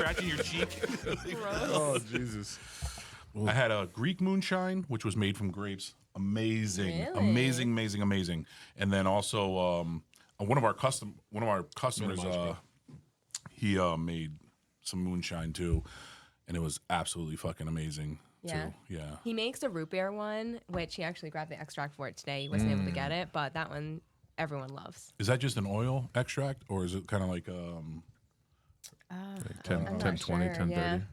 scratching your cheek. Oh, Jesus. I had a Greek moonshine, which was made from grapes. Amazing, Really? amazing. And then also one of our customers, he made some moonshine too, and it was absolutely fucking amazing. Yeah. Too. Yeah. He makes a root beer one, which he actually grabbed the extract for it today. He wasn't able to get it, but that one everyone loves. Is that just an oil extract, or is it kind of like Like 10, I'm 10 not 20, sure, 10 yeah. 30.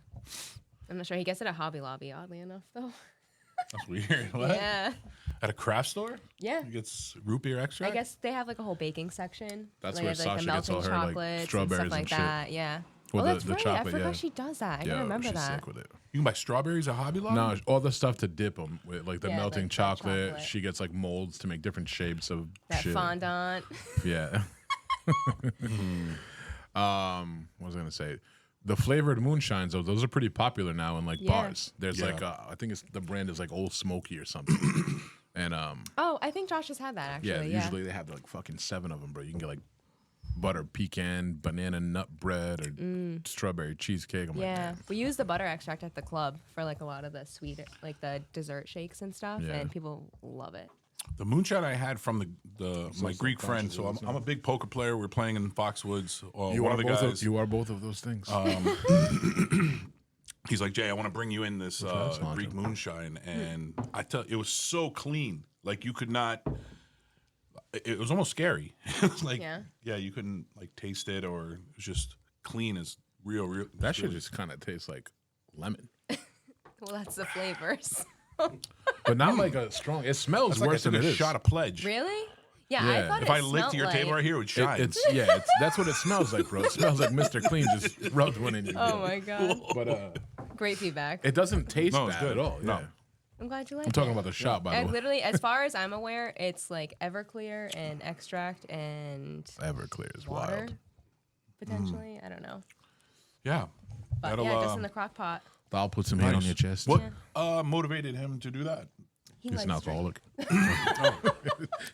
I'm not sure. He gets it at Hobby Lobby, oddly enough, though. that's weird? What? Yeah. At a craft store? Yeah. He gets root beer extract? I guess they have like a whole baking section. That's They where have, Sasha the gets all melting her, like, chocolates strawberries and stuff like and shit. that. Yeah. Well, that's the right. chocolate, I forgot yeah. she does that. I Yeah, gotta remember she's that. sick with it. You can buy strawberries at Hobby Lobby? No, all the stuff to dip them with, like the Yeah, melting like the chocolate. chocolate. She gets like molds to make different shapes of That shit. fondant. Yeah. What was I gonna say? The flavored moonshines, though, those are pretty popular now in like Yeah. bars. There's Yeah. like I think it's the brand is like Old Smoky or something. And Oh, I think Josh has had that yeah, actually. usually they have like fucking 7 of them, bro. You can get like butter pecan, banana nut bread, or strawberry cheesecake. I'm like, Yeah, damn. we use the butter extract at the club for like a lot of the sweet, like the dessert shakes and stuff, Yeah. and people love it. The moonshine I had from my Greek friend. So conscious of I'm a big poker player. We're playing in Foxwoods. You one are of the both guys. you are both of those things. He's like, Jay, I want to bring you in this that's not Greek true. moonshine, and I tell it was so clean. Like you could not. It was almost scary. It was like, Yeah. you couldn't like taste it, or it was just clean as real. That shit just kind of tastes like lemon, Well, that's the flavors. but not like a strong. It smells It's like worse I took than it a is. shot of Pledge. Really? Yeah, Yeah. I thought If it I licked smelled your table like- right here, it would shine. That's what it smells like, bro. It smells like Mr. Clean just rubbed one in you. Oh bro. my god! But Great feedback. it doesn't taste No, it's bad good. at all. No. Yeah. I'm glad you like I'm it. talking about the shot, by the And way. literally, as far as I'm aware, it's like Everclear and extract and Everclear is water, wild. potentially. I don't know. Yeah. But That'll, yeah, just in the crock pot. I'll put some hand on Nice. your chest. What motivated him to do that? He He's an likes drink. alcoholic. I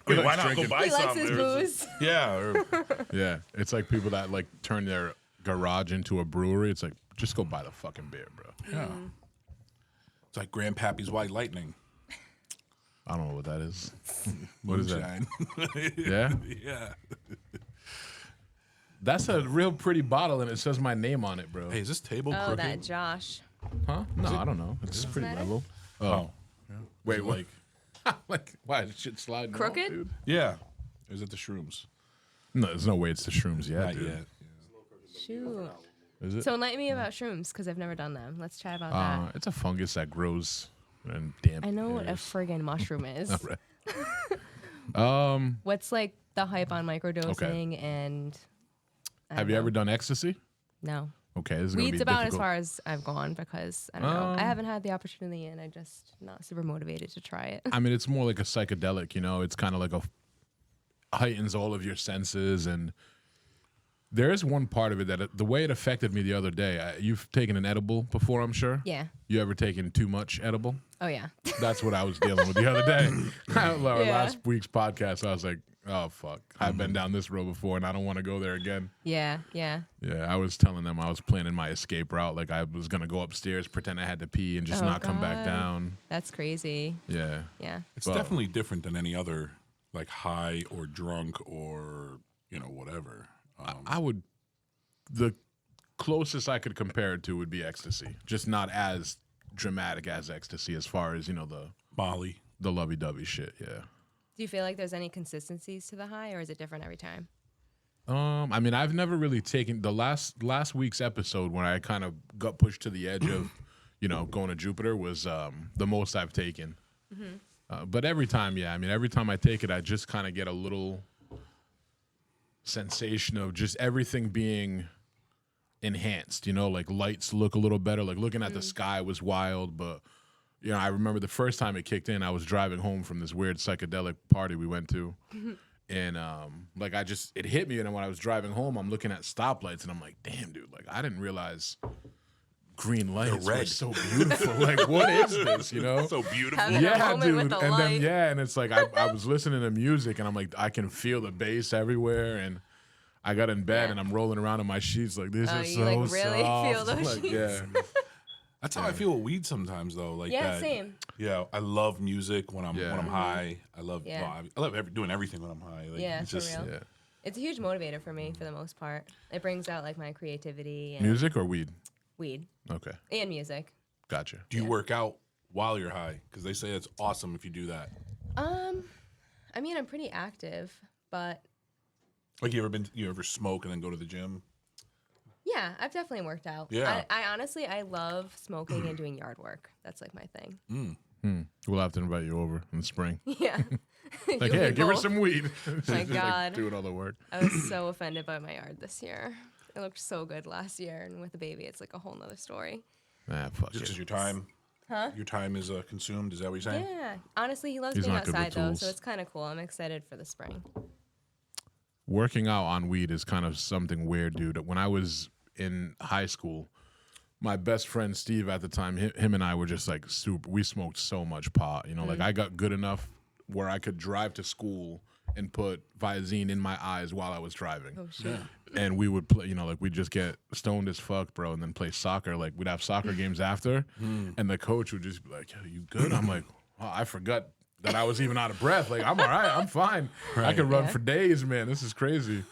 mean, why not go drinking. buy He likes some? his There's- booze. Yeah. Or, Yeah, it's like people that like turn their garage into a brewery. It's like just go buy the fucking beer, bro. yeah. It's like Grandpappy's White Lightning. I don't know what that is. What is that? Moonshine. Yeah, Yeah. that's a real pretty bottle, and it says my name on it, bro. Hey, is this table Oh, crooked? that Josh. Huh? No, I don't know. It's pretty that it? level. Oh. Wait, Like, like why is shit sliding? off, Crooked? dude? yeah. Is it the shrooms? No, there's no way it's the shrooms yet, Not dude. yet. Shoot. Is it? So enlighten me about shrooms because I've never done them. Let's chat about that. It's a fungus that grows in damp. I know what a areas. friggin' mushroom is. Right. What's like the hype on microdosing and I Have don't you know. ever done ecstasy? No. Okay, this is gonna Weed's be about difficult. as far as I've gone because I don't know. I haven't had the opportunity and I'm just not super motivated to try it. I mean, it's more like a psychedelic, you know. It's kind of like heightens all of your senses, and there is one part of it that the way it affected me the other day. You've taken an edible before, I'm sure. Yeah. You ever taken too much edible? Oh yeah. That's what I was dealing with the other day. Our Yeah. last week's podcast, I was like, oh fuck, I've been down this road before, and I don't want to go there again. Yeah. Yeah. Yeah, I was telling them I was planning my escape route. Like I was gonna go upstairs, pretend I had to pee, and just Oh, not come back God. down. That's crazy. Yeah. Yeah. It's Well- definitely different than any other, like high or drunk or whatever. I would. The closest I could compare it to would be ecstasy, just not as dramatic as ecstasy, as far as the Molly. lovey-dovey shit. Yeah. Do you feel like there's any consistencies to the high or is it different every time? I mean, I've never really taken the last week's episode when I kind of got pushed to the edge of, going to Jupiter was the most I've taken. But every time, yeah, I mean, every time I take it, I just kind of get a little sensation of just everything being enhanced, like lights look a little better. Like looking at the sky was wild, but I remember the first time it kicked in, I was driving home from this weird psychedelic party we went to. And like it hit me, and when I was driving home, I'm looking at stoplights and I'm like, damn, dude, like I didn't realize green lights were red. so beautiful. Like, what is this, So beautiful. Having a Yeah, moment dude. with the And light. then and it's like I was listening to music and I'm like, I can feel the bass everywhere, and I got in bed Yeah. and I'm rolling around in my sheets like this Oh, is you, so like, really soft. feel those Like, sheets? yeah. That's how I feel with weed sometimes, though. Like Yeah, that. same. Yeah, I love music when I'm Yeah. high. I love Yeah. well, I love doing everything when I'm high. Like, Yeah, it's for just real. Yeah. It's a huge motivator for me for the most part. It brings out like my creativity and Music or weed? weed Okay. and music. Gotcha. Do you work out while you're high? Because they say it's awesome if you do that. I mean, I'm pretty active, but Like you ever smoke and then go to the gym? yeah, I've definitely worked out. Yeah. I honestly, I love smoking and doing yard work. That's like my thing. We'll have to invite you over in the spring. Yeah. Like, You hey, and give her both. some weed. My She's just, God. like, doing all the work. I was so offended by my yard this year. It looked so good last year, and with the baby, it's like a whole nother story. Ah, fuck Just it. because your time is consumed. Is that what you're saying? Yeah. Honestly, he loves He's being not good with outside, though, tools. so it's kind of cool. I'm excited for the spring. Working out on weed is kind of something weird, dude. When I was in high school, my best friend Steve at the time, him and I were just like super. We smoked so much pot, you know. Like I got good enough where I could drive to school and put Visine in my eyes while I was driving. Oh, shit. And we would play, you know, like we'd just get stoned as fuck, bro, and then play soccer. Like we'd have soccer games after, and the coach would just be like, "Yo, you good?" I'm like, oh, I forgot that I was even out of breath. Like I'm all right, I'm fine. I can run Yeah. for days, man. This is crazy.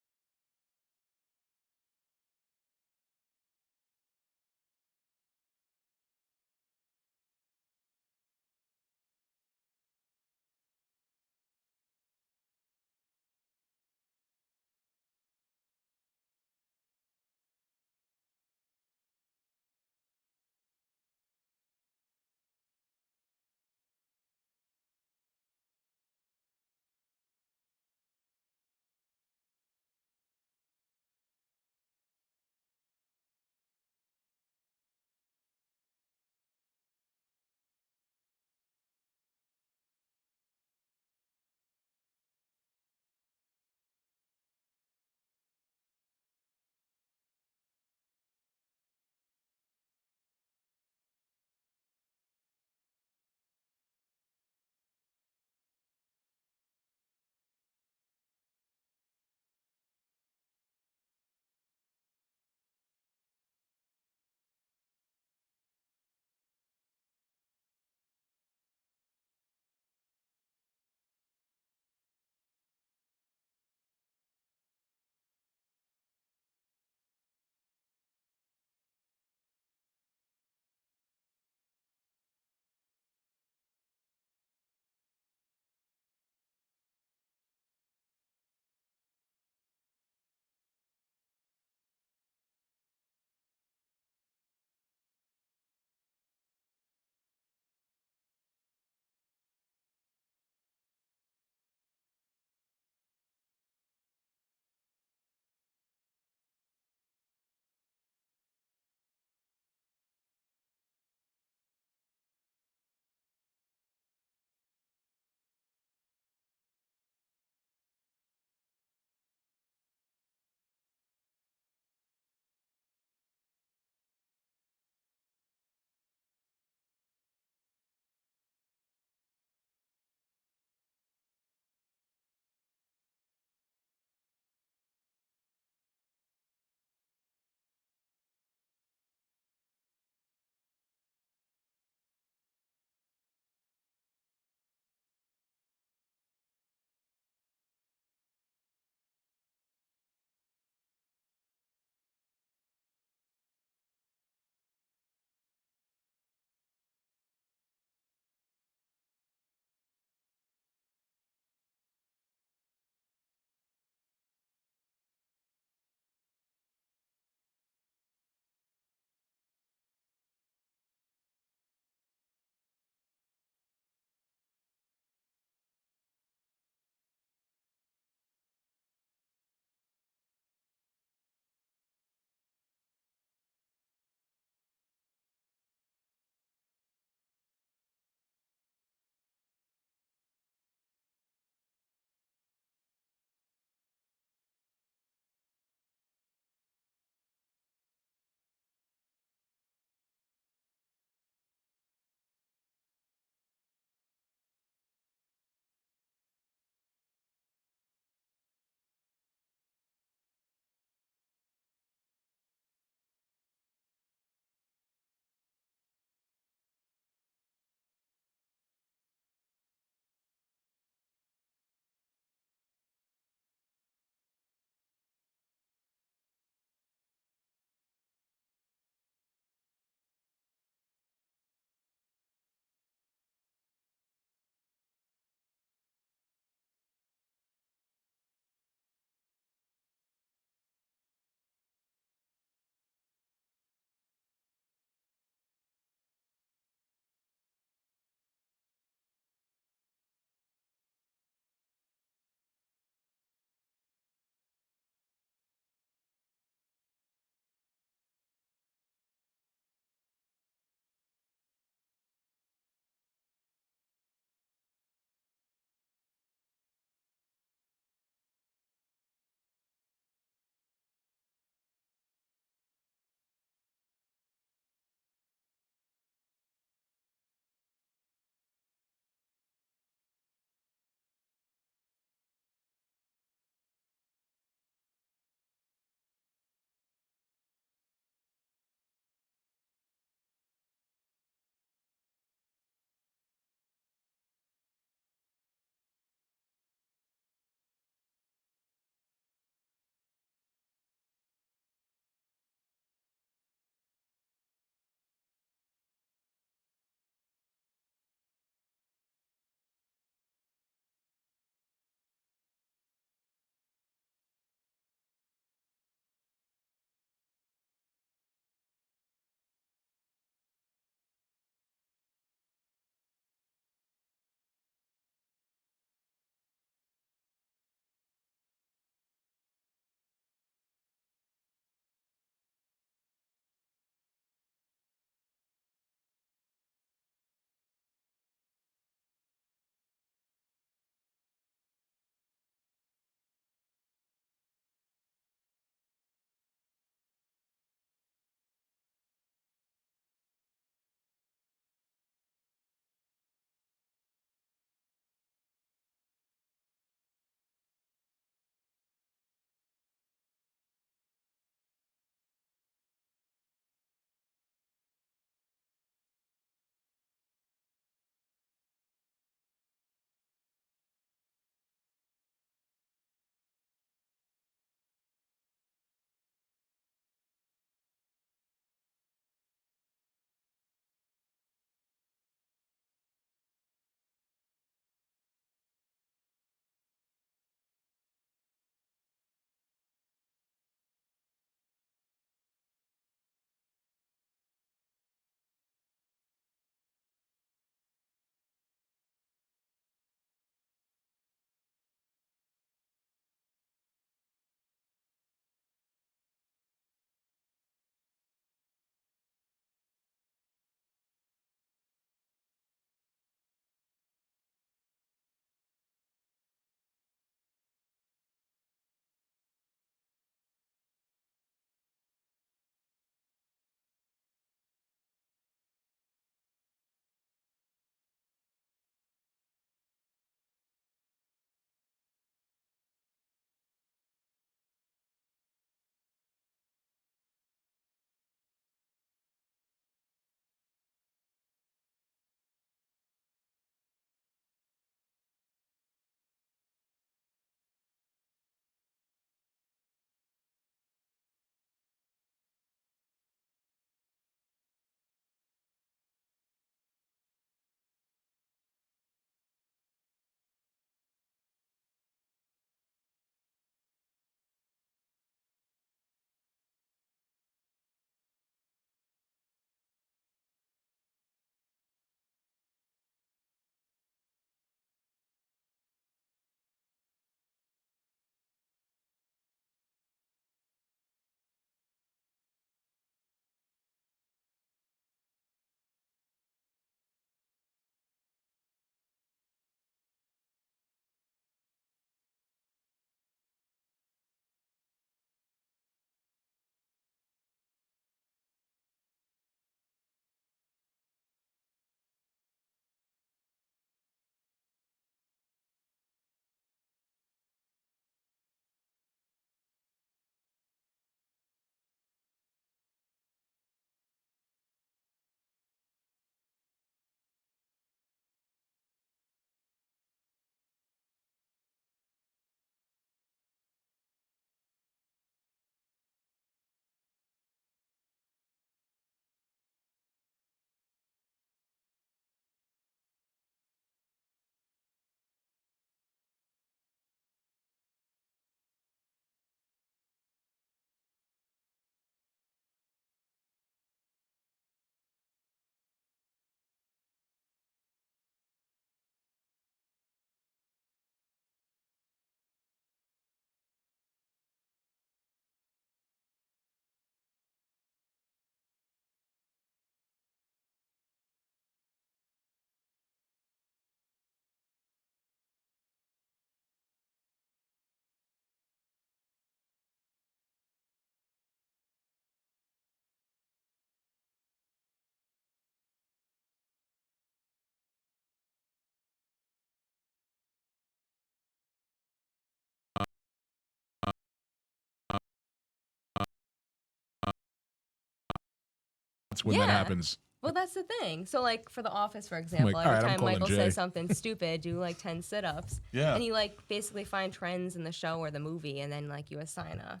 That's when that Yeah. happens. Well, that's the thing. So, like, for The Office, for example, like, every all right, I'm time calling Michael Jay. says something stupid, do like 10 sit-ups. Yeah. And you like basically find trends in the show or the movie, and then like you assign a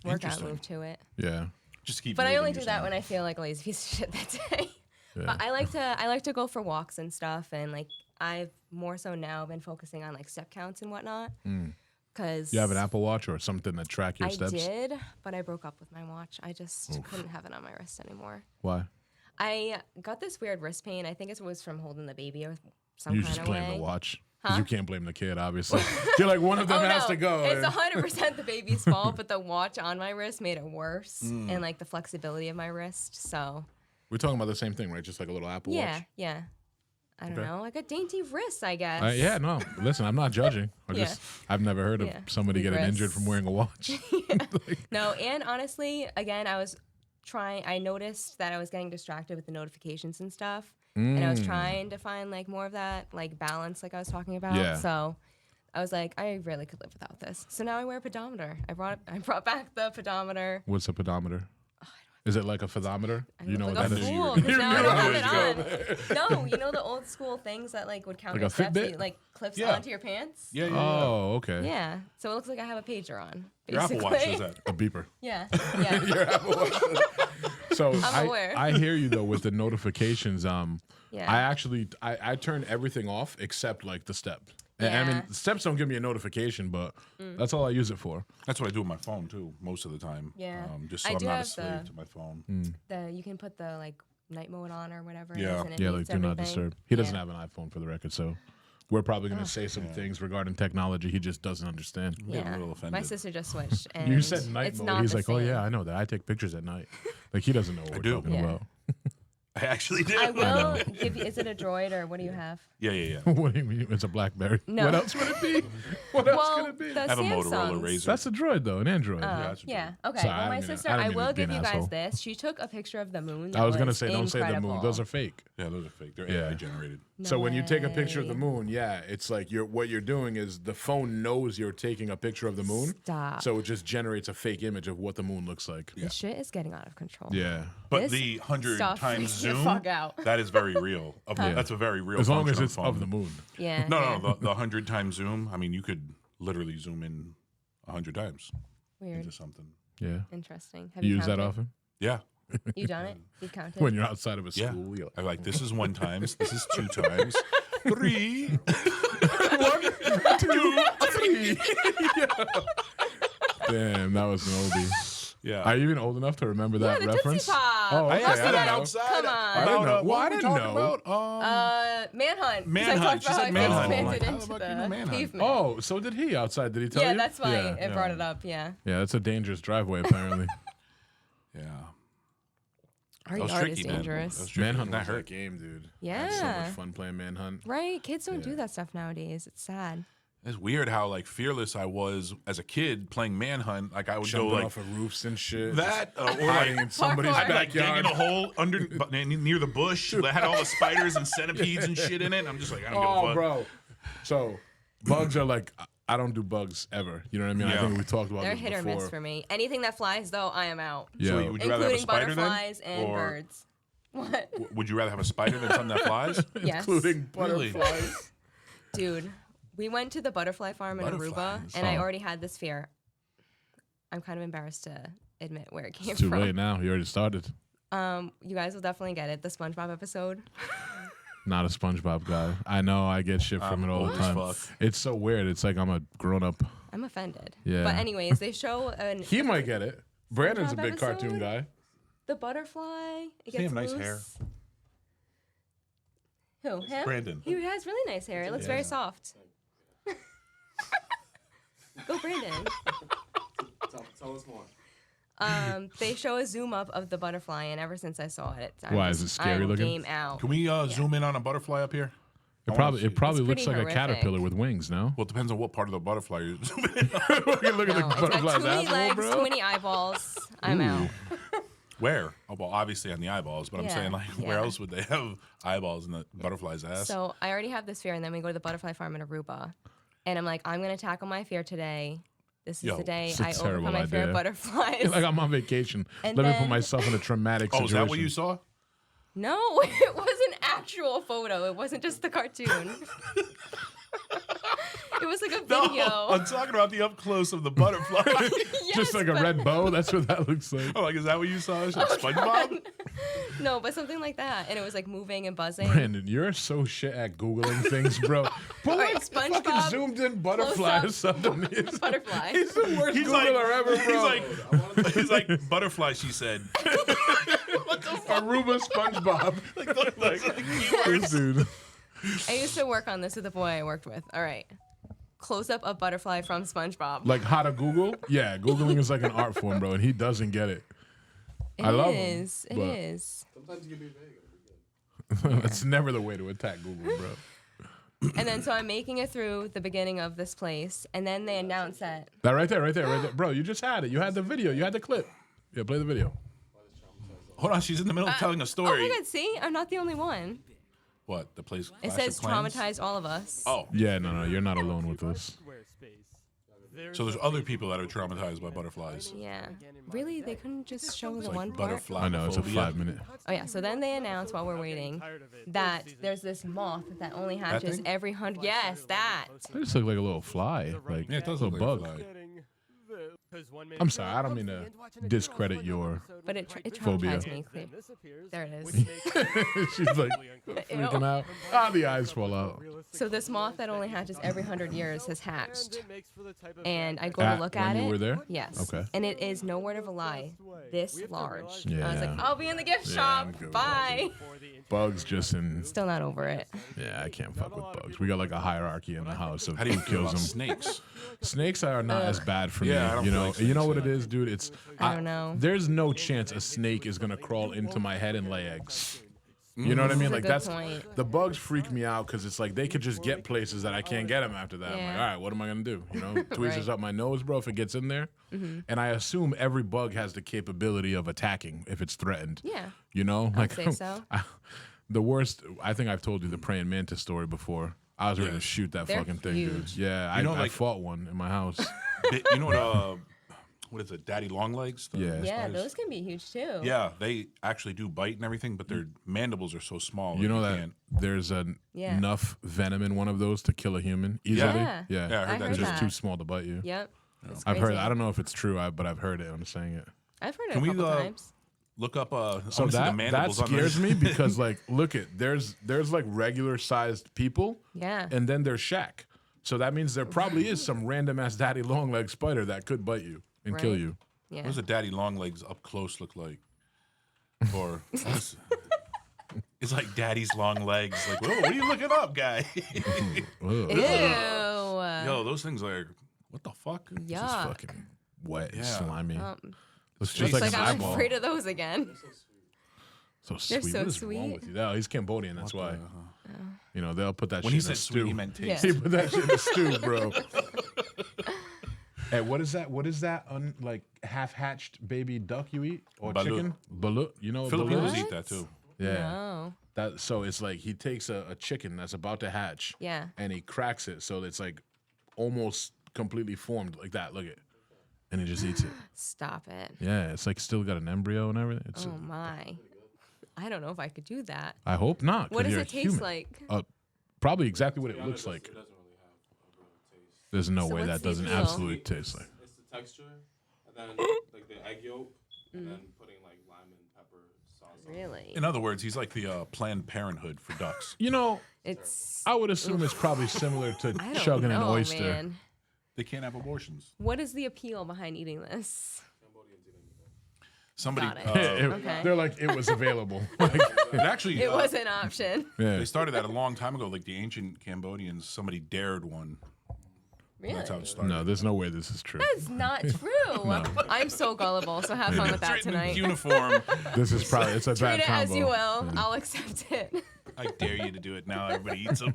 workout Interesting. move to it. Yeah. Just keep. But I moving, only you're do that saying. when I feel like a lazy piece of shit that day. Yeah. But I like to go for walks and stuff, and like I've more so now been focusing on like step counts and whatnot. Because You have an Apple Watch or something that track your I steps? did, but I broke up with my watch. I just couldn't have it on my wrist anymore. Why? I got this weird wrist pain. I think it was from holding the baby or some You kind just of blame way. the watch. Because you can't blame the kid, obviously. You're like, one of them has to go. It's 100% the baby's fault, but the watch on my wrist made it worse, and like the flexibility of my wrist. So We're talking about the same thing, right? Just like a little Apple Watch? yeah. I don't Okay. know, like a dainty wrist, I guess. Yeah, no. Listen, I'm not judging. Yeah. I've never heard of Yeah. somebody getting Wrists. injured from wearing a watch. No, and honestly, again, I noticed that I was getting distracted with the notifications and stuff. And I was trying to find like more of that like balance like I was talking about. Yeah. So I was like, I really could live without this. So now I wear a pedometer. I brought back the pedometer. What's a pedometer? Is it like a fathometer? You know Look what like that a is? fool, 'cause now I don't have knew it on. No, you know the old school things that like would count Like your a steps, Fitbit? that, like clips Yeah. onto your pants. Yeah. Oh, okay. Yeah. So it looks like I have a pager on. Your Apple Watch basically. does that. A beeper. Yeah. Yeah. Your Apple Watch does that. So aware. I hear you though with the notifications. Yeah. I actually I turn everything off except like the step. And I mean, Yeah. the steps don't give me a notification, but that's all I use it for. That's what I do with my phone too, most of the time. Yeah. Just so I I'm do not a have slave the- to my phone. You can put the like night mode on or whatever. Yeah. It is, and it Yeah, like mutes do not everything. disturb. He doesn't Yeah. have an iPhone for the record, so we're probably going to say some things regarding technology he just doesn't understand. I'm getting a little My offended. sister just switched. And You said night it's mode. Not He's the like, oh same. yeah, I know that. I take pictures at night. Like he doesn't know what we're do. talking Yeah. about. I actually did. I will give you. Is it a Droid or what do you have? Yeah. What do you mean? It's a BlackBerry. No. What else would it be? What else Well, could it be? the I have a Motorola Samsungs. Razr. That's a Droid though, an Android. that's a Yeah. Droid. Okay. Sorry, well, I my didn't mean sister, to- I didn't I mean to will be give an you guys asshole. this. She took a picture of the moon. I was going gonna to say, don't say the moon. Those are fake. Yeah, those are fake. They're Yeah. AI generated. So when you take a picture of the way. moon, yeah, it's like what you're doing is the phone knows you're taking a picture of the moon. Stop. So it just generates a fake image of what the moon looks like. This shit is getting out of control. Yeah. But This the 100 stuff times freaks me the zoom, fuck out. that is very real. That's a very real. As long as function it's on of phone. the moon. Yeah. No, yeah. no, the 100 times zoom. I mean, you could literally zoom in 100 times Weird. into something. Yeah. Interesting. Have You use that counted? often? Yeah, You done it? You counted? When you're outside of a yeah. school. You're I'm like, this is 1 times. This is 2 times. 3. like, 2, 3. Damn, that was an oldie. Yeah. Are you even old enough to remember that the reference? Tootsie Pop. Oh, I okay. asked you I that don't know. outside. Come on. I didn't know. Well, What I were we didn't talking know. about? Manhunt. 'Cause I Manhunt. talked She about said how I manhunt. expanded I'm like, how the into fuck the you know manhunt? pavement. Oh, so did he outside? Did he tell Yeah, you? that's why Yeah. it brought it up. Yeah. Yeah, that's a dangerous driveway, apparently. Yeah. Our That was yard tricky, is man. dangerous. That was tricky. Manhunt That was that hurt. game, dude. I had so Yeah. much fun playing Manhunt. Right? Kids don't do Yeah. that stuff nowadays. It's sad. It's weird how like fearless I was as a kid playing Manhunt. Like I would Jumping go like off of roofs and shit. that, or hiding like in somebody's Parkour. I'd be like backyard. digging a hole under near the bush that had all the spiders and centipedes and shit in it. I'm just like, I don't give a Oh, fuck. bro. So bugs are like, I don't do bugs ever. You know what I mean? I Yeah. think we talked about They're this hit or before. miss for me. Anything that flies, though, I am out. Yeah. So would you rather have a Including spider butterflies then, and or birds. What? would you rather have a spider than something that flies? Yes. Including Really? butterflies. Dude, we went to the butterfly farm in Aruba, Butterflies. and I Oh. already had this fear. I'm kind of embarrassed to admit where it came It's too from. late now. You already started. You guys will definitely get it. The SpongeBob episode. Not a SpongeBob guy. I know. I get shit from it all the old as time. fuck. It's so weird. It's like I'm a grown up. I'm offended. Yeah. But anyways, they show He might get it. Brandon's a SpongeBob big cartoon episode? guy. the butterfly. It he gets have nice loose. hair? Who? Him? Brandon. He has really nice hair. It looks very soft. Go, Brandon. Tell us more. They show a zoom up of the butterfly, and ever since I saw it, Why, is it scary looking? Game out. Can we zoom in on a butterfly up here? It I wanna probably see it probably It's looks like pretty a horrific. caterpillar with wings. No. Well, it depends on what part of the butterfly you're zooming in on. Look at No, the it's got butterfly's too many asshole, legs, bro. too many eyeballs. I'm out. Where? Oh, well, obviously on the eyeballs, but I'm Yeah, saying like, where yeah. else would they have eyeballs in the butterfly's ass? So I already have this fear, and then we go to the butterfly farm in Aruba, and I'm like, I'm gonna tackle my fear today. This is Yo, the day it's a I terrible overcome my fear idea. of butterflies. Like I'm on vacation. And Let me put then- myself in a traumatic Oh, situation. is that what you saw? No, it was an actual photo. It wasn't just the cartoon. It was like a video. I'm talking about the up close of the butterfly. Yes, Just like a but- red bow. That's what that looks like. Oh, like, is that what you saw? It's like SpongeBob? No, but something like that. And it was like moving and buzzing. Brandon, you're so shit at Googling things, bro. Put right, like fucking SpongeBob, zoomed in butterflies underneath. Butterfly. He's the worst He's Googler ever, bro. he's like, butterfly, she said. Aruba SpongeBob. This dude. I used to work on this with a boy I worked with. All right. Close up a butterfly from SpongeBob. Like how to Google? Yeah, Googling is like an art form, bro, and he doesn't get it. It I love him, is. It but- is. Sometimes you can be vague. It'll be good. That's never the way to attack Google, bro. And then so I'm making it through the beginning of this place, and then they announce that. That right there. Bro, you just had it. You had the video. You had the clip. Yeah, play the video. Hold on, she's in the middle of telling a Oh story. my God! See, I'm not the only one. What? The place? It Clash of says Clans? traumatized all of us. Oh, Yeah, no, you're not alone with this. so there's other people that are traumatized by butterflies. Yeah. Really? They couldn't just show the Like one part? butterfly. I know, it's a phobia. 5-minute. Oh yeah. So then they announce while we're waiting that there's this moth that only hatches thing? every 100. Yes, that. They just look like a little fly. Like Yeah, it does a look little like a bug. fly. I'm sorry, I don't mean to discredit your But it phobia. traumatized me. There it is. She's like freaking out. Ah, the eyes fall out. So this moth that only hatches every 100 years has hatched, and I go At- to look when at you it. were there? Yes. Okay. And it is no word of a lie, this large. I was Yeah. like, I'll be in the gift Yeah, shop. I'm good with Bye. Bugs just in. Still not over it. Yeah, I can't fuck with bugs. We got like a hierarchy in the house of How do you who feel kills about them. snakes? Snakes are not as bad for Yeah, I me. don't You feel know, like you know snakes, what it is, dude. It's I don't know. There's no chance a snake is gonna crawl into my head and lay eggs. You know what I mean? a Like good that's point. the bugs freak me out because it's like they could just get places that I can't get them after that. I'm like, Yeah. all right, what am I gonna do? You know, tweezers Right. up my nose, bro. If it gets in there, and I assume every bug has the capability of attacking if it's threatened. Yeah. You know, I'd say so. The worst. I think I've told you the praying mantis story before. I was ready Yeah. to shoot that They're fucking thing, dude. huge. Yeah, You know, I like- fought one in my house. You know what is it? Daddy longlegs? The Yeah. Yeah, spiders? those can be huge too. Yeah, they actually do bite and everything, but their mandibles are so small. You know that that can't. there's Yeah. enough venom in one of those to kill a human easily. Yeah. Yeah, Yeah, I heard I that heard They're just that. too small to bite you. Yep. It's I've heard. crazy. I don't know if it's true, but I've heard it. I'm just saying it. I've heard it Can a we, couple times. Look up. I So wanna see the that mandibles on scares this. me because like, look at there's like regular sized people, Yeah. and then there's Shaq. So that means there probably is some random ass daddy long leg spider that could bite you and kill Right. you. Yeah. What does a daddy longlegs up close look like? Or it's like daddy's long legs. Like, whoa, what are you looking up, guy? Ugh. Ew. Yo, those things are. What the fuck? It's Yuck. fucking wet and Yeah. slimy. Um, Looks It's just like, like an I'm eyeball. afraid of those again. So They're sweet. so What is wrong sweet. with you? No, he's Cambodian. That's why. You know they'll put that When shit he in a said sweet, stew. he meant Yeah. taste. He put that shit in a stew, bro. Hey, what is that? What is that? Like half-hatched baby duck you eat or Balut. chicken? Balut. You know what Filipinos balut is? eat that too. Yeah. No. That so it's like he takes a chicken that's about to hatch. Yeah. And he cracks it so it's like almost completely formed like that. Look at, and he just eats it. Stop it. Yeah, it's like still got an embryo and everything. It's Oh my. I don't know if I could do that. I hope not. 'cause What does you're it a taste human. like? Probably exactly what it looks like. It doesn't really have a real taste. There's no So way what's that the doesn't appeal? absolutely taste like. It's the texture, and then like the egg yolk, and then putting like lime and pepper sauce. on it. Really? In other words, he's like the Planned Parenthood for ducks. You know, It's. I would assume it's probably similar to I don't chugging know, an oyster. man. They can't have abortions. What is the appeal behind eating this? Somebody. Got it. Okay. They're like, it was available. Like, it actually. It was an option. yeah. They started that a long time ago. Like the ancient Cambodians, somebody dared one. Really? That's how it started. No, there's no way this is true. That's not true. I'm so gullible, so have fun with that It's written in tonight. uniform. This is probably it's a Treat bad it combo. as you will. I'll accept it. I dare you to do it now. Everybody eats them.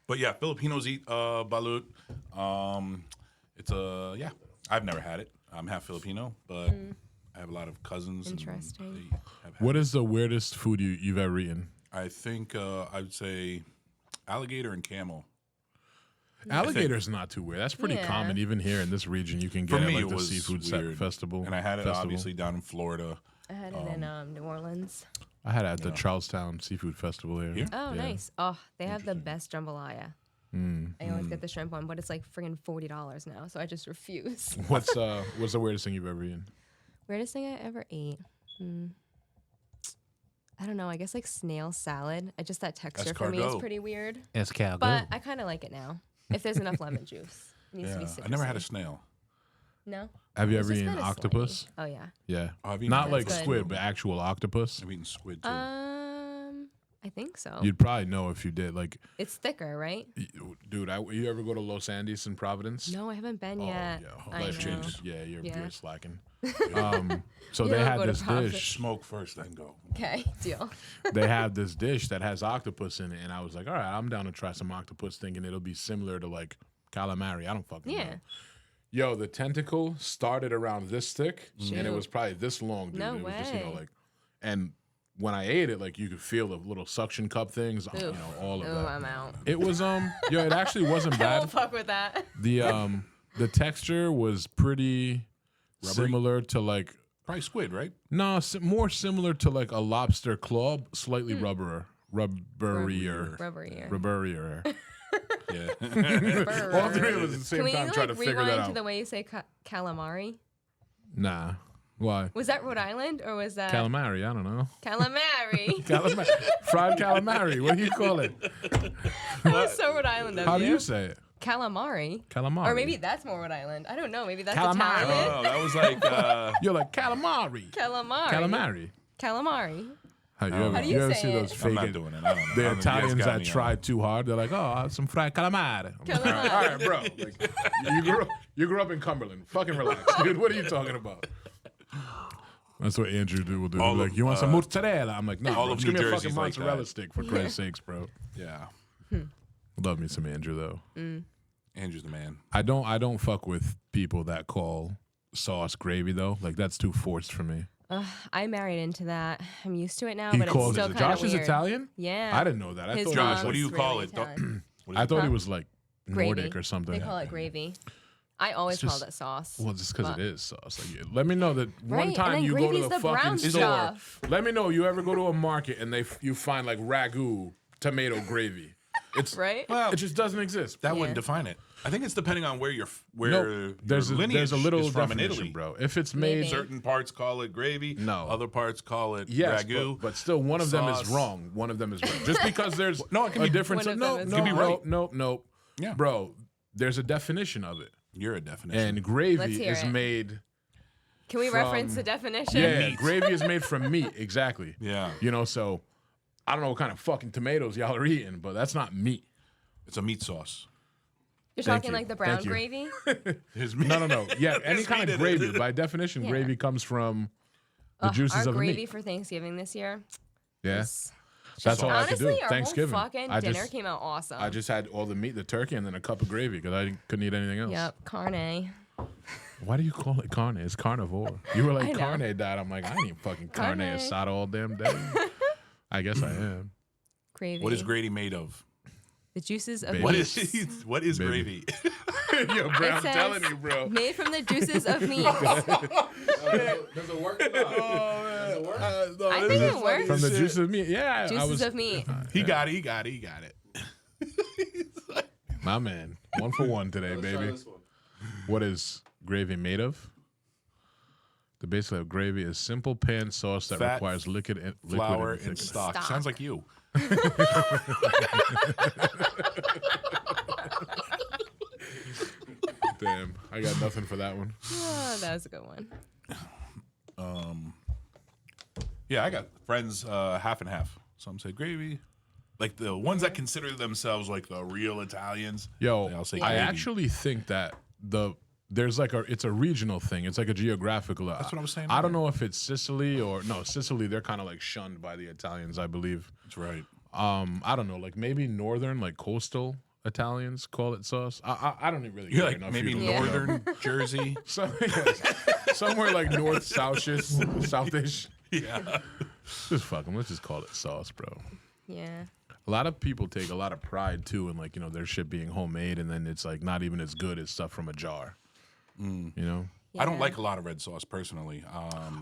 But yeah, Filipinos eat balut. It's a yeah. I've never had it. I'm half Filipino, but I have a lot of cousins. and Interesting. they have had What it. is the weirdest food you've ever eaten? I think I would say alligator and camel. Alligator's not too weird. That's pretty Yeah. common. Even here in this region, you can get For it me, like it the was seafood weird. festival. And I had it festival. obviously down in Florida. I had it in New Orleans. I had it at the Charlestown Seafood Festival here. Here? Oh, Yeah. nice. Oh, they have the best jambalaya. I always get the shrimp one, but it's like friggin' $40 now, so I just refuse. What's the weirdest thing you've ever eaten? Weirdest thing I ever ate. I don't know. I guess like snail salad. Just that texture for me is Escargot. pretty weird. Escargot. But I kind of like it now. If there's enough lemon juice. It needs to be Yeah, citrusy. I never had a snail. No? Have you It's ever just eaten kinda octopus? slimy. Oh, yeah. Yeah. I've eaten Not like That's good. squid, but actual octopus. I've eaten squid too. I think so. You'd probably know if you did. Like, It's thicker, right? dude, you ever go to Los Andes in Providence? No, I haven't been Oh, yet. yeah, I life know. changed. Yeah, you're Yeah. slacking. So You they don't had go to this Providence. dish. Smoke first, then go. Okay, deal. They have this dish that has octopus in it, and I was like, all right, I'm down to try some octopus, thinking it'll be similar to like calamari. I don't fucking Yeah. know. Yo, the tentacle started around this thick, and it Shoot. was probably this long, dude. No it was just, way. like, and when I ate it, like you could feel the little suction cup things, Oof. all of Ooh, that. I'm out. It was it actually wasn't I bad. won't fuck with that. The texture was pretty Rubbery? similar to like Probably squid, right? no, more similar to like a lobster claw, slightly rubberier. Rubberier. Yeah. All three of us at the same Can we time trying to figure that rewind out. to the way you say calamari? Nah, why? Was that Rhode Island or was that Calamari, I don't know. calamari? Calamari, fried calamari. What do you call it? That was so Rhode Island of How you. do you say it? Calamari. Calamari. Or maybe that's more Rhode Island. I don't know. Maybe that's Calamari. Italian. Oh, that was like You're like calamari. Calamari. Calamari. Calamari. How you How ever, do you say see it? those I'm fake not doing it. I don't know. the You guys Italians got that me on try too hard? They're like, oh, I'll have some fried calamari. I'm like, Calamari. all right, bro. Like, you grew up in Cumberland. Fucking relax, dude. What are you talking about? That's what Andrew will do. All He'll be of, like, you want some mozzarella? I'm like, no, all bro, of just New give me a Jersey's fucking like mozzarella that. stick for Christ's sakes, bro. Yeah. Love me some Andrew though. Andrew's the man. I don't fuck with people that call sauce gravy though. Like that's too forced for me. I married into that. I'm used to it now, He but it's calls still it. kind of Josh weird. is Italian. Yeah. I didn't know that. I His thought Josh, he what was do you like, call really it? Italian. I thought he Huh? was like Nordic Gravy. or something. They call it gravy. I always It's just- called it sauce. Well, just because but- it is sauce. Like, let me know that Right, one and time then you go to gravy's the the brown fucking store. stuff. Let me know you ever go to a market and you find like ragu tomato gravy. It's Right? Well, It just doesn't exist. that Yeah. wouldn't define it. I think it's depending on where your There's lineage a little is from in definition, Italy. bro. If it's made, Maybe. Certain parts call it gravy. No. Other parts call it yes, ragu. but still one of them is sauce. wrong. One of them is wrong. Just because there's No, it can a be- difference. One of No, them is no, It can be no, right. no. Yeah. Bro, there's a definition of it, You're a definition. and Let's gravy hear is it. made. Can we reference the definition? Yeah, Meat. gravy is made from meat. Exactly. yeah, You know, so I don't know what kind of fucking tomatoes y'all are eating, but that's not meat. it's a meat sauce. You're Thank talking you. like the brown Thank you. gravy? There's meat. No. Yeah, any There's kind meat of in it. gravy. By definition, Yeah. gravy comes from the Ugh, juices our of gravy meat. for Thanksgiving this year. Yeah, was that's all I could Honestly, do. our Thanksgiving. whole fucking I dinner just, came out awesome. I just had all the meat, the turkey, and then a cup of gravy because I couldn't eat anything else. Yep, carne. Why do you call it carne? It's carnivore. You were I like know. carne diet. I'm like, I ain't eating fucking carne Carne. asada all damn day. I guess I am. Gravy. What is gravy made of? The juices of Baby. What meat. is what is Baby. gravy? Yo, bro, It I'm says telling you, bro. Made from the juices of meat. Does it work or not? Does it work? I think it works. From the juice of meat. Yeah, I Juices was of meat. He got it. He got it. He got it. my man. 1 for 1 today, Let's try baby. this one. What is gravy made of? The base of gravy is simple pan sauce that Fat, requires liquid Flour and and thickener. stock. Stock. Sounds like you. Damn, I got nothing for that one. Oh, that was a good one. Yeah, I got friends half and half. Some say gravy. Like the ones that consider themselves like the real Italians. Yo, I'll say I gravy. actually think that there's like it's a regional thing. It's like a geographical. That's what I was saying I don't earlier. know if it's Sicily or no, Sicily. They're kind of like shunned by the Italians, I believe. That's right. I don't know, like maybe northern, like coastal Italians call it sauce. I don't really You're care like enough. maybe You don't Yeah. know. northern Jersey. Somewhere like north, southish. Yeah. Just fuck 'em. Let's just call it sauce, bro. Yeah. A lot of people take a lot of pride too in like, you know, their shit being homemade, and then it's like not even as good as stuff from a jar. You know, I don't like a lot of red sauce personally.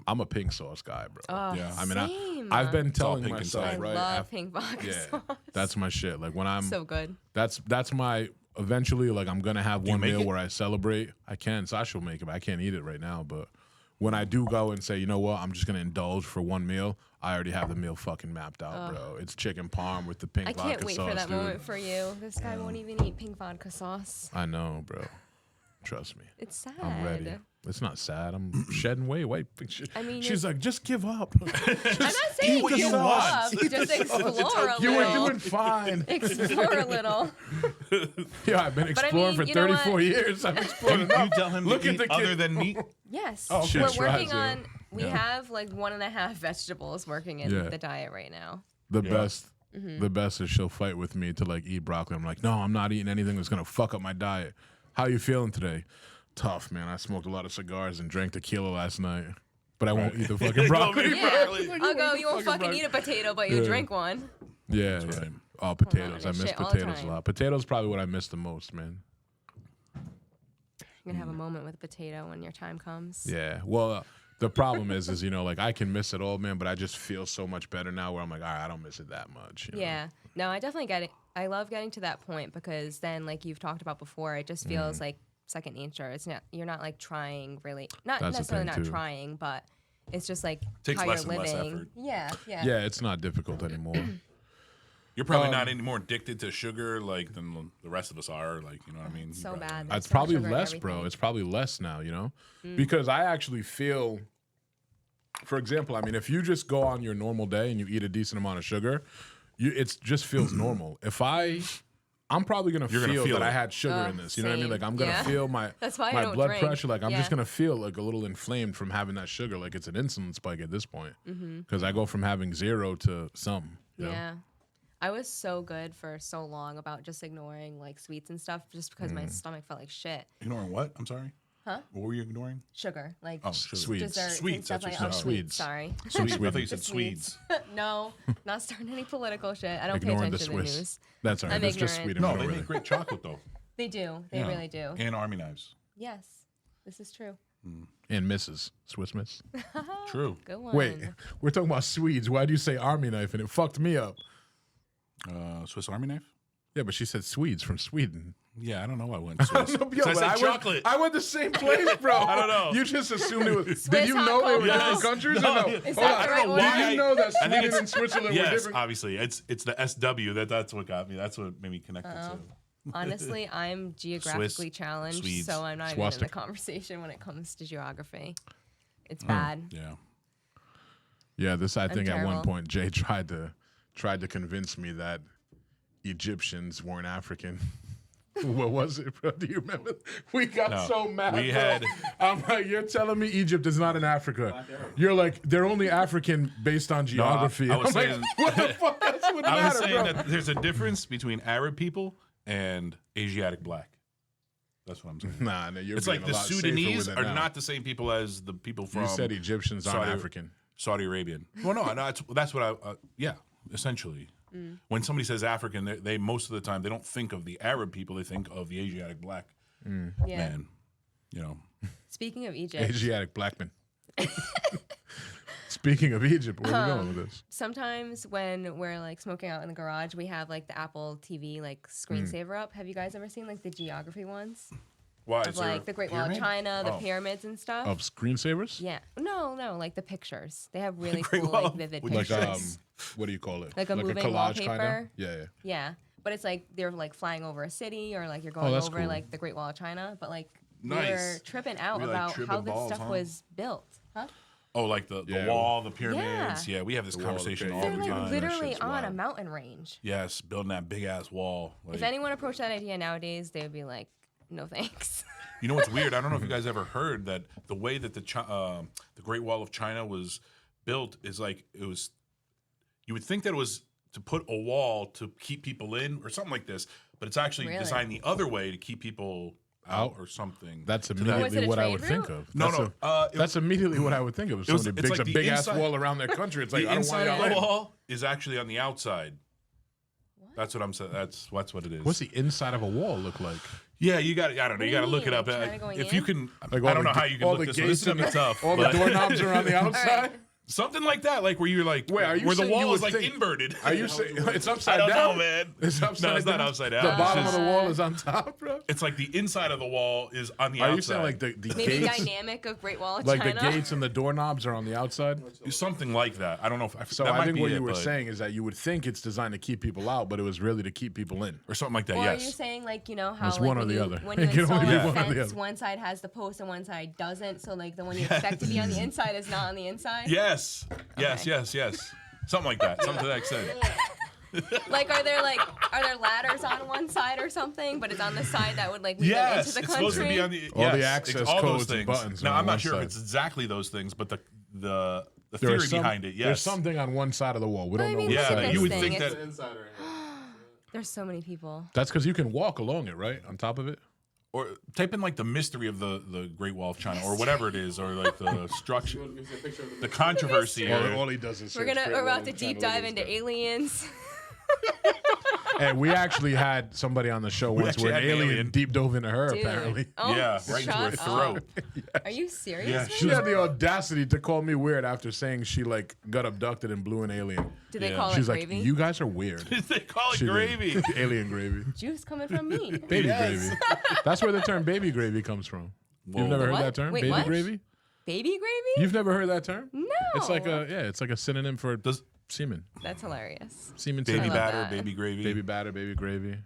I'm a pink sauce guy, bro. Oh, Yeah. I mean, same. I've been all telling pink myself, inside. I right? love pink vodka yeah, sauce. that's my shit. Like when I'm So good. that's my eventually like I'm gonna have you one make meal it? where I celebrate. I can. Sasha will make it, but I can't eat it right now. But when I do go and say, you know what, I'm just gonna indulge for one meal, I already have the meal fucking mapped out, bro. It's chicken parm with the pink I vodka can't wait sauce, for that dude. moment for you. This guy won't even eat pink vodka sauce. I know, bro. Trust me. It's sad. I'm ready. It's not sad. I'm shedding weight. I mean, she's like, just give up. I'm not saying what give you up. want. Just explore a You were little. doing fine. Explore a little. Yeah, I've been I exploring mean, for you know 34 what? years. I've explored You enough. tell him Look to at eat the other kid. than meat. Yes. Oh, she We're tries working to. on. We have like 1.5 vegetables working in Yeah. the diet right now. The Yeah. best. The best is she'll fight with me to like eat broccoli. I'm like, no, I'm not eating anything that's gonna fuck up my diet. How you feeling today? Tough, man. I smoked a lot of cigars and drank tequila last night, but I won't eat the fucking broccoli. Yeah. Broccoli. I'll go. You won't fucking eat a potato, but you Yeah. drink one. Yeah, That's yeah. right. Oh, potatoes. on I this miss shit all the potatoes a time. lot. Potatoes probably what I miss the most, man. You're gonna have a moment with a potato when your time comes. Yeah. Well, the problem is you know, like I can miss it all, man, but I just feel so much better now where I'm like, all right, I don't miss it that much. you know? Yeah. No, I definitely get it. I love getting to that point because then, like you've talked about before, it just feels like second nature. It's not. You're not like trying really. Not That's the necessarily thing, not too. trying, but it's just like Takes how less you're and less living. effort. Yeah. Yeah. Yeah, it's not difficult anymore. You're probably not any more addicted to sugar like than the rest of us are. Like, you know what I mean? So You probably- bad. There's It's so much probably sugar in less, bro. everything. It's probably less now, you know? Because I actually feel, for example, I mean, if you just go on your normal day and you eat a decent amount of sugar, it just feels normal. If I'm probably gonna You're gonna feel feel that I it. had sugar in this. You know what I mean? Same. Like I'm gonna Yeah. feel my That's why I my don't blood drink. pressure. Like I'm just Yeah. gonna feel like a little inflamed from having that sugar. Like it's an insulin spike at this point. Because I go from having 0 to some. You know? Yeah. I was so good for so long about just ignoring like sweets and stuff just because my stomach felt like shit. Ignoring what? I'm sorry? Huh? What were you ignoring? Sugar. Like Oh, sugar. Sweets. desserts. Sweets, And stuff that's like what oh, you said. sweets. Swedes. Sorry. Swedes. I thought you The said Swedes. No, not starting any political shit. I don't Ignoring pay the attention to the Swiss. news. That's all right. I'm It's just ignorant. sweet. No, and they really. make great chocolate though. They do. They Yeah. really do. And Army knives. Yes. This is true. And Mrs. Swiss Miss. True. Good one. Wait, we're talking about Swedes. Why do you say army knife? And it fucked me up. Swiss Army knife? Yeah, but she said Swedes from Sweden. Yeah, I don't know why I went Swiss. Yo, I but said chocolate. I went the same place, bro. I don't know. You just assumed it was. Swiss Did you hot know they were cocoa. different countries? No. Or no? Is Hold that on. the right know one? why. Did you know that I think Sweden it's- and Switzerland were Yes, different? obviously. It's the SW. That's what got me. That's what made me connect the two. Honestly, I'm geographically challenged, Swedes. so I'm not even Swastika. in the conversation when it comes to geography. It's bad. Yeah. Yeah, this I think at one terrible. point Jay tried to convince me that Egyptians weren't African. What was it, bro? Do you remember? We got No. so mad. We bro. had- I'm like, you're telling me Egypt is not in Africa. You're like, they're only African based on geography. I was I'm saying- like, what the fuck? That's what I was matter, saying bro. that there's a difference between Arab people and Asiatic black. That's what I'm saying. Nah, you're It's being like a the lot safer Sudanese with it are now. not the same people as the people from You said Egyptians aren't Saudi- African. Saudi Arabian. Well, no, that's what I. Yeah, essentially. When somebody says African, they most of the time they don't think of the Arab people. They think of the Asiatic black Yeah. man. You know. Speaking of Egypt, Asiatic black men. Speaking of Egypt, where are we going with this? sometimes when we're like smoking out in the garage, we have like the Apple TV like screensaver up. Have you guys ever seen like the geography ones Why? of like the Great Wall of China, the pyramids and stuff? Of screensavers? Yeah. No, like the pictures. They have really Great cool Wall like of- vivid Like pictures. what do you call it? Like a moving collage kinda? wallpaper? Yeah. Yeah. But it's like they're like flying over a city or like you're going that's over cool. like the Great Wall of China, but like Nice. you're tripping out Really, like, about tripping how this balls, stuff huh? was built. Huh? Oh, like the Yeah. wall, the pyramids. Yeah. Yeah, we have this The wall, the conversation all pyramids. the They're time. like that literally shit's on a wild. mountain range. Yes, building that big ass wall. Like, If anyone approached that idea nowadays, they would be like, no thanks. you know what's weird? I don't know if you guys ever heard that the way that the Great Wall of China was built is like it was. You would think that it was to put a wall to keep people in or something like this, but it's actually Really? designed the other way to keep people out or something. That's Was immediately it a what I trade would think route? of. No, That's no, that's immediately what I would think of. If was- somebody it's digs like a the big ass inside- wall around their country, it's like, the I don't want inside y'all of the in. wall is actually on the outside. That's what I'm saying. That's what it is. What's the inside of a wall look like? Yeah, you got. I don't know. do You you got to look mean? it up. Like China going If in? you can, Like I don't know how you can all look the this. One. This is gates gonna be tough. All the but- doorknobs are on the outside. Right. Something like that, like where you're like, Wait, are you where the saying you wall is would like think- inverted. Are you saying it's I upside don't down? know, man. It's upside No, it's down. not upside down. The It's bottom just- of the wall is on top, bro. It's like the inside of the wall is on the Are outside. you saying like the Maybe gates, dynamic of Great Wall of like China. the gates and the doorknobs are on the outside? Something like that. I don't know if So that I might think be what it, you were but- saying is that you would think it's designed to keep people out, but it was really to keep people in. or something like that. Or are you Yes. saying like how It's like one or when the you, other. when you It can install only a be one or the fence, other. one side has the post and one side doesn't. So like the one you expect to be on the inside is not on the inside. Yes. Yes. Okay. Yes. Something like that. Something to that extent. Like are there ladders on one side or something, but it's on the side that would like lead them Yes, into the it's country? supposed to be on the All the yes, access all codes those and things. buttons Now are on I'm not one sure side. if it's exactly those things, but the There theory is behind it. Yes. There's something on one side of the wall. We don't I know mean, what Yeah, look at side. this you would thing. think It's- that. The inside right here. There's so many people. That's because you can walk along it, right? On top of it. Or type in like the mystery of the Great Wall of China, or whatever it is, or like the structure, You want me to see a picture of the controversy. or- All he does is We're about to deep dive into aliens. And we actually had somebody on the show once actually where an had an alien alien. deep dove into her, Dude. apparently. Oh, Yeah, right into her shut throat. up. Are you serious? Yeah, right She now? had the audacity to call me weird after saying she like got abducted and blew an alien. Do they Yeah. call She's it like, gravy? "You guys are weird." they call it She did. gravy. Alien gravy. Juice coming from me. Baby Yes. gravy. That's where the term baby gravy comes from. Whoa. You've never heard What? that term? Wait, baby what? gravy? Baby gravy? You've never heard that term? No. It's like it's like a synonym for Does semen. That's hilarious. Semen baby love semen. batter, that. baby gravy. Baby batter, baby gravy.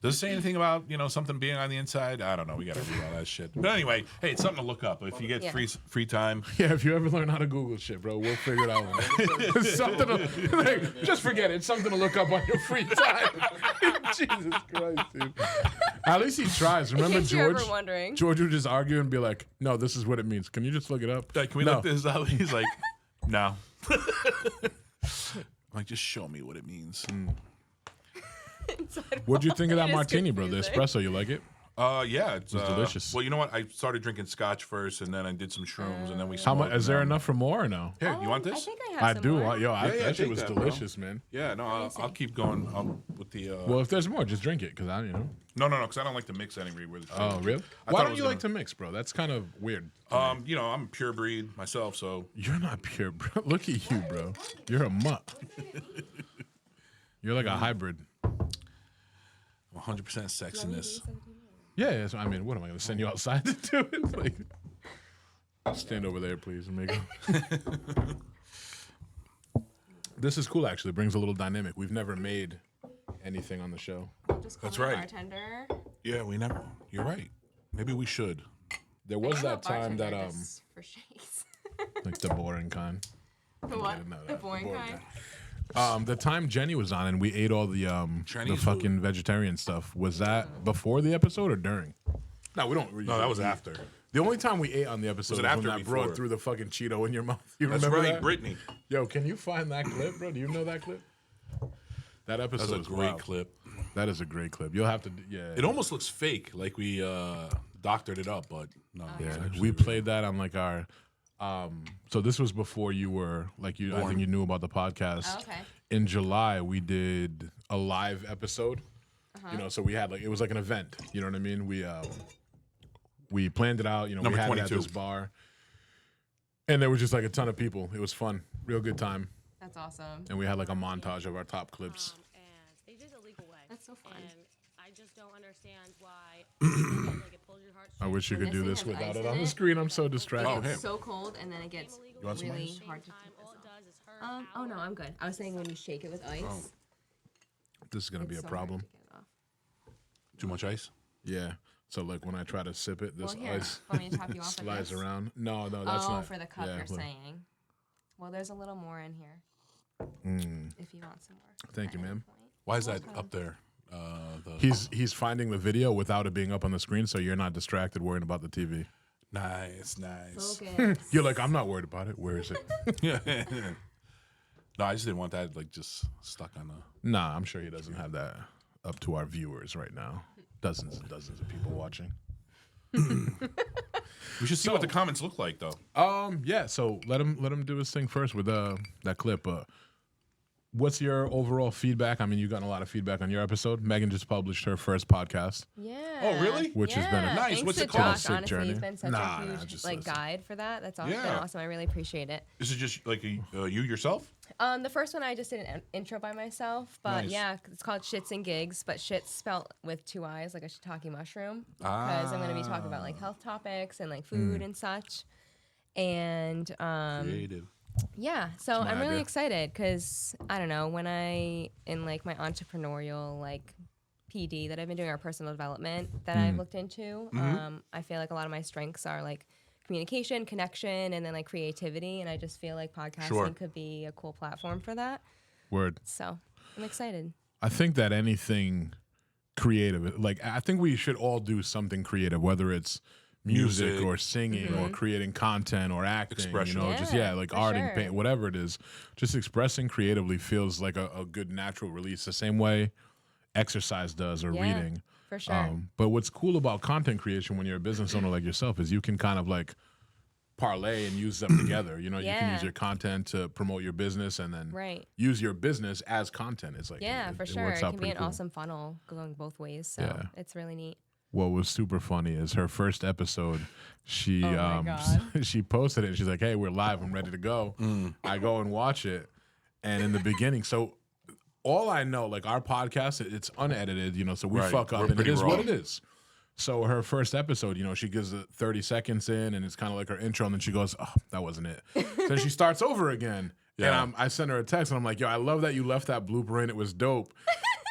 Does it say anything about something being on the inside? I don't know. We gotta read all that shit. But anyway, hey, it's something to look up if you get Yeah. free time. Yeah, if you ever learn how to Google shit, bro, we'll figure it out. It's something to, like, just forget it. It's something to look up on your free time. Jesus Christ, dude. At least he tries. Remember In case you're George? ever wondering. George would just argue and be like, "No, this is what it means. Can you just look it up?" Like, can we No. look this up? He's like, no. I'm like, just show me what it means. What'd you think of that It is martini, bro? The confusing. espresso, you like it? Yeah, it's delicious. Well, you know what? I started drinking scotch first, and then I did some shrooms, and then we. How much? smoked, Is there and then- enough for more or no? Here, you want I this? think I have I some do. more. That shit take was that, bro. delicious, man. Yeah, no, I'll keep going with the. Well, if there's more, just drink it, cause no, because I don't like to mix anyway with. Oh, really? I Why thought it don't was you gonna- like to mix, bro? That's kind of weird. I'm a pure breed myself, so You're not pure, bro. Look at you, bro. You're a mutt. You're like a hybrid. 100% sexiness. Yeah, yeah, so, I mean, what am I going to send you outside to do it? Like, stand over there, please, amigo. This is cool, actually. It brings a little dynamic. We've never made anything on the show. Just call That's me right. Bartender. Yeah, we never. You're right. Maybe we should. There was I'm that a time that bartender just for shakes. like the boring kind. The what? No, The no, boring boring kind. The time Jenny was on and we ate all the Chinese fucking vegetarian stuff. Was that before the episode or during? No, we don't. No, that was after. The only time we ate on the episode Was was, it when after or that broad before? threw the fucking Cheeto in your mouth. You That's remember right, that? Brittany. Yo, can you find that clip, bro? Do you know that clip? That episode That's a was great wild. clip. That is a great clip. You'll have to, yeah. It almost looks fake, like we doctored it up, but no. Yeah, it's actually we real. played that on like our. So this was before you were like you. I think you knew about the podcast. Oh, okay. In July, we did a live episode. You know, so we had like it was like an event. You know what I mean? We planned it out. You know, Number we had it at 22. this bar, and there was just like a ton of people. It was fun, real good time, That's awesome. and we had like a montage of our top clips. And they did it a legal way. That's so fun. And I just don't understand why like it pulls your heartstrings. I wish you When could do this this thing has without ice it in on the it, screen. I'm so distracted. Oh, hey. It's so cold, and then it gets You want some really ice? hard to Time, take all this it off. does is hurt. Oh no, I'm good. I was saying when you shake it with ice. Oh. This is gonna be it's a so hard problem. to get it off. Too much ice? Yeah. So like when I try to sip it, this Well, here, ice want me to top you off with slides this? around. No, that's Oh, not. for the cup, yeah, you're look. saying. Well, there's a little more in here if you want some more. Thank you, at any ma'am. point. Why is that up there? He's finding the video without it being up on the screen, so you're not distracted worrying about the TV. Nice. Focus. You're like, I'm not worried about it. Where is it? No, I just didn't want that like just stuck on the. Nah, I'm sure he doesn't have that up to our viewers right now. Dozens and dozens of people watching. We should see what the comments look like, though. Yeah. So let him do his thing first with that clip. What's your overall feedback? I mean, you've gotten a lot of feedback on your episode. Megan just published her first podcast. Yeah. Oh, really? Which has been a Nice. Thanks What's to it called? Josh, Sick honestly, journey. he's been such Nah, a nah, huge just like listen. guide for that. That's awesome. Yeah. Been awesome. I really appreciate it. Is it just like you yourself? The first one I just did an intro by myself, but Nice. yeah, it's called Shits and Gigs, but shit's spelled with 2 I's, like a shiitake mushroom, because I'm going to be talking about like health topics and like food and such. And Creative. yeah, so my I'm really idea. excited because I don't know, when I in like my entrepreneurial like PD that I've been doing, our personal development that I've looked into, I feel like a lot of my strengths are like communication, connection, and then like creativity, and I just feel like podcasting Sure. could be a cool platform for that. Word. So I'm excited. I think that anything creative, like I think we should all do something creative, whether it's music Music. or singing or creating content or acting, Expression. you know, just Yeah, like for art and sure. paint, whatever it is. Just expressing creatively feels like a good natural release, the same way exercise does or Yeah. reading. For sure. But what's cool about content creation when you're a business owner like yourself is you can kind of like parlay and use them together. You know, you can Yeah. use your content to promote your business and then Right. use your business as content. It's like Yeah, it, for it sure. works It out can be pretty an cool. awesome funnel going both ways. So Yeah. it's really neat. What was super funny is her first episode. She Oh my God. she posted it. She's like, "Hey, we're live. I'm ready to go." I go and watch it, and in the beginning, so all I know, like our podcast, it's unedited, you know, so we Right. fuck up, We're and it pretty is raw. what it is. So her first episode, you know, she gives it 30 seconds in, and it's kind of like her intro, and then she goes, "Oh, that wasn't it." Then she starts over again, Yeah. and I send her a text, and I'm like, "Yo, I love that you left that blooper in. It was dope."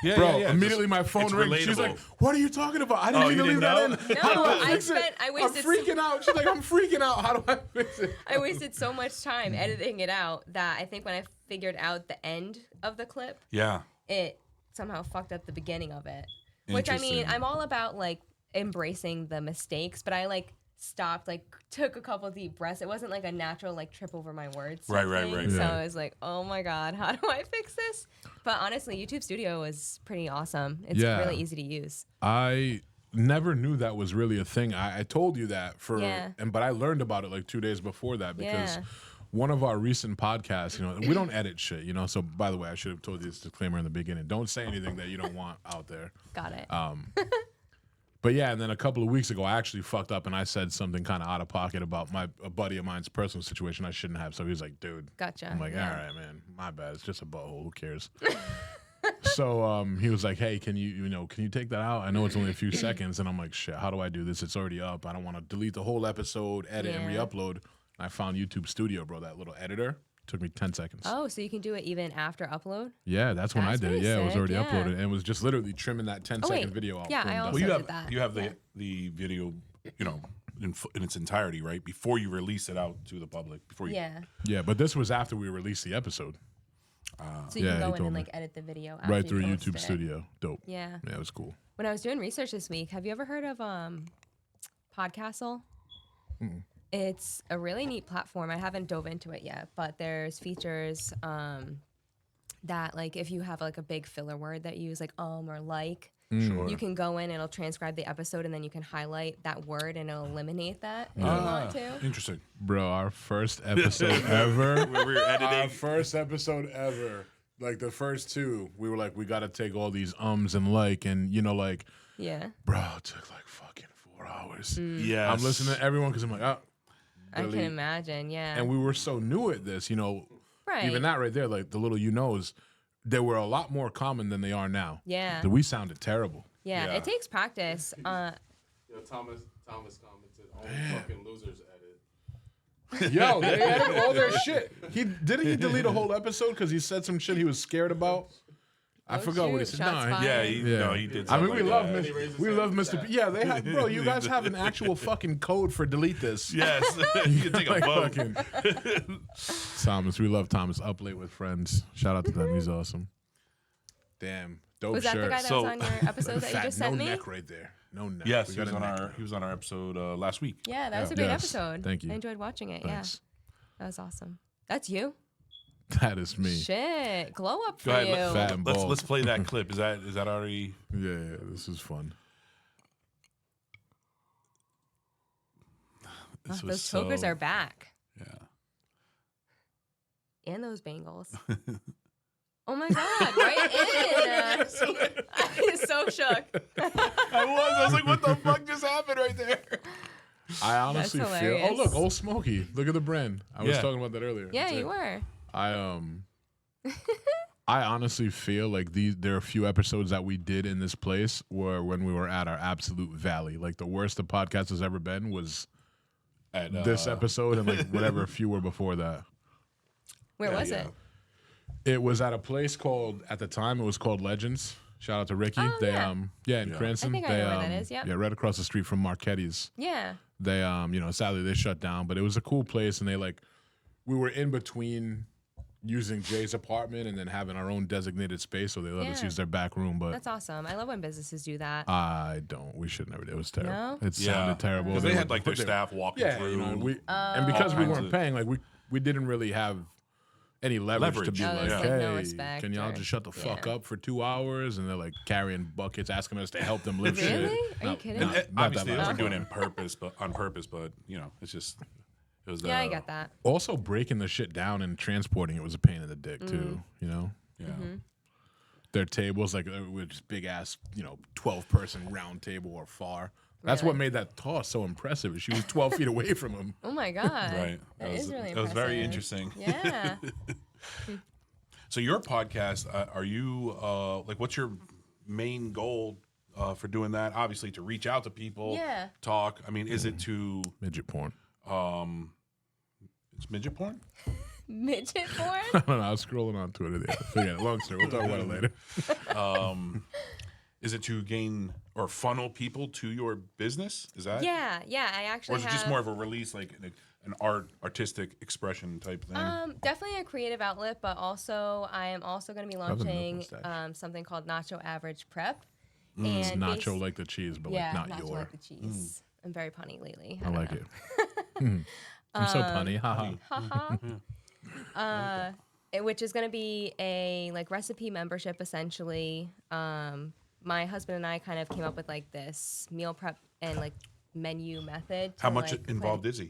Yeah, Bro, yeah, yeah. immediately Just- my phone it's rings. She's like, relatable. "What are you talking about? I didn't Oh, mean you to leave didn't that know? in. How do No, I I fix it? spent- I wasted I'm freaking out." She's like, "I'm freaking out. How do I fix it?" I wasted so much time editing it out that I think when I figured out the end of the clip, Yeah. it somehow fucked up the beginning of it. Which I mean, Interesting. I'm all about like embracing the mistakes, but I like stopped, like took a couple deep breaths. It wasn't like a natural like trip over my words. type Right, thing. right. So Yeah. I was like, oh my God, how do I fix this? But honestly, YouTube Studio is pretty awesome. It's Yeah. really easy to use. I never knew that was really a thing. I told you that Yeah. but I learned about it like 2 days before that because Yeah. one of our recent podcasts, you know, we don't edit shit, you know. So by the way, I should have told you this disclaimer in the beginning. Don't say anything that you don't want out there. Got it. But yeah, and then a couple of weeks ago, I actually fucked up and I said something kind of out of pocket about a buddy of mine's personal situation I shouldn't have. So he was like, "Dude," Gotcha. I'm like, Yeah. "All right, man, my bad. It's just a butthole. Who cares?" So he was like, "Hey, can you take that out? I know it's only a few seconds." And I'm like, "Shit, how do I do this? It's already up. I don't want to delete the whole episode, edit, and Yeah. re-upload." And I found YouTube Studio, bro. That little editor took me 10 seconds. Oh, so you can do it even after upload? Yeah, that's when That's I did it. pretty Yeah, it was sick, already yeah. uploaded, and it was just literally trimming that 10-second wait. video out. Yeah, Boom, I done. also Well, you did have that. you have Yeah. the video, you know, in its entirety, right? Before you release it out to the public. Before you. Yeah. Yeah, but this was after we released the episode. So you Yeah, can he go in told and me. like edit the video after Right you through post YouTube it. Studio. Dope. Yeah. Yeah, it was cool. When I was doing research this week, have you ever heard of Podcastle? It's a really neat platform. I haven't dove into it yet, but there's features that like if you have like a big filler word that you use like or like, Sure. you can go in and it'll transcribe the episode and then you can highlight that word and it'll eliminate that if you want to. Interesting. Bro, our first episode ever. Where we're Our editing. first episode ever. Like the first two, we were like, we got to take all these ums and like, and you know, like, Yeah. bro, it took like fucking 4 hours. Yes. I'm listening to everyone because I'm like, oh. I can delete. imagine. Yeah. And we were so new at this, you know, right. even that right there, like the little knows, they were a lot more common than they are now. Yeah. We sounded terrible. Yeah. Yeah. It takes practice. Yo, Thomas commented, only fucking losers edit. Yo, they edit all their shit. Didn't he delete a whole episode because he said some shit he was scared about? I forgot what he shoot, said. shots No, fired. Yeah, no, he did. I mean, something we like love that. Mr. P. Yeah, they have, bro. You guys have an actual fucking code for delete this. Yes, you can take a Like vote. fucking- Thomas, we love Thomas. Up late with friends. Shout out to them. He's awesome. Damn, dope Was that shirt. the guy that So- was on your episode that you Fat, just no sent me? neck right there. No neck. Yes, We he got was a on neck. our episode last week. Yeah, that was a great Yes. episode. Thank you. I enjoyed watching it. Thanks. Yeah. That was awesome. That's you? That is me. Shit. Glow up for Go ahead. you. Fat and bald. Let's play that clip. Is that already? Yeah, this is fun. This was Those chokers so- are back. Yeah. And those bangles. Oh my God, right in. I'm so shook. I was like, what the fuck just happened right there? I honestly feel. Oh hilarious. look, Old Smoky. Look at the brand. I was Yeah. talking about that earlier. Yeah, That's you it. were. I honestly feel like there are a few episodes that we did in this place where when we were at our absolute valley, like the worst the podcast has ever been was At, this episode and like whatever a few were before that. Where was yeah. it? It was at a place called, at the time, it was called Legends. Shout out to Ricky. Oh, they yeah. in Cranston. I think I they, know where that is, yep. Yeah, right across the street from Marquetti's. Yeah. They sadly they shut down, but it was a cool place and we were in between using Jay's apartment and then having our own designated space, so they let us Yeah. use their back room, but That's awesome. I love when businesses do that. I don't. We should never do it. It was terrible. No? It sounded terrible. Because they had would like their put staff walking yeah, through. you know, and because we kinds weren't of- paying, like we didn't really have any leverage to Leverage. be Oh, like, there's, hey, like, no respect can y'all or- just shut the fuck yeah. up for 2 hours? And they're like carrying buckets, asking us to help them lift shit. Really? Are you No, kidding? no, And not obviously, that they much. weren't doing it on purpose, but you know, it's just it was. Yeah, I get that. Also, breaking the shit down and transporting it was a pain in the dick Mm. too. You know, Yeah. their tables like with just big ass, 12-person round table or far. That's what Really? made that toss so impressive. She was 12 feet away from him. Oh my God. Right. That is really That was very impressive. interesting. Yeah. So your podcast, are you like? What's your main goal for doing that? Obviously, to reach out to people. Yeah. Talk. I mean, is it to? Midget porn. It's midget porn. Midget porn? I don't know. I was scrolling on Twitter. Yeah, forget it. Long story. We'll talk about it later. Is it to gain or funnel people to your business? Is that? Yeah. I Or actually is it have. just more of a release, like an artistic expression type thing? Definitely a creative outlet, but also I am also going to be have a milk launching mustache. something called Nacho Average Prep. It's And nacho bas- like the cheese, but yeah, like not nacho your. like the cheese. I'm very punny lately. I don't like know. it. I'm so punny. Haha. Haha. Which is going to be a like recipe membership essentially. My husband and I kind of came up with like this meal prep and like menu method. How to, much like, involved is he?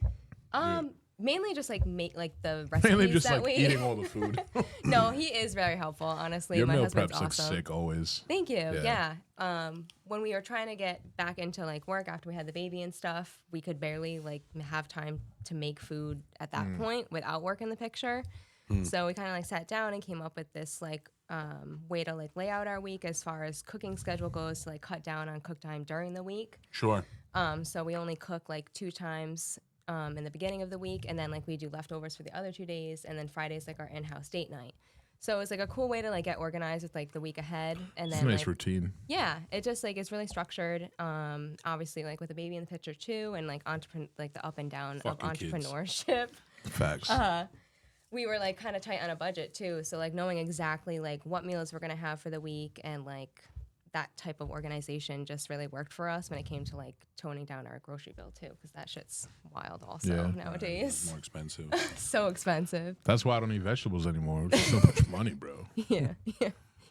Mainly just like make like the recipes Mainly just that like we. eating all the food. No, he is very helpful. Honestly, Your my meal husband's preps look awesome. sick always. Thank you. Yeah. Yeah. When we were trying to get back into like work after we had the baby and stuff, we could barely like have time to make food at that point without work in the picture. So we kind of like sat down and came up with this like way to like lay out our week as far as cooking schedule goes to like cut down on cook time during the week. Sure. So we only cook like 2 times in the beginning of the week, and then like we do leftovers for the other 2 days, and then Friday's like our in-house date night. So it's like a cool way to like get organized with like the week ahead, and It's then a nice like, routine. yeah, it just like it's really structured. Obviously like with a baby in the picture too, and like like the up and down Fucking of kids. entrepreneurship. Facts. We were like kind of tight on a budget too, so like knowing exactly like what meals we're gonna have for the week and like that type of organization just really worked for us when it came to like toning down our grocery bill too, because that shit's wild also Yeah. nowadays. More expensive. So expensive. That's why I don't eat vegetables anymore. It's so much money, bro. Yeah.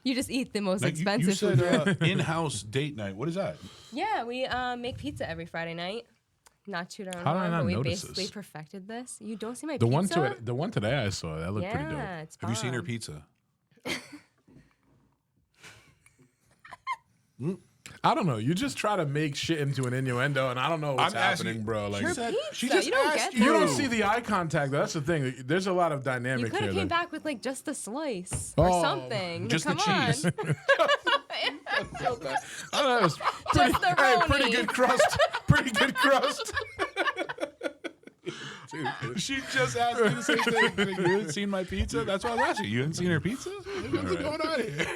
You just eat the most Now, expensive you said food. in-house date night. What is that? Yeah, we make pizza every Friday night. Not to our How did I norm, not but we notice basically this? perfected this. You don't see my The pizza? one today I saw that looked yeah, pretty dope. it's Have you seen her bomb. pizza? I don't know. You just try to make shit into an innuendo, and I don't know what's I'm asking- happening, bro. Like Her said- she pizza, just you don't asked get you. that. you don't see the eye contact. That's the thing. There's a lot of You dynamic could here. have came that- back with like just the slice or Oh, something. just the Come cheese. On. I don't know. It's pretty, Just the hey, pretty roni. good crust. Pretty good crust. She just asked me the same thing. You hadn't seen my pizza? That's why I was asking. You hadn't seen her pizza? What's going on here?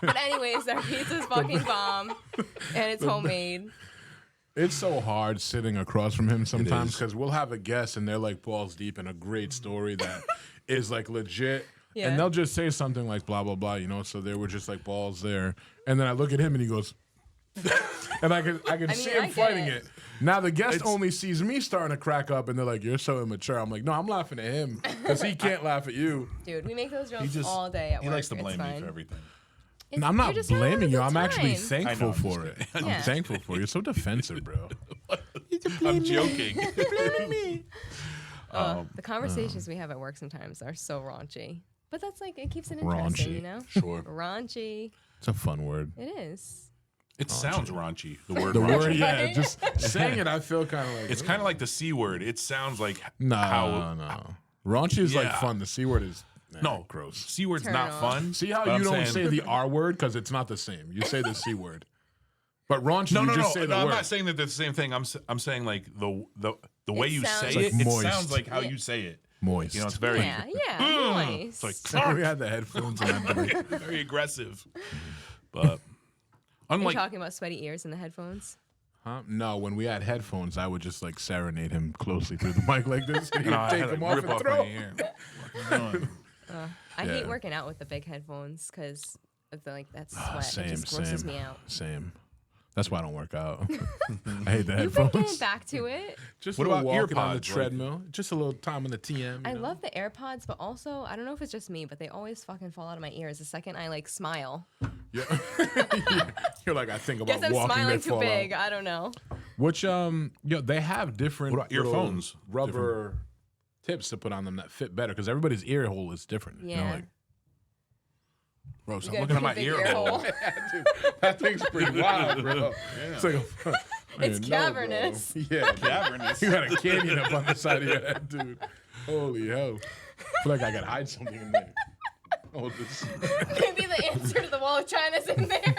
But anyways, our pizza's fucking bomb, and it's homemade. It's so hard sitting across from him sometimes is. because we'll have a guest and they're like balls deep in a great story that is like legit. Yeah. And they'll just say something like blah, blah, blah, so they were just like balls there. And then I look at him and he goes, and I can see him I get fighting it. it. Now the guest only sees me starting to crack up and they're like, you're so immature. I'm like, no, I'm laughing at him because he can't laugh at you. Dude, we make those jokes just- all day at He work. likes to blame it's me fine. for everything. And I'm not you're just having a blaming you. good I'm actually time. thankful I'm just for it. I'm Yeah. thankful for it. You're so defensive, bro. I'm joking. The conversations we have at work sometimes are so raunchy. But that's like, it keeps it interesting, Raunchy. you know? Sure. Raunchy. It's a fun word. It is. It sounds raunchy. The word The raunchy. word, yeah, just saying it, I feel kind of like It's kind of like the C word. It sounds like no. Raunchy is like Yeah. fun. The C word is no gross. C word's Turn not off. fun. See how but you I'm don't saying- say the R word because it's not the same. You say the C word. But raunchy, No, you no, just no. say the I'm word. not saying that they're the same thing. I'm saying like the way you sounds- say It's it. like It moist. sounds like how Yeah. you say it. Moist. You know, it's very Yeah, moist. it's like we had the headphones and that. very aggressive. But Are you unlike talking about sweaty ears in the headphones? Huh? No, when we had headphones, I would just like serenade him closely through the mic like this. And he No, would I take had to them off rip and off throw. my ear. I Yeah. hate working out with the big headphones because of the that sweat. Ah, Same, it just grosses same, me out. same. That's why I don't work out. I hate the You've been getting headphones. back to it. Just What a little about walking on the earpods, like- treadmill. Just a little time on the TM. I you know? love the AirPods, but also I don't know if it's just me, but they always fucking fall out of my ears the second I like smile. Yeah. You're like, I think Guess about I'm walking. smiling They too fall big. out. I don't know. Which they have different What about little earphones? rubber tips to put on them that fit better because everybody's ear hole is different. You know, Yeah. like, Bro, stop You looking at got a my big ear ear hole. hole. dude, that thing's pretty wild, bro. It's like It's cavernous. Yeah, Cavernous. You got a canyon up on the side of your head, dude. Holy hell! I feel like I could hide something in there. Oh, this. Maybe the answer to the wall of China's in there.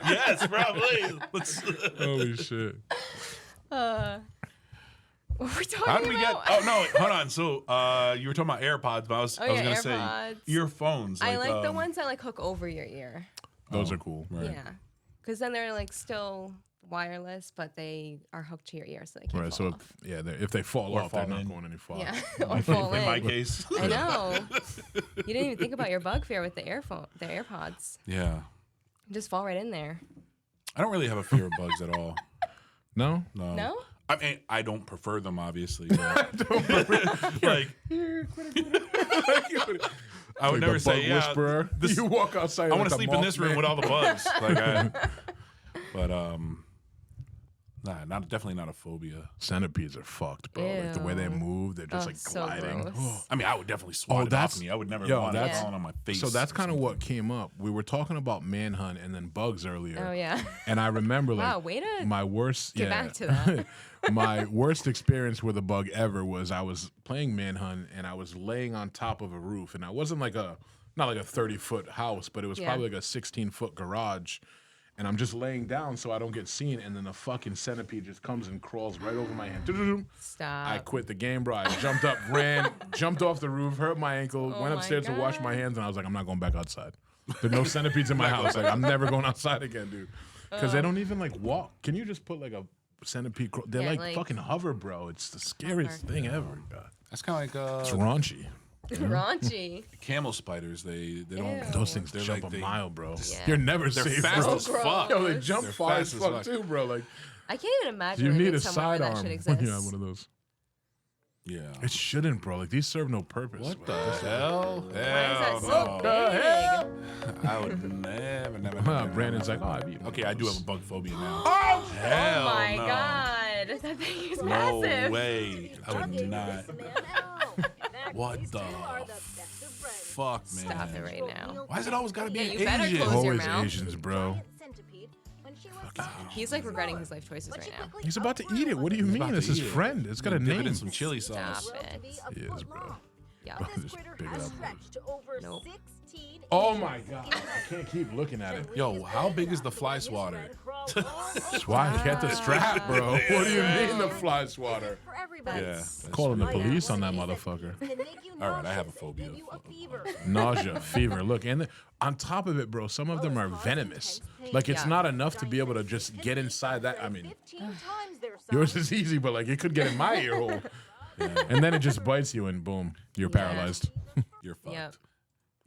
Yes, probably. Let's, Holy shit! What were we talking how did we get? about? Oh no, hold on. So you were talking about AirPods, but I was yeah, gonna AirPods. say earphones. I like the ones that like hook over your ear. Those are cool. Right. Yeah, because then they're like still wireless, but they are hooked to your ear, so they can't Right. fall So off. if they fall Or off, fall they're not in. going any far. Yeah, or fall In my in. case. I know. You didn't even think about your bug fear with the AirPods. Yeah. Just fall right in there. I don't really have a fear of bugs at all. No. No? I mean, I don't prefer them, obviously. But like, I would Like never the say, bug yeah. whisperer. This, You walk outside. I want like to a sleep in this room Mothman. with all the bugs. But nah, definitely not a phobia. Centipedes are fucked, bro. Like the way they Ew. move, they're just Oh, like so gliding. gross. I mean, I would definitely swat it that's- off me. I would never yo, want it that's- falling on my face. So that's or kind of something. what came up. We were talking about manhunt and then bugs earlier. Oh, yeah. And I remember like Wow, way to my worst get back to that. my worst experience with a bug ever was I was playing manhunt and I was laying on top of a roof and I wasn't like not like a 30-foot house, but it was Yeah. probably like a 16-foot garage. And I'm just laying down so I don't get seen, and then a fucking centipede just comes and crawls right over my hand. Stop. I quit the game, bro. I jumped up, ran, jumped off the roof, hurt my ankle, Oh went my upstairs to wash God. my hands, and I was like, I'm not going back outside. There's no centipedes in my house. Like, I'm never going outside again, dude. Because they don't even like walk. Can you just put like a centipede? They're Yeah, like, like- fucking hover, bro. It's the scariest thing ever. God. That's kind of like It's raunchy. Raunchy. camel spiders. They don't. Ew. Those things They're jump like a they- mile, bro. Yeah. You're never They're safe, fast bro. as gross. fuck. Yo, they jump They're far fast as as fuck fuck. too, bro. Like I can't even imagine you living need a somewhere where that sidearm should when exist. you have one of those. Yeah. It shouldn't, bro. Like these serve no purpose. What bro. the hell? Why is Hell that so no. big? I would never. Brandon's like, oh, I've eaten Okay, I do have a bug phobia now. Oh, Hell Oh my no. god. That thing is No massive. way. I would not. What the fuck, man? Stop it right now. Why is it always gotta be Yeah, an you better Asian? close your always mouth. Asians, bro. He's like regretting his life choices right now. He's about to eat it. What do you mean? about It's to his eat it. friend. It's got a Dip it name. in some chili Stop sauce. it. He is, bro. Yeah. This big up. Nope. Oh my god! I can't keep looking at it. Yo, how big is the fly swatter? That's why I get the strap, bro. What do you mean the fly swatter? Yeah. Calling the police on that motherfucker. All right, I have a phobia. Nausea, fever. Look, and on top of it, bro, some of them are venomous. Like it's Yeah. not enough to be able to just get inside that. I mean, yours is easy, but like it could get in my ear hole, and then it just bites you, and boom, you're Yeah. paralyzed. You're fucked. Yep.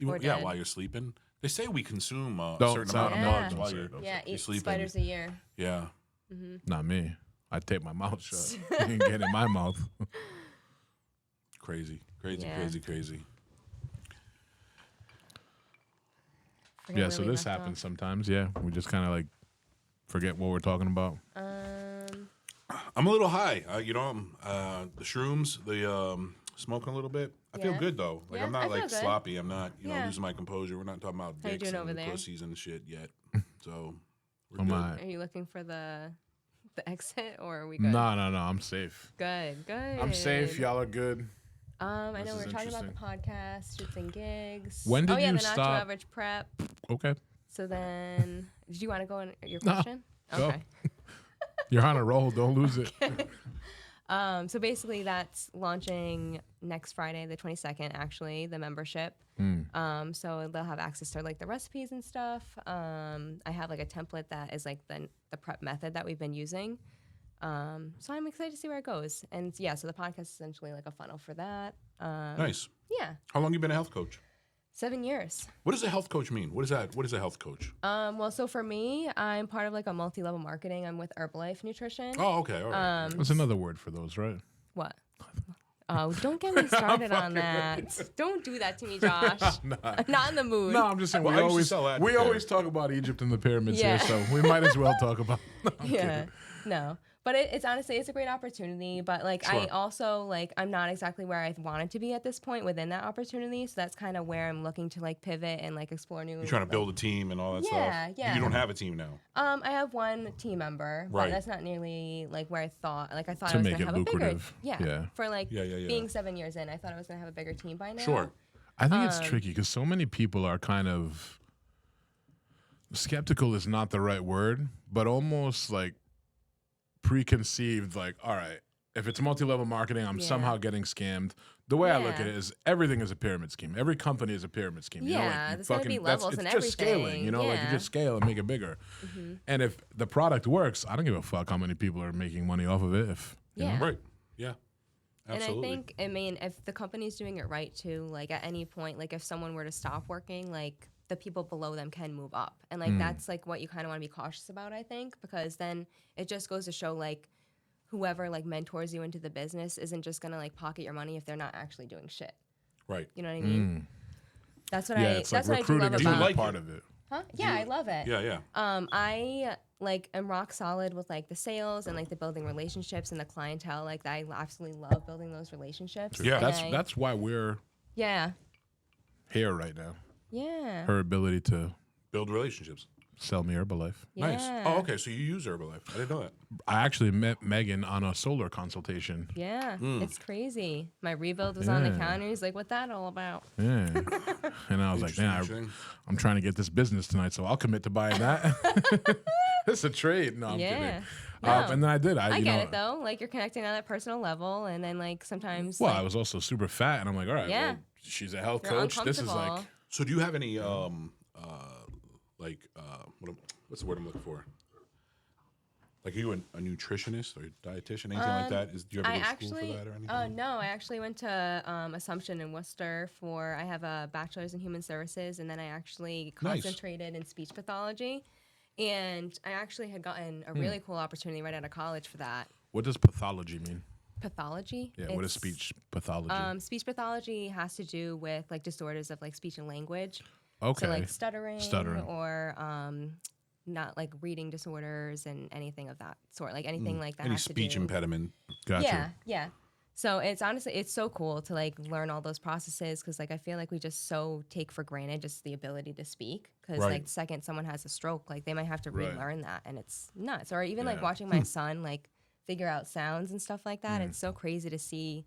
Even- Or yeah, dead. while you're sleeping. They say we consume a Don't certain say amount it. of Yeah. bugs while you're Don't Yeah, you're 8 sleeping. spiders a year. Yeah. Not me. I take my mouth shut. You can get in my mouth. Crazy. Yeah. Crazy. Forget Yeah, where so we this left happens off. sometimes. Yeah, we just kind of like forget what we're talking about. I'm a little high. The shrooms, the smoking a little bit. I feel Yeah. good though. Like Yeah, I'm I not feel like good. sloppy. I'm not, Yeah. losing my composure. We're not talking about How you dicks doing and over there? pussies and shit yet. So we're Oh good. my. Are you looking for the exit, or are we good? No, I'm safe. Good. I'm safe. Y'all are good. I This know is we were talking about the interesting. podcast, shits and gigs. When did oh, yeah, you the not stop- your average prep. Okay. So then, did you want to go in your No. question? Go. Okay. You're on a roll. Don't lose it. So basically, that's launching next Friday, the 22nd. Actually, the membership. So they'll have access to like the recipes and stuff. I have like a template that is like the prep method that we've been using. So I'm excited to see where it goes. And yeah, so the podcast is essentially like a funnel for that. Nice. Yeah, How long you been a health coach? 7 years. What does a health coach mean? What is that? What is a health coach? Well, so for me, I'm part of like a multi-level marketing. I'm with Herbalife Nutrition. Oh, okay. All right. That's another word for those, right? What? Oh, don't get me started on that. Don't do that to me, Josh. I'm not in the mood. No, I'm just saying Well, I we used to always sell that we there. always talk about Egypt and the pyramids Yeah. here, so we might as well talk about. No, I'm Yeah. kidding. No. But it's honestly, it's a great opportunity. But like, I Sure. also like, I'm not exactly where I wanted to be at this point within that opportunity. So that's kind of where I'm looking to like pivot and like explore new. You're trying to build a team and all that Yeah, stuff. yeah. You don't have a team now. I have one team member, Right. but that's not nearly like where I thought. Like I thought To I was make gonna it have a bigger. lucrative. Yeah. Yeah. For like Yeah. being 7 years in, I thought I was gonna have a bigger team by now. Sure. I think it's tricky because so many people are kind of skeptical is not the right word, but almost like preconceived. Like, all right, if it's multi-level marketing, I'm Yeah. somehow getting scammed. The way I look at Yeah. it is everything is a pyramid scheme. Every company is a pyramid scheme. You know, Yeah, like there's gonna be levels it's and just scaling. everything. You know, like you Yeah. just scale and make it bigger. And if the product works, I don't give a fuck how many people are making money off of it. If you Yeah. know. Right. Yeah. Absolutely. And I mean, if the company's doing it right too, like at any point, like if someone were to stop working, like the people below them can move up. And like that's like what you kind of want to be cautious about, I think, because then it just goes to show like whoever like mentors you into the business isn't just gonna like pocket your money if they're not actually doing shit. Right. You know what I mean? That's what Yeah, I it's that's like what I do recruiting love is about not like part it? of it. Huh? Yeah, I love it. Yeah. Yeah. I like am rock solid with like the sales and like the building relationships and the clientele. Like I absolutely love building those relationships. Yeah. And That's why we're yeah. here right now. Yeah. Her ability to Build relationships. sell me Herbalife. Nice. Yeah. Oh, okay. So you use Herbalife. I didn't know that. I actually met Megan on a solar consultation. Yeah, it's crazy. My rebuild was on the Yeah. counter. He's like, "What that all about?" Yeah. And I was like, man, Interesting. I'm trying to get this business tonight, so I'll commit to buying that. It's a trade. No, I'm Yeah. kidding. No. And then I did. I you get know, it though. Like you're connecting on that personal level, and then like sometimes. Well, like, I was also super fat, and I'm like, all right, Yeah. well, she's a health You're coach. This is like, uncomfortable. So do you have any what's the word I'm looking for? Like, are you a nutritionist or a dietitian, anything like that? Do you ever I go to actually, school for that or anything? no, I actually went to Assumption in Worcester I have a bachelor's in human services, and then I actually Nice. concentrated in speech pathology, and I actually had gotten a really cool opportunity right out of college for that. what does pathology mean? Pathology. Yeah, what is It's- speech pathology? Speech pathology has to do with like disorders of like speech and language. Okay. So like stuttering, Stuttering. or not like reading disorders and anything of that sort. Like anything like that. Any has to speech do- impediment? Gotcha. Yeah, yeah. So it's honestly it's so cool to like learn all those processes because like I feel like we just so take for granted just the ability to speak because Right. like the second someone has a stroke like they might have to Right. relearn that and it's nuts. Or even like Yeah. watching my son like figure out sounds and stuff like that. It's so crazy to see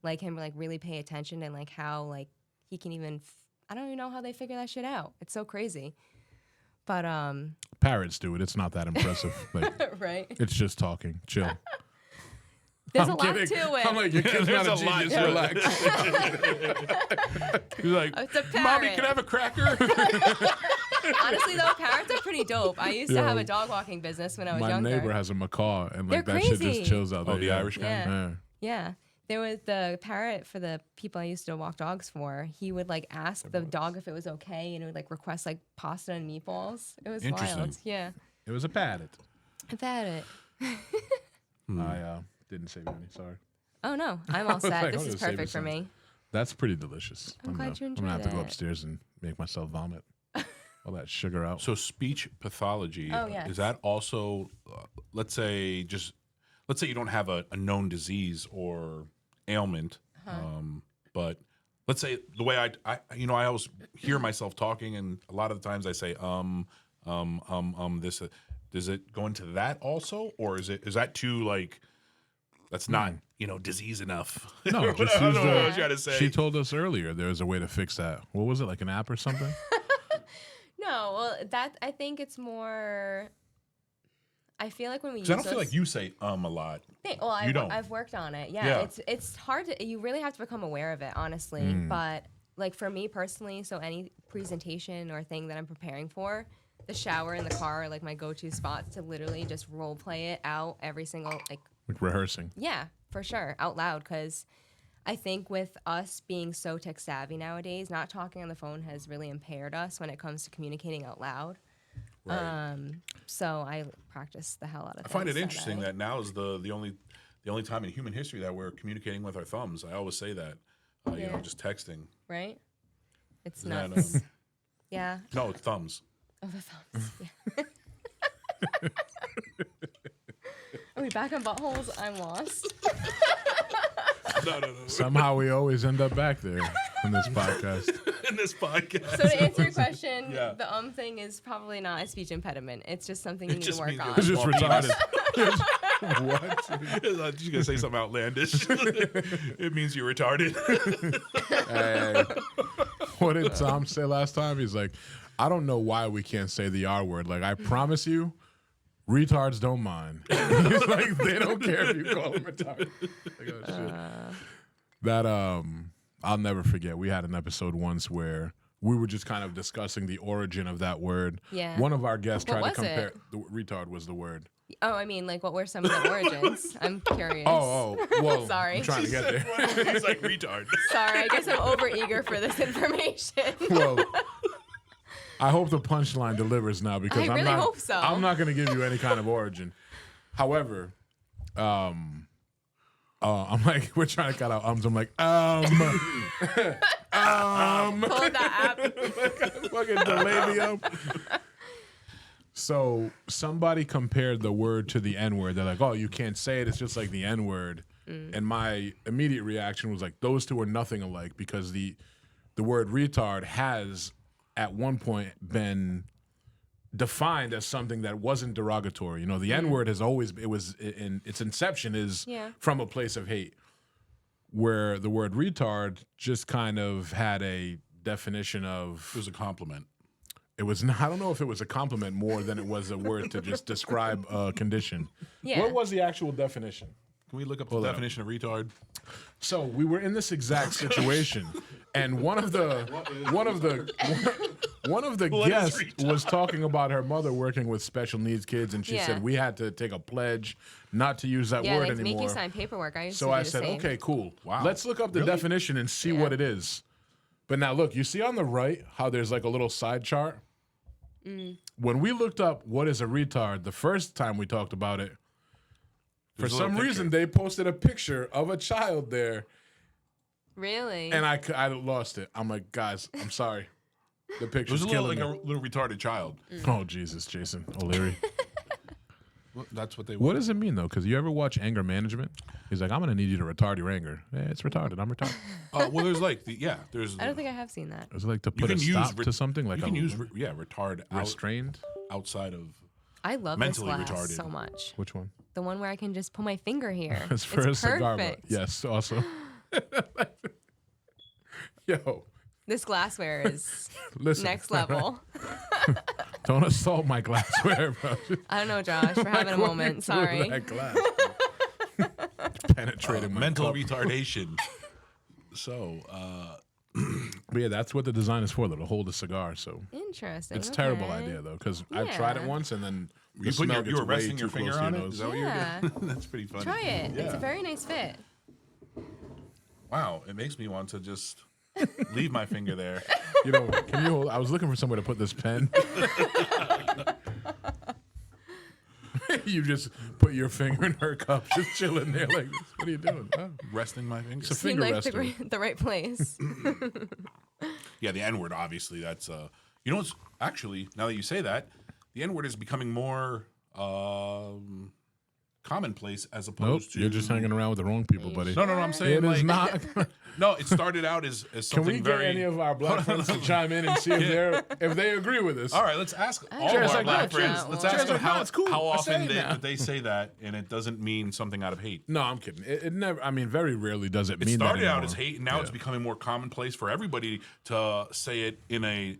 like him like really pay attention and like how like he can even I don't even know how they figure that shit out. It's so crazy. But Parrots do it. It's not that impressive. Like, right. it's just talking. Chill. There's I'm a lot kidding. to it. I'm like, your kid's not a There's a lot genius. to it. Relax. He's like, It's a Mommy, parrot. can I have a cracker? Honestly, though, parrots are pretty dope. I used to have Yo, a dog walking business when I was My younger. neighbor has a macaw, and like They're that shit crazy. just chills out there. Oh, the Irish guy? Yeah. Yeah. There was the parrot for the people I used to walk dogs for. He would like ask the dog if it was okay and it would like request like pasta and meatballs. It was Interesting. wild. Yeah. It was a parrot. I parrot. I didn't save any. Sorry. Oh no, I'm all set. like, This I'm is gonna save perfect for it me. That's pretty delicious. I'm glad you I'm gonna have enjoyed to go it. upstairs and make myself vomit all that sugar out. So speech pathology, Oh, yes. is that also, let's say you don't have a known disease or ailment, Uh-huh. but let's say the way I I always hear myself talking, and a lot of the times I say this. Does it go into that also, or is that too like that's not disease enough? No, just I don't use know what I the. was trying to say. She told us earlier there's a way to fix that. What was it, like an app or something? No, well, that I think it's more. I feel like when we use I don't feel those- like you say a lot. Well, don't. I've worked on it. Yeah, Yeah. it's hard to. You really have to become aware of it, honestly. But like for me personally, so any presentation or thing that I'm preparing for, the shower and the car are like my go-to spots to literally just role play it out every single Like rehearsing. Yeah, for sure, out loud. Because I think with us being so tech savvy nowadays, not talking on the phone has really impaired us when it comes to communicating out loud. Right. So I practice the hell out of. I find it things interesting I- that now is the only time in human history that we're communicating with our thumbs. I always say that, Yeah. just texting. right. It's Isn't that, nuts. Yeah. No, it's thumbs. Oh, the thumbs. Yeah. Are we back on buttholes? I'm lost. No. Somehow we always end up back there in this podcast. In this podcast. So to answer your question, Yeah. the thing is probably not a speech impediment. It's just something you need to just work means on. you're It's just Small penis. retarded. What? You're gonna say something outlandish. It means you're retarded. Hey, what did Tom say last time? He's like, I don't know why we can't say the R word. Like, I promise you, retards don't mind. He's like, they don't care if you call them retarded. Like, oh, shit. That I'll never forget. We had an episode once where we were just kind of discussing the origin of that word. Yeah. One of our guests What tried to was compare. it? The retard was the word. Oh, I mean, like, what were some of the origins? I'm curious. Oh, well, Sorry. I'm trying to get there. He's like retard. Sorry, I guess I'm over eager for this information. Well, I hope the punchline delivers now because I I'm really not. hope so. I'm not going to give you any kind of origin. However, I'm like, we're trying to cut out ums. I'm like, Pull that app. fucking delay me. So somebody compared the word to the N word. They're like, oh, you can't say it. It's just like the N word. And my immediate reaction was like, those two are nothing alike because the word retard has at one point been defined as something that wasn't derogatory. You know, the N word has always, it was in its inception is Yeah. from a place of hate, where the word retard just kind of had a definition of. It was a compliment. It was not, I don't know if it was a compliment more than it was a word to just describe a condition. Yeah. What was the actual definition? Can we look up the Hold on. definition of retard? So we were in this exact situation, and one of the What is guests retard? was talking about her mother working with special needs kids, and she Yeah. said we had to take a pledge not to use that Yeah, word they make anymore. you sign paperwork. I used So to do I the said, same. okay, cool. Wow. Let's look up the Really? definition and see Yeah. what it is. But now look, you see on the right how there's like a little side chart? When we looked up what is a retard the first time we talked about it, for There's a little some reason picture. they posted a picture of a child there, Really? and I lost it. I'm like, guys, I'm sorry. The It picture's was a little killing like me. a little retarded child. Oh, Jesus, Jason O'Leary. Well, that's what they What does it mean, though? Because you ever watch Anger Management? He's like, I'm going to need you to retard your anger. Yeah, it's retarded. I'm retarded. Well, there's like there's. I don't think I have seen that. It's like to You put a can use stop re- to something, like you a can use retard restrained. outside of. I love Mentally this glass retarded. so much. Which one? The one where I can just put my finger here. It's for a cigar. But perfect. yes, also. Yo, This glassware is listen. next level. Don't assault my glassware, bro. I don't know, Josh. We're having a Like, what moment. you do Sorry. with that glass, bro? Penetrating my mental cup. retardation. So, But yeah, that's what the design is for, though, to hold a cigar. So Interesting. it's a terrible okay. idea, though, because I've tried it Yeah. once and then the you smell you gets were way resting too your finger close to on your it. nose. Is that what Yeah. you're doing? That's pretty funny. Try it. It's a Yeah. very nice fit. Wow, it makes me want to just leave my finger there. You know, can you hold? I was looking for somewhere to put this pen. You just put your finger in her cup, just chilling there like this. What are you doing? Oh, Resting my finger. it's a Seemed finger like the, rester. the right place. Yeah, the N word, obviously. That's you know what's actually, now that you say that, the N word is becoming more commonplace as Nope, opposed to. you're just hanging around with the wrong people, buddy. No, I'm saying It is like, not. No, it started out as Can something we get very. any of our black friends to chime in and see if they agree with us? All right, let's ask all Cheers, of our like, black no, friends. cheers. Let's Cheers, ask them like, no, how, it's cool. how I say often it now. that they say that, and it doesn't mean something out of hate. No, I'm kidding. It never. I mean, very rarely does it It mean that started out anymore. as hate, and now it's Yeah. becoming more commonplace for everybody to say it in a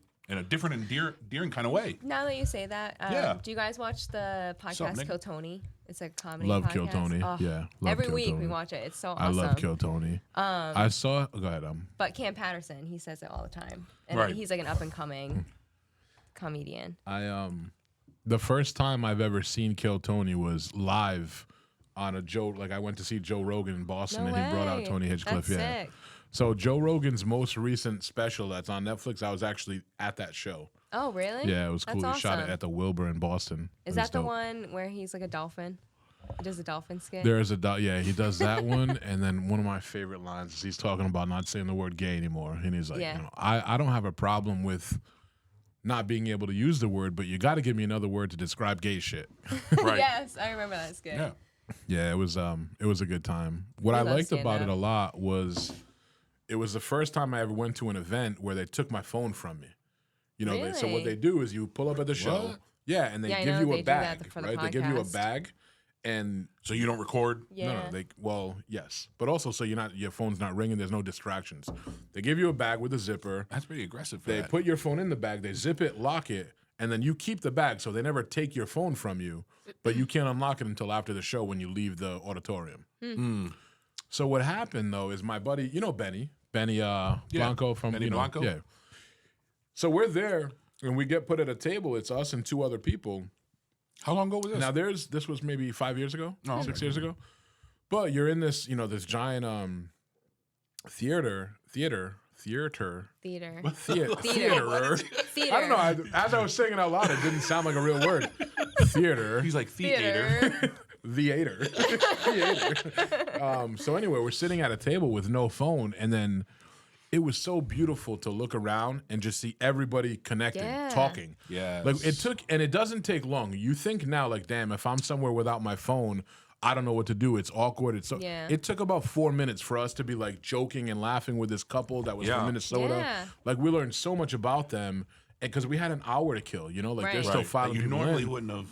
different and endearing kind of way. Now that you say that, Yeah. do you guys watch the podcast Nick? Kill Tony? It's a comedy Love podcast. Kill Tony. Oh, Yeah, love every Kill week Tony. we watch it. It's so I awesome. love Kill Tony. I saw. Go ahead. But Cam Patterson, he says it all the time, and Right. he's like an up and coming comedian. The first time I've ever seen Kill Tony was live on a Joe. Like I went to see Joe Rogan in Boston, No and he brought out way. Tony Hinchcliffe. That's yeah. sick. So Joe Rogan's most recent special that's on Netflix, I was actually at that show. Oh, really? Yeah, it was cool. That's He shot it awesome. at the Wilbur in Boston. Is It was that the dope. one where he's like a dolphin? He does a dolphin skit. There's yeah, he does that one, and then one of my favorite lines is he's talking about not saying the word gay anymore, and he's like, Yeah. you know, I don't have a problem with not being able to use the word, but you got to give me another word to describe gay shit. Right. Yes, I remember that skit. Yeah. Yeah, it was a good time. What I love liked about it stand-up. a lot was it was the first time I ever went to an event where they took my phone from me. You know, so what Really? they do is you pull up at the show, What? yeah, and they Yeah, I give know, you they a do that bag, for the right? They give you a podcast. bag, and So you don't record. Yeah. yes, but also so your phone's not ringing. There's no distractions. They give you a bag with a zipper. That's pretty aggressive for They that. put your phone in the bag. They zip it, lock it, and then you keep the bag. So they never take your phone from you, but you can't unlock it until after the show when you leave the auditorium. So what happened though is my buddy, you know Benny Blanco from Benny Blanco. yeah. So we're there and we get put at a table. It's us and two other people. How long ago was this? Now this was maybe 5 years ago, Oh, 6 okay. years ago. But you're in this, this giant theater. Theater. Theater. Theater. I don't know. As I was saying it out loud, it didn't sound like a real word. Theater. He's like theater. Theater. Theater. So anyway, we're sitting at a table with no phone, and then it was so beautiful to look around and just see everybody connecting, Yeah. talking. Yes. Like it doesn't take long. You think now, like, damn, if I'm somewhere without my phone, I don't know what to do. It's awkward. Yeah. It took about 4 minutes for us to be like joking and laughing with this couple that was Yeah. from Minnesota. Yeah. Like we learned so much about them, and because we had an hour to kill, like Right. they're still Right. filing You people normally in. wouldn't have.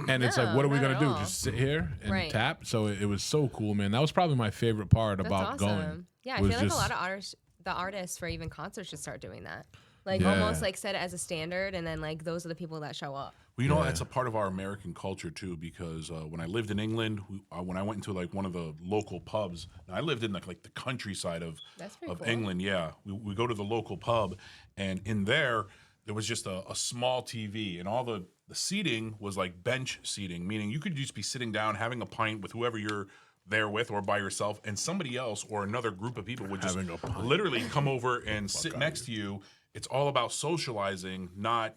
And it's like, No, what are we not gonna at do? all. Just sit here and Right. tap? So it was so cool, man. That was probably my favorite part That's about awesome. going. Yeah, I was feel like just- a lot of artists for even concerts should start doing that. Like Yeah. almost like set it as a standard, and then like those are the people that show up. Well, you know, Yeah. that's a part of our American culture too. Because when I lived in England, when I went into like one of the local pubs, and I lived in like the countryside of That's pretty cool. England. Yeah, we go to the local pub, and in there was just a small TV, and all the seating was like bench seating, meaning you could just be sitting down having a pint with whoever you're there with or by yourself, and somebody else or another group of people would just Having a pint. literally come over and sit next to you. It's all about socializing, not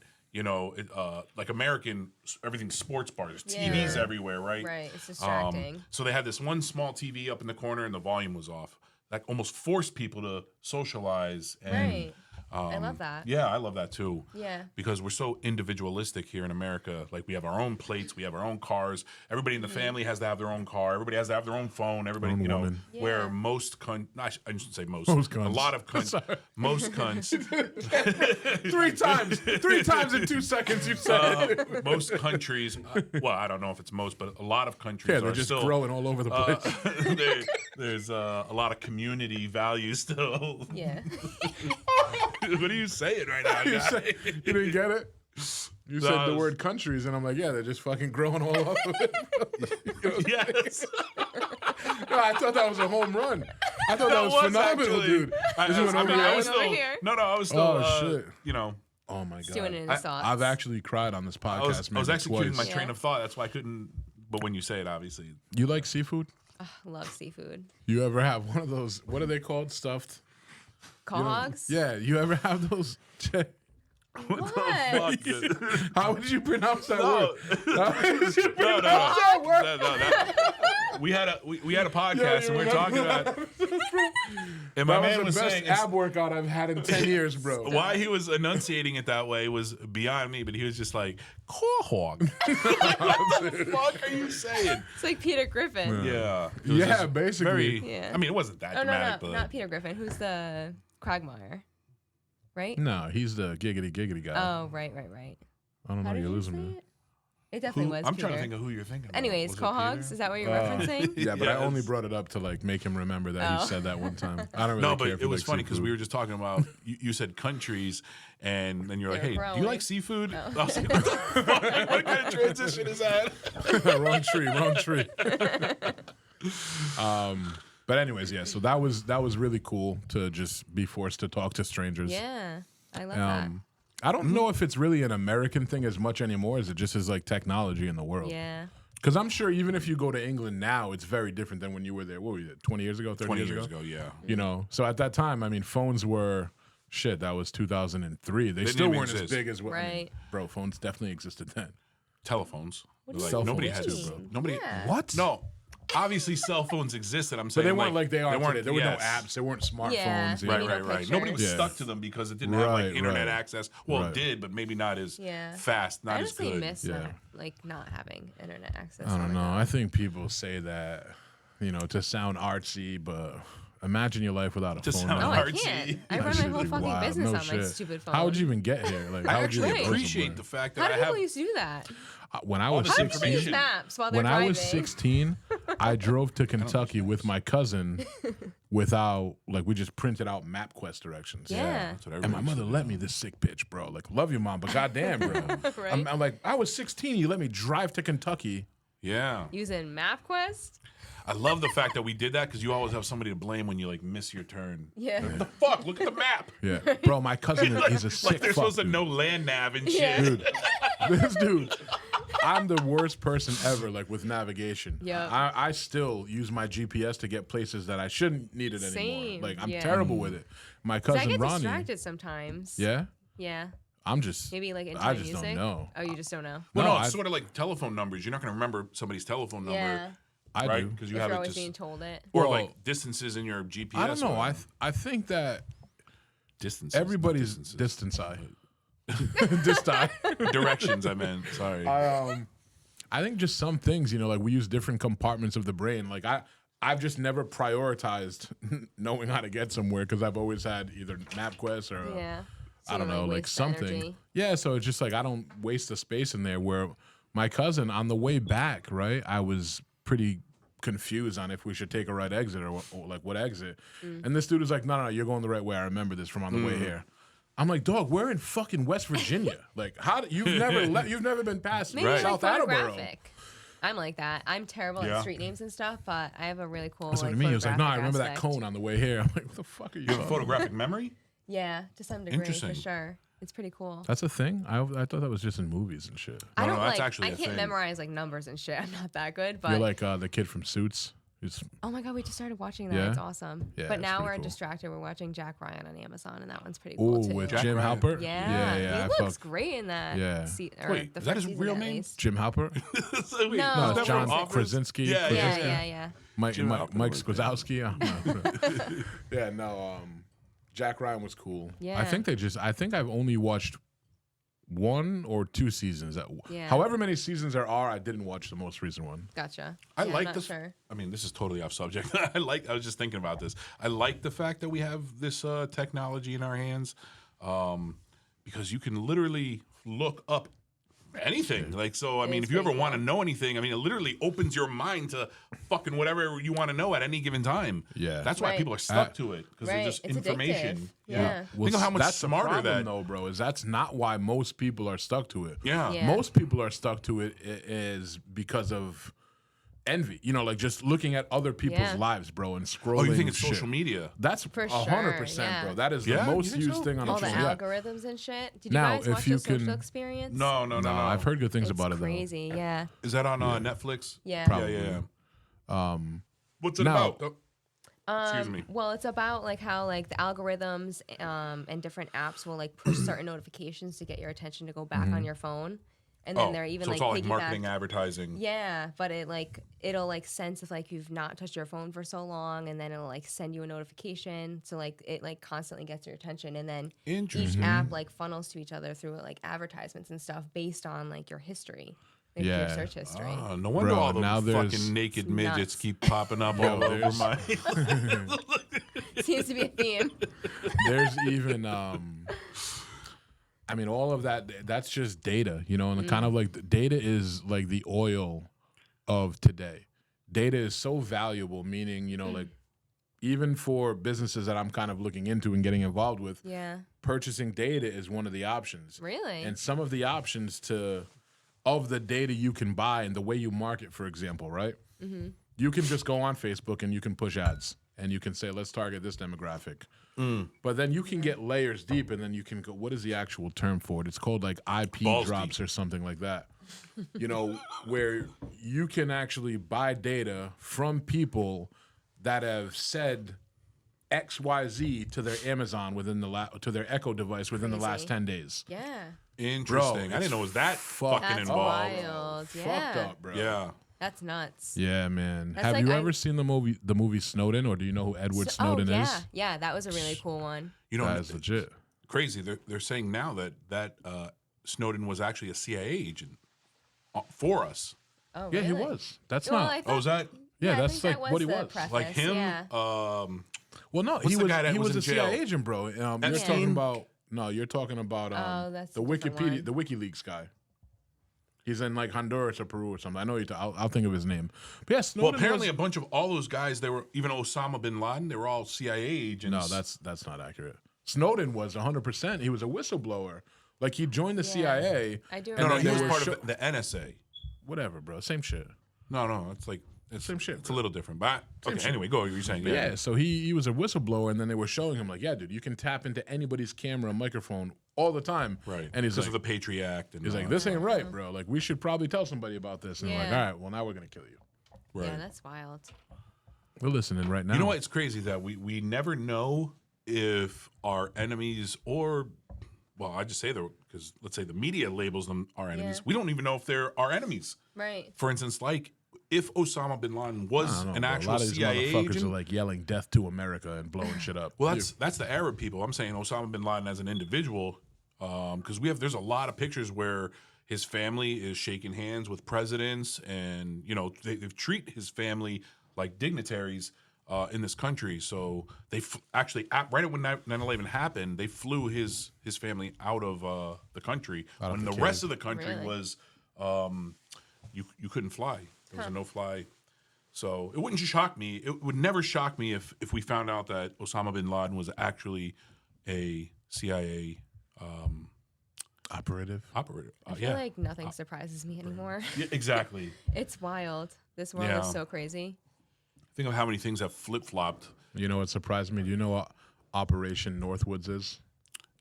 like American everything's sports bars. There's TVs Yeah. everywhere, right? Right, it's distracting. So they had this one small TV up in the corner and the volume was off. That almost forced people to socialize. And, Right. I love that. Yeah, I love that too. Yeah. Because we're so individualistic here in America. Like we have our own plates, we have our own cars. Everybody in the family has to have their own car. Everybody has to have their own phone. Everybody, Own woman. where Yeah. most I shouldn't say most. Most A cunts. lot of cunts. Most cunts. Three times in 2 seconds you said it. Most countries. Well, I don't know if it's most, but a lot of countries Yeah, they're are just still growing all over the place. there's a lot of community values still. Yeah. What are you saying right now, you, guy? said, you didn't get it? You No, said I the was- word countries, and I'm like, yeah, they're just fucking growing all over it. Yes. No, I thought that was a home run. I thought that was phenomenal, actually- dude. I This went over your I head? was Over still, here. no, I was still, Oh, shit. Oh my He's doing it god, in his thoughts. I've actually cried on this podcast. I was maybe executing twice. my train Yeah. of thought. That's why I couldn't. But when you say it, obviously, You like seafood? Love seafood. You ever have one of those? What are they called? Stuffed? Cogs? Yeah. You ever have those? What? Fuck this. How would you pronounce that No. word? How would you No, pronounce that word? no, we had a podcast and we were talking about. And my man was saying ab workout I've had in 10 years, bro. why he was enunciating it that way was beyond me, but he was just like, "Quahog." What the fuck are you saying? It's like Peter Griffin. Yeah. It was Yeah, just basically. Yeah. I mean, it wasn't that Oh, no, dramatic, but not Peter Griffin. Who's the Quagmire? Right? No, he's the giggity guy. Oh, right. I don't know. How did You're you losing say me. it? It definitely was I'm Peter. trying to think of who you're thinking about. Anyways, Was it Quahogs, Peter? is that what you're referencing? Yeah, but I only Yes. brought it up to like make him remember that he said that one time. I don't really No, care but if it he was likes funny because we seafood. were just talking about you said countries, and then you're like, They "Hey, were do you growing. like seafood?" Oh. I was like, "What the fuck? What kind of transition is that?" wrong tree. But anyways, yeah. So that was really cool to just be forced to talk to strangers. Yeah, I love that. I don't know if it's really an American thing as much anymore as it just is like technology in the world. Yeah. Because I'm sure even if you go to England now, it's very different than when you were there. What were you, 20 years ago, 30 20 years ago? yeah. You know, so at that time, I mean, phones were shit. That was 2003. They still even weren't exist. as big as what. I mean, Right. bro, phones definitely existed then. Telephones. What do you Like, nobody mean? had to, bro. Nobody. Yeah. What? No. Obviously, cell phones existed. I'm But saying they weren't like they are weren't- today. There were no yes. apps. There weren't smartphones. Yeah. you Right, know? Maybe right, no right. Nobody was pictures. stuck to them because it didn't have like Right, internet right. access. Well, Right. it did, but maybe not as Yeah. fast, not I as honestly good. miss Yeah. not having internet access. I Oh don't my know. God. I think people say that, you know, to sound artsy, but imagine your life without a To phone. sound now. No, I artsy. can't. I That run my shit whole be fucking wild. business No on my shit. stupid phone. How would you even get here? Like, I how would you actually even go appreciate somewhere? the fact How that do I people have. used to do that? When I all was this How do people use 16, maps while they're when driving? I was 16, I drove to Kentucky with my cousin without, like, we just printed out MapQuest directions. Yeah. That's what And my everybody mother used to let do. me, this sick bitch, bro. Like, love you, mom, but goddamn, bro. Right? I'm like, I was 16. You let me drive to Kentucky. Yeah. Using MapQuest? I love the fact that we did that because you always have somebody to blame when you like miss your turn. Yeah. What the fuck? Look at the map. Yeah, bro. My cousin is a sick Like they're fuck, supposed to dude. know land nav and shit. Yeah. Dude, this dude, I'm the worst person ever, like with navigation. Yep. I still use my GPS to get places that I shouldn't need it anymore. Same, Like, I'm yeah. terrible with it. My 'Cause I cousin get Ronnie. distracted sometimes. Yeah, Yeah. I'm just. Maybe like into I my just music. don't know. Oh, you just don't know. Well, No, no, it's I- sort of like telephone numbers. You're not going to remember somebody's telephone number, Yeah. I right? do. Because If you you're have it always just being told it. or Well, like distances in your GPS. I don't know. or I think that distances. everybody's not distance eye. This eye. directions. I meant. Sorry. I think just some things, you know, like we use different compartments of the brain. Like I've just never prioritized knowing how to get somewhere because I've always had either MapQuest or Yeah. So I you don't know, like waste the something. energy. Yeah, so it's just like I don't waste the space in there. Where my cousin on the way back, right, I was pretty confused on if we should take a right exit or like what exit. And this dude was like, no, you're going the right way. I remember this from on the way here. I'm like, dog, we're in fucking West Virginia. Like, you've never been past Maybe South like Attleboro. photographic. I'm like that. I'm terrible Yeah. at street names and stuff, but I have a really cool. That's what I like, mean. He was like, no, I photographic remember that aspect. cone on the way here. I'm like, what the fuck are you You have a talking about? photographic memory? Yeah, to some degree, Interesting. for sure. It's pretty cool. That's a thing? I thought that was just in movies and shit. I No, don't no, that's like. actually I a can't thing. memorize like numbers and shit. I'm not that good, but You're like the kid from Suits. Who's, oh my god, we just started watching that. Yeah? It's awesome. Yeah, but it's now pretty we're cool. distracted. We're watching Jack Ryan on Amazon, and that one's pretty cool ooh, too. with Jack Jim Ryan. Halpert? Yeah, yeah. he I looks fuck- great in that. Yeah. Or Wait, the is that first his season real at name? least. Jim Halpert? So wait, No. No, is it's that John from Office? Krasinski. Yeah, Yeah, yeah. yeah. Mike Jim Halpert was Skwazowski. I don't know. Yeah, no. Jack Ryan was cool. Yeah. I think I've only watched 1 or 2 seasons. Yeah. However many seasons there are, I didn't watch the most recent one. Gotcha. I Yeah, like I'm not this. Sure. I mean, this is totally off subject. I was just thinking about this. I like the fact that we have this technology in our hands, because you can literally look up anything. Like, so, I It mean, is if you ever pretty want to cool. know anything, I mean, it literally opens your mind to fucking whatever you want to know at any given time. Yeah. That's why Right. people are stuck to it, because Right. they're just It's information. addictive. Yeah. Well, Think of how much that's smarter the problem, that- though, bro. Is that's not why most people are stuck to it. Yeah. Yeah. Most people are stuck to it is because of envy. You know, like just looking at other people's Yeah. lives, bro, and scrolling. Oh, you think it's shit. social media? That's For 100%, sure, bro. yeah. That is Yeah? the You most think used so? thing on All the the yeah. algorithms and shit. Did you Now, guys if watch you the social can- experience? No, no, no, No, no. I've heard good things It's about it, crazy. Yeah. Is that on Netflix? Yeah. Probably. Yeah, yeah. What's it now- about? Excuse me. Well, it's about like how like the algorithms and different apps will like push certain notifications to get your attention to go back Mm-hmm. on your phone. and then they're even so like it's all like piggybacked. marketing, advertising. Yeah, but it'll like sense if like you've not touched your phone for so long, and then it'll like send you a notification. So like it like constantly gets your attention, and then each Interesting. app like funnels to each other through like advertisements and stuff based on like your history, like your Yeah. search history. No wonder Bro, all now those there's- fucking naked It's midgets nuts. keep popping up all over there's- my. Seems to be a theme. There's even I mean, all of that's just data, you know, and kind of like data is like the oil of today. Data is so valuable, meaning, you know, like even for businesses that I'm kind of looking into and getting involved with, Yeah. purchasing data is one of the options. Really? And some of the options of the data you can buy and the way you market, for example, right? Mm-hmm. You can just go on Facebook and you can push ads and you can say, let's target this demographic. But then you can get layers deep and then you can go, what is the actual term for it? It's called like IP Balls drops deep. or something like that. You know, where you can actually buy data from people that have said XYZ to their Amazon to their Echo device within the last Crazy. 10 days. Yeah. Interesting. I it's didn't know it was that fucked fucking That's involved. wild. Fucked Yeah. up, bro. Yeah. That's nuts. Yeah, man. That's Have like you I'm- ever seen the movie Snowden, or do you know who Edward Snowden yeah. is? Yeah, that was a really cool one. You know, That is legit. crazy. They're saying now that Snowden was actually a CIA agent for us. Oh, Yeah, really? he was. That's Well, not. I Oh, thought, is that Yeah, I that's think like that what he the was. preface, like him? Yeah. Well, no, What's he the was guy that he was was in a CIA jail? agent, bro. You're Epstein? talking about you're talking about Oh, that's the a different Wikipedia, one. the WikiLeaks guy. He's in like Honduras or Peru or something. I know I'll think of his name. But yeah, Snowden. Well, apparently was, a bunch of all those guys, they were even Osama bin Laden. They were all CIA agents. no, that's not accurate. Snowden was 100%. He was a whistleblower. Like he joined the Yeah. CIA. I do and no, then he they was were part sho- of the NSA. whatever, bro. Same shit. No, it's like it's Same shit, It's bro. a little different, but okay. shit. Anyway, go. You're saying But yeah, so he was a whistleblower, and then they were showing him like, yeah, dude, you can tap into anybody's camera and microphone all the time. right. And he's because like, of the Patriot Act, and he's like, this ain't right, bro. Like, we should probably tell somebody about this. And we're like, Yeah. all right, well, now we're gonna kill you. right. Yeah, that's wild. We're listening right now. You know what? It's crazy that we never know if our enemies or, well, I just say that because let's say the media labels them our enemies. Yeah. We don't even know if they're our enemies. Right. For instance, like if Osama bin Laden was I don't know, an bro. actual a lot of these CIA motherfuckers agent. are like yelling death to America and blowing shit up. Well, that's the Arab people. I'm saying Osama bin Laden as an individual, because there's a lot of pictures where his family is shaking hands with presidents, and you know they treat his family like dignitaries in this country. So they actually right when 9/11 happened, they flew his family out of the country Out of when the the cave. rest of the country Really? was you couldn't fly. There was a no-fly. So it wouldn't shock me. It would never shock me if we found out that Osama bin Laden was actually a CIA operative. operator. I feel like nothing surprises me anymore. Yeah, exactly. It's wild. This world Yeah. is so crazy. Think of how many things have flip-flopped. You know what surprised me? Do you know what Operation Northwoods is?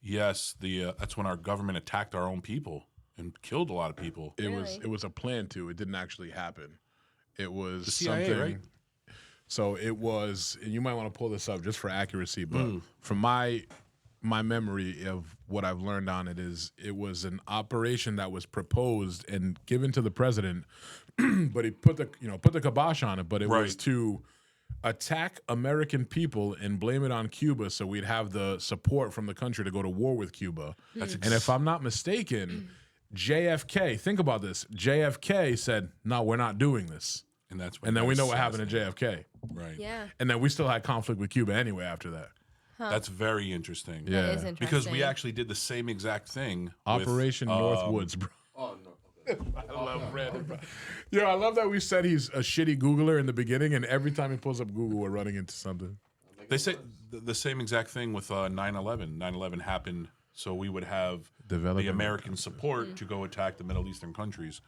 Yes, that's when our government attacked our own people and killed a lot of people. Really? It was a plan to. It didn't actually happen. It was The CIA, something. right? So it was, and you might want to pull this up just for accuracy, but Mm. from my memory of what I've learned on it is it was an operation that was proposed and given to the president, but he put the kibosh on it, but it was Right. to attack American people and blame it on Cuba so we'd have the support from the country to go to war with Cuba. That's And if I'm not mistaken, JFK, think about this. JFK said, "No, we're not doing this." and that's And then we know what happened to JFK. Right. Yeah. And then we still had conflict with Cuba anyway after that. That's very interesting. Yeah. That is interesting. Because we actually did the same exact thing. Operation with, Northwoods, bro. Oh no. Okay. I love Brandon, bro. Yeah, I love that we said he's a shitty Googler in the beginning, and every time he pulls up Google, we're running into something. They say the same exact thing with 9/11. 9/11 happened so we would have Developing the American support to go attack the Middle Eastern countries.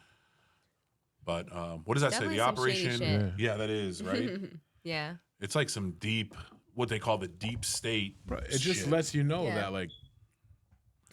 But what does that Definitely say? The some shady operation? shit. Yeah, that is, right? Yeah. It's like some deep, what they call the deep state. Bro, it just shit. lets you know Yeah. that, like,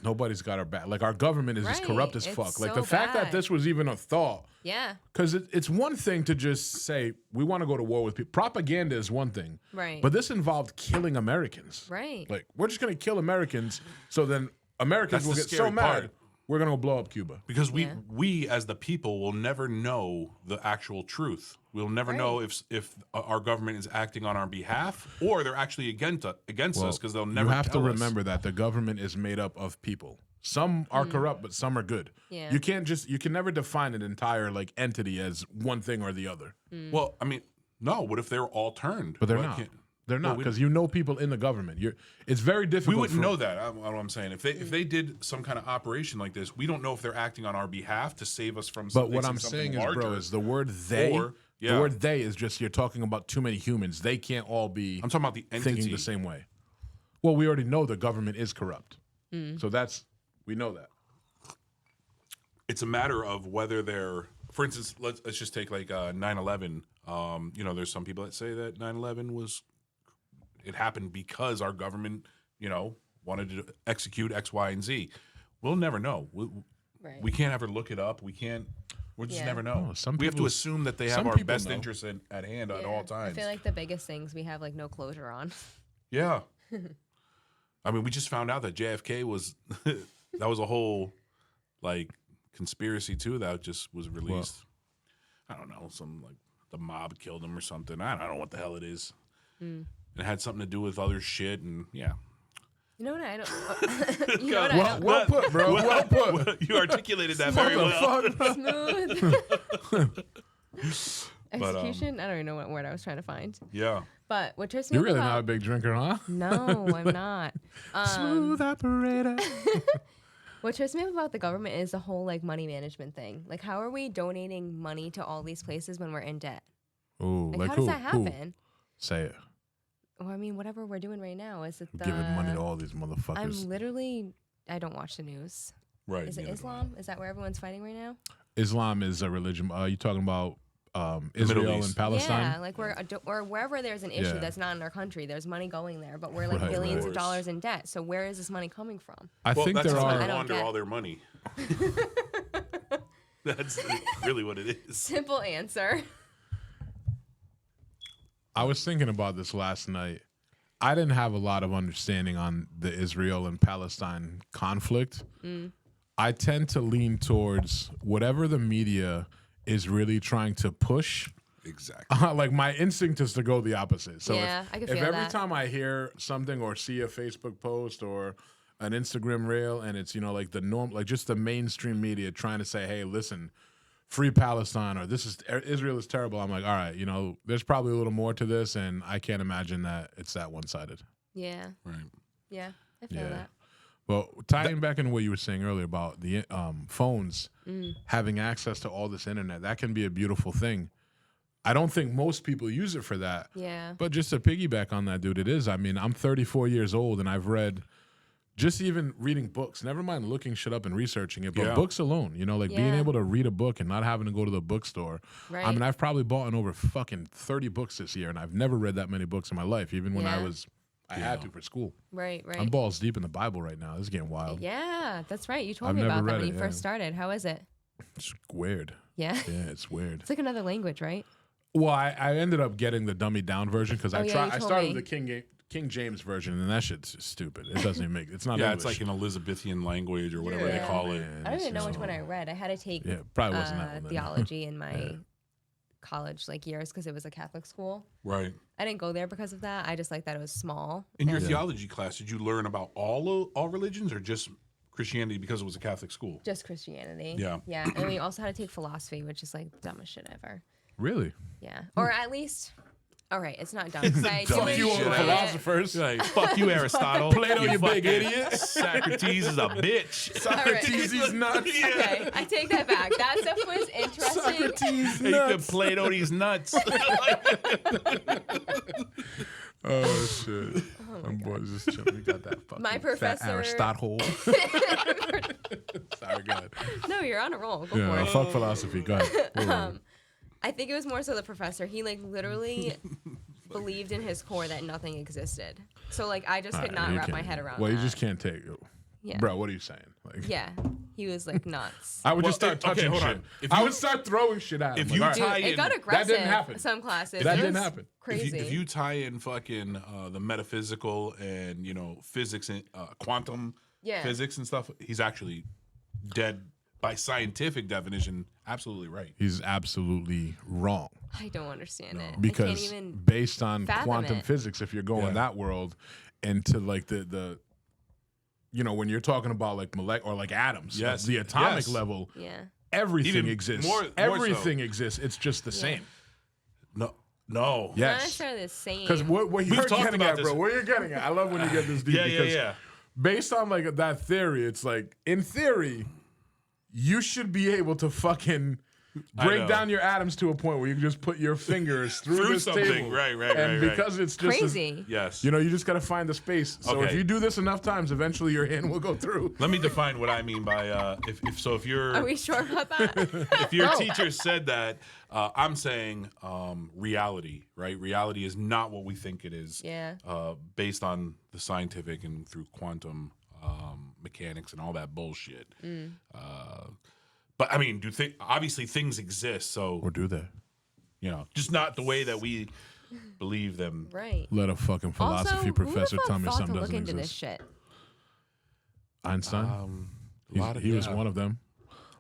nobody's got our back. Like, our government is just Right. corrupt as It's fuck. Like, so the fact that bad. this was even a thought, Yeah. because it's one thing to just say, we want to go to war with people. Propaganda is one thing. Right. But this involved killing Americans. Right. Like, we're just going to kill Americans, so then Americans That's will the get so scary mad. part. we're gonna go blow up Cuba. Because Yeah. we as the people will never know the actual truth. We'll never know if our government is acting on our behalf or they're actually against us because they'll never. You have to tell us. remember that the government is made up of people. Some are corrupt, but some are good. Yeah. You can never define an entire like entity as one thing or the other. Well, I mean, no. What if they're all turned? But they're Why not. can't- They're not we- because you know people in the government. It's very difficult. We wouldn't for- know that. What I'm saying, if they did some kind of operation like this, we don't know if they're acting on our behalf to save us from. But what facing I'm something saying is, larger. bro, is the word they. Or- The yeah. word they is just you're talking about too many humans. They can't all be I'm talking about the entity. thinking the same way. Well, we already know the government is corrupt, so we know that. It's a matter of whether they're, for instance, let's just take like 9/11. There's some people that say that 9/11 it happened because our government, wanted to execute X, Y, and Z. We'll never know. Right. We can't ever look it up. We'll just Yeah. never know. Oh, some we have to people- assume that they have some our people best know. interests at hand at Yeah. all times. I feel like the biggest things we have like no closure on. Yeah. I mean, we just found out that JFK was that was a whole like conspiracy too that just was released. I don't know, some like the mob killed him or something. I don't know what the hell it is. It had something to do with other shit, and yeah. You know what I don't. You know what I don't. Well put, bro. Well put. You articulated that very well. Smooth. But, Execution. I don't even know what word I was trying to find. Yeah. But what trips me You're up really about not a big drinker, huh? no, I'm not. Smooth operator. What trips me up about the government is the whole like money management thing. Like, how are we donating money to all these places when we're in debt? Ooh, Like, like how who? does that Who? happen? Say it. Well, I mean, whatever we're doing right now, is it the? Giving money to all these motherfuckers. I'm literally. I don't watch the news. Right. Is it Islam? Is that where everyone's fighting right now? Islam is a religion. You talking about Middle Israel East. and Palestine? Yeah, like or wherever there's an issue Yeah. that's not in our country, there's money going there, but we're like Right, billions right. of dollars in debt. So where is this money coming from? I Well, think that's there how I they are. don't launder get. all their money. That's really what it is. Simple answer. I was thinking about this last night. I didn't have a lot of understanding on the Israel and Palestine conflict. I tend to lean towards whatever the media is really trying to push. Exactly. Like my instinct is to go the opposite. So Yeah, I can if feel every that. time I hear something or see a Facebook post or an Instagram reel and it's like the norm, like just the mainstream media trying to say, hey, listen, free Palestine or Israel is terrible. I'm like, all right, there's probably a little more to this, and I can't imagine that it's that one sided. Yeah, Right. yeah, I feel Yeah. that. Well, tying back into what you were saying earlier about the phones having access to all this internet, that can be a beautiful thing. I don't think most people use it for that. Yeah, But just to piggyback on that, dude, it is. I mean, I'm 34 years old, and I've read, just even reading books, never mind looking shit up and researching it, but Yeah. books alone, like being Yeah. able to read a book and not having to go to the bookstore. right. I mean, I've probably bought in over fucking 30 books this year, and I've never read that many books in my life, even when Yeah. I had to for school. right, right. I'm balls deep in the Bible right now. This is getting wild. Yeah, that's right. You told I've me never about that read when it, you first yeah. started. How is it? It's weird. Yeah, Yeah, it's weird. it's like another language, right? Well, I ended up getting the dumbed down version because Oh, yeah, you I told started me. with the King James version, and that shit's stupid. It doesn't even make it's not Yeah, English. it's like an Elizabethan language or whatever they Yeah. call it. Man, I don't it's even know which just- one I read. I had to take Yeah, probably wasn't that one then. theology in my college years because it was a Catholic school. Right. I didn't go there because of that. I just like that it was small. In your and theology class, did you learn about all religions or just Christianity because it was a Catholic school? just Christianity. Yeah. Yeah. And we also had to take philosophy, which is like the dumbest shit ever. Really? Yeah. Or at least, all right, it's not dumb. 'cause I Fuck did you, enjoy it. philosophers. Like, fuck you, Aristotle. Plato, you big fucking idiot. Socrates is a bitch. Socrates, he's nuts. Okay, I take that back. That stuff was interesting. Socrates, Hey, you can Plato these nuts. Oh shit! I'm boys just chilling. We got that fucking My fat professor- Aristotle. Sorry, go ahead. No, you're on a roll. Go Yeah, for it. fuck philosophy. Go ahead. I think it was more so the professor. He literally believed in his core that nothing existed. So I just could not You wrap my can't- head around Well, that. you just can't take it. Yeah. Bro, what are you saying? Yeah. He was nuts. I would Well, just start okay, touching hold shit. on. If I you- would start throwing shit at him. if you all right. Dude, tie it in- got that aggressive. didn't happen. Some classes. That It didn't was happen. Crazy. If you tie in fucking the metaphysical and physics and quantum Yeah. physics and stuff, he's actually dead by scientific definition, absolutely right. He's absolutely wrong. I don't understand it. I Because can't even based on fathom quantum it. physics, if you're going Yeah. that world, and to like the when you're talking about like or like atoms, like Yes. the atomic Yes. level, Yeah. everything Even exists. more so. Everything exists. It's just the same. No. Not Yes. necessarily the same. Because what you're talked getting about at, bro, this. what you're getting at, I love when you get this deep. Yeah, because yeah. based on like that theory, it's like in theory, you should be able to fucking I break know. down your atoms to a point where you can just put your fingers through this something. table. Right. And Right. because it's just Crazy. Yes. you just got to find the space. So if Okay. you do this enough times, eventually your hand will go through. Let me define what I mean by if you're Are we sure about that? if your teacher said that, I'm saying reality, right? Reality is not what we think it is. Yeah. Based on the scientific and through quantum mechanics and all that bullshit. But I mean, obviously things exist, so Or do they? just not the way that we believe them. Right. Let a fucking philosophy also, professor who the tell fuck me thought something to look doesn't into this exist. shit? Einstein. A He was one of them.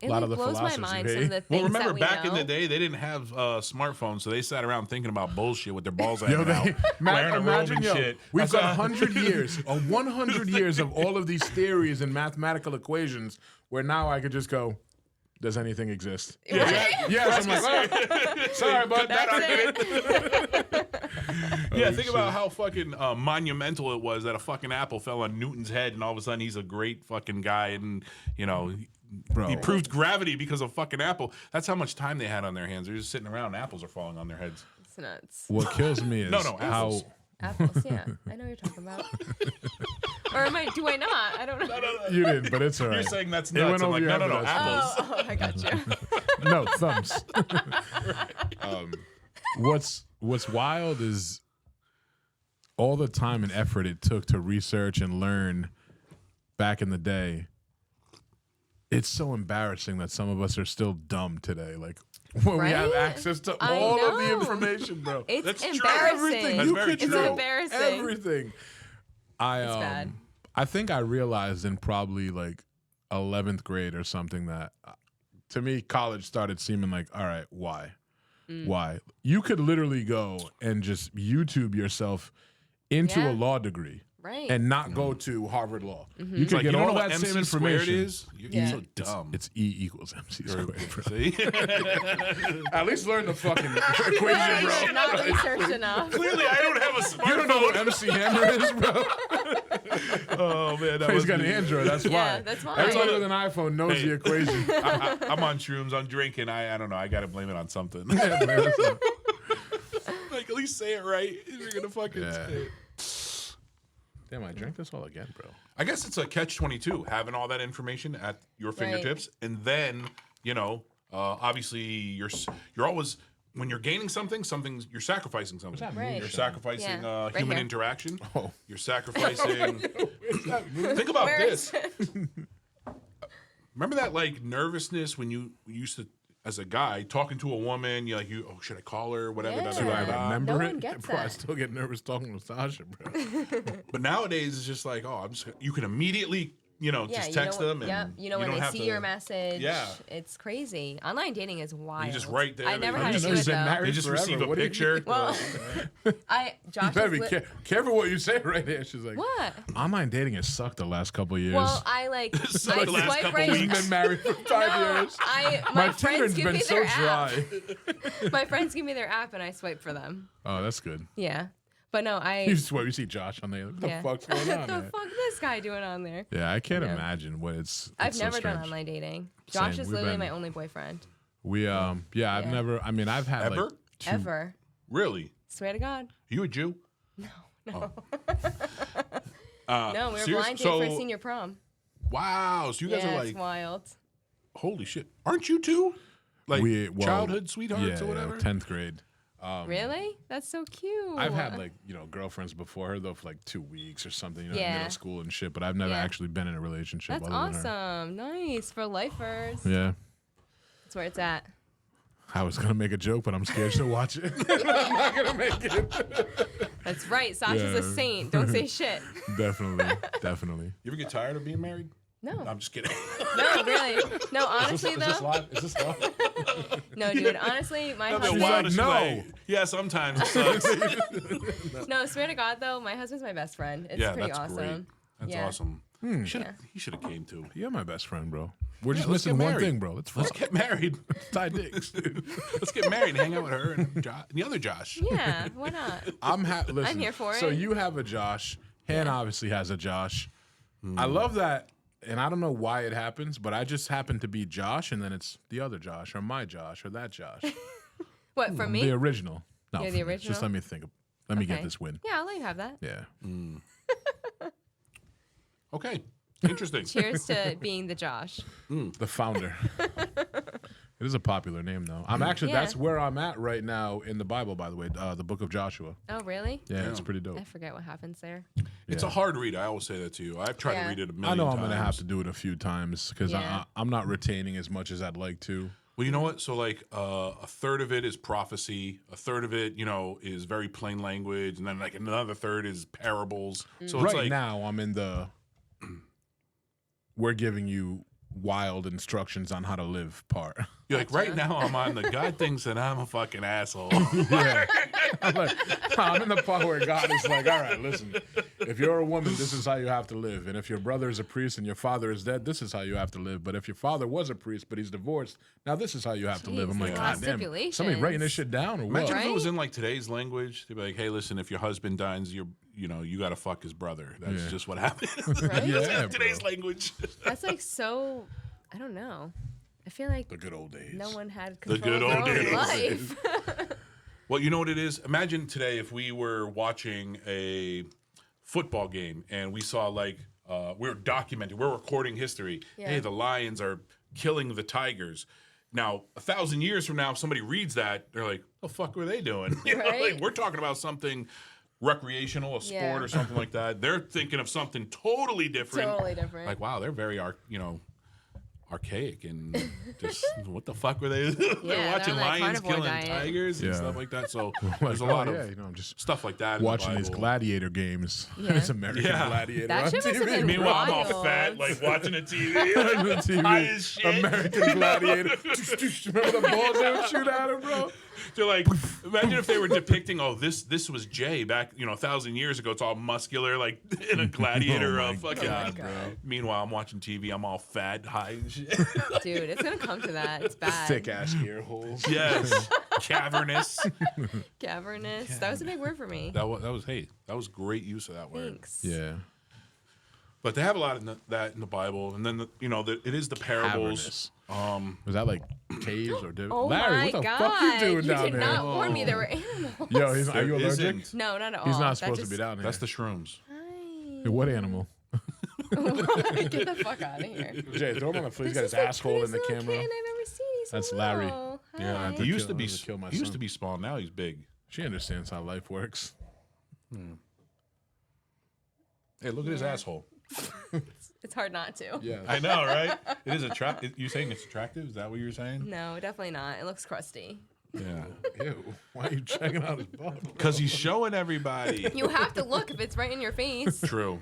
It lot like of the blows my philosophers, mind hey? some of the things Well, remember that we back know. in the day, they didn't have smartphones, so they sat around thinking about bullshit with their balls hanging Yo, out, wearing a robe imagine, and yo, shit. we've That's got how- 100 years, 100 years of all of these theories and mathematical equations where now I could just go, does anything exist? Right? Yes, I'm like, oh, sorry, but That's it. Yeah, think about how fucking monumental it was that a fucking apple fell on Newton's head, and all of a sudden he's a great fucking guy, and Bro. he proved gravity because of fucking apple. That's how much time they had on their hands. They're just sitting around, and apples are falling on their heads. It's nuts. What kills me is No, how apples. Apples, yeah. I know what you're talking about. Or do I not? I don't know. you didn't, but it's all right. You're saying that's It went nuts. I'm over like, your no, head, but apples. Oh, I got you. No, thumbs. What's wild is all the time and effort it took to research and learn back in the day. It's so embarrassing that some of us are still dumb today. Like when we have Right? access to I all of the know. information, bro. It's That's true. embarrassing. Everything That's you very could true. know. It's embarrassing. Everything. It's bad. I think I realized in probably like 11th grade or something that to me college started seeming like, all right, why? Why? You could literally go and just YouTube yourself into Yeah. a law degree. Right. And not go to Harvard Law. Mm-hmm. You could Like, get you don't all know that what same MC squared information. is? You're Yeah. so dumb. It's E equals MC squared. Bro. See? At least learn the fucking I equation, did bro. not research enough. Clearly, I don't have a smartphone. You don't know what MC Hammer is, bro. Oh man, that He's must got an be- Android. That's Yeah, why. that's why. Everybody with an iPhone knows Hey. the equation. I'm on shrooms. I'm drinking. I don't know. I got to blame it on something. Yeah, man, that's a- Like at least say it right. If you're gonna fucking Yeah. say it. Damn, I drank this all again, bro. I guess it's a catch-22, having all that information at your fingertips, and then obviously you're always when you're gaining something, you're sacrificing something. that Right. You're sacrificing Yeah. Right human here. interaction. Oh. You're sacrificing. Think about Where this. is it? Remember that like nervousness when you used to, as a guy, talking to a woman, you're like, oh, should I call her? Whatever. Yeah. da, da, Do da, I da, da. remember No it? one gets Bro, I that. still get nervous talking to Sasha, bro. But nowadays it's just like, you can immediately, just text them. And yeah, you know when don't they have see to- your message. Yeah. It's crazy. Online dating is wild. You just write there. I never you had to just do it You've been though. married They just forever. receive a What do you picture. Well, Josh You better is be careful what you say right there. She's like, What? Online dating has sucked the last couple years. Well, I So I the last swipe couple right. weeks. Been married for 5 years. My My friends Tinder's give been me so their app. dry. My friends give me their app and I swipe for them. Oh, that's good. Yeah, but no, You swear, you see Josh on there. What the yeah. fuck's going on What the there? fuck this guy doing on there? Yeah, I can't Yeah. imagine what it's I've so never done strange. online dating. Josh Same. is We've literally been- my only boyfriend We I've Yeah. never. I mean, I've had Ever? like two. ever. Really? Swear to God. You a Jew? No, we were Serious? blind date for senior prom. Wow. So you guys Yeah, are it's like, wild. holy shit. Aren't you two? Like childhood sweethearts yeah, or whatever? 10th grade. Really? That's so cute. I've had like girlfriends before her though for like 2 weeks or something, in Yeah. middle school and shit. But I've never Yeah. actually been in a relationship. That's other than her. awesome. Nice for lifers. Yeah, That's where it's at. I was gonna make a joke, but I'm scared to watch it. I'm not gonna make it. That's right. Sasha's a Yeah. saint. Don't say shit. Definitely. You ever get tired of being married? No. I'm just kidding. No, really. No, honestly, Is this though. live? Is this live? No, dude. Honestly, my She's husband. like, she's no. yeah, sometimes it sucks. No, swear to God, though, my husband's my best friend. It's Yeah, pretty that's awesome. great. That's Yeah. awesome. Hmm. He should have came too. You're my best friend, bro. We're just let's missing get one married. thing, bro. Let's Let's fuck. get married. Tie dicks. Let's get married and hang out with her and the other Josh. Yeah, why not? Listen, here for So it. you have a Josh. Han obviously has a Josh. I love that, and I don't know why it happens, but I just happen to be Josh, and then it's the other Josh, or my Josh, or that Josh. What, from me? The original. No, You're for the me. Just original? let me think. Let me get Okay. this win. Yeah, I'll let you have that. Yeah. Okay, interesting. Cheers to being the Josh. The founder. It is a popular name, though. I'm actually, Yeah. that's where I'm at right now in the Bible, by the way, the book of Joshua. Oh, really? Yeah, it's pretty dope. I forget what happens there. It's a hard read. I always say that to you. I've tried Yeah. to read it a million I know times. I'm going to have to do it a few times because Yeah. I'm not retaining as much as I'd like to. Well, you know what? So like a third of it is prophecy. A third of it, is very plain language, and then like another third is parables. So it's Right like now, I'm in the we're giving you wild instructions on how to live part. you're like right now I'm on the God thinks that I'm a fucking asshole. Yeah. I'm in the part where God is like, all right, listen, if you're a woman, this is how you have to live. And if your brother is a priest and your father is dead, this is how you have to live. But if your father was a priest, but he's divorced, now this is how you have to live. I'm Jeez, like, a lot God of damn, somebody writing this shit down or what? Imagine if it was Right? in like today's language. They'd be like, hey, listen, if your husband dies, you got to fuck his brother. That's Yeah. just what happened. Right? Yeah, Today's bro. language. That's like so, I don't know. I feel like The good old days. no one had The control good of their old own days. life. Well, you know what it is? Imagine today if we were watching a football game and we saw we're documenting, we're recording history. Yeah. Hey, the Lions are killing the Tigers. Now, 1,000 years from now, if somebody reads that, they're like, "The fuck were they doing?" Right? We're talking about something recreational, a sport Yeah. or something like that. They're thinking of something totally different. Totally different. Like, wow, they're very archaic and just what the fuck were they? They're they're watching on that lions carnivore killing diet. tigers and Yeah. stuff like that. So Like, there's a lot of I'm just stuff like that. in the watching these Bible. gladiator games. Yeah. It's American Yeah. Gladiator That on shit must have TV. been Meanwhile, I'm all Wild. fat, like watching a TV. On the TV. High as shit. American Gladiator. Remember the balls they would shoot at him, bro? They're like, imagine if they were depicting, this was Jay back, 1,000 years ago. It's all muscular, like in a gladiator. Oh my fucking. God, bro. Meanwhile, I'm watching TV. I'm all fat, high and shit. Dude, it's gonna come to that. It's bad. Thick ass ear holes. Yes, cavernous. Cavernous. That was a big word for me. That was great use of that word. Thanks. Yeah. But they have a lot of that in the Bible, and then it is the parables. Was that like caves or Oh Larry, my what the God. fuck you doing down did there? not warn me there were animals. Yo, are you There allergic? isn't. No, not at all. He's not That supposed to just- be down here. That's the shrooms. Hey, what animal? Get the fuck out of here. Jay, throw him on the floor. He's got This his is the asshole in the cutest little camera. kitten I've ever seen. He's so That's Larry. little. Yeah, Hi. he used to be. I'm gonna kill my He used son. to be small. Now he's big. She understands how life works. Hey, look at his asshole. It's hard not to. Yeah. I know, right? It is attractive. You saying it's attractive? Is that what you're saying? No, definitely not. It looks crusty. Yeah. Ew. Why are you checking out his butt? Because he's showing everybody. You have to look if it's right in your face. True.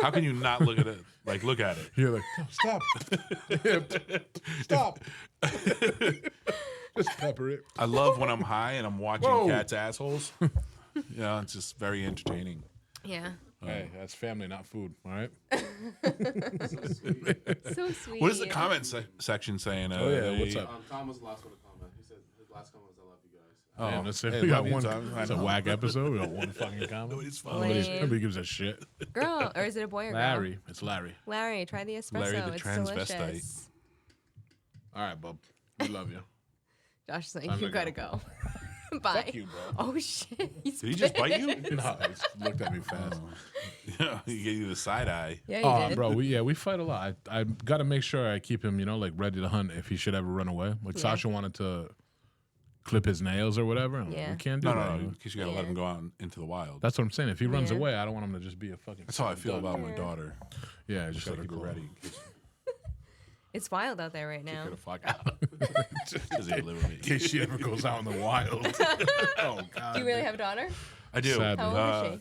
How can you not look at it? Like, look at it. You're like, no, stop. Stop. Just pepper it. I love when I'm high and I'm watching Whoa. cats' assholes. Yeah, it's just very entertaining. Yeah. Hey, that's family, not food. All right. So sweet. What is the comment section saying? Oh, yeah, what's up? Tom was the last one to comment. He said his last comment was, "I love you guys." Oh, Damn, that's it. hey, We got love you, one. Tom. I It's a know. whack episode. We got one fucking comment. Nobody's fine. Nobody gives a shit. Girl, or is it a boy or girl? Larry. It's Larry. Larry, try the espresso. Larry the it's transvestite. delicious. All right, bub. We love you. Josh is like, Time you to gotta go. go. Bye. Fuck you, bro. Oh shit. He's Did he just bite you? No, he just looked at me fast. Yeah, he gave you the side eye. Yeah, you Oh, did. bro, we fight a lot. I got to make sure I keep him, ready to hunt if he should ever run away. Like Yeah. Sasha wanted to clip his nails or whatever. I'm like, Yeah. we can't do No, that. no, because you gotta let him go out into the wild. That's what I'm saying. If he runs Yeah. away, I don't want him to just be a fucking. That's how I feel about my Yeah. daughter. Yeah, just Gotta let her keep her go. ready. in case- It's wild out there right Get now. her the fuck out. Doesn't even live with me. In case she ever goes out in the wild. Oh God. Do you really have a daughter? I do. Sadly. How old is she?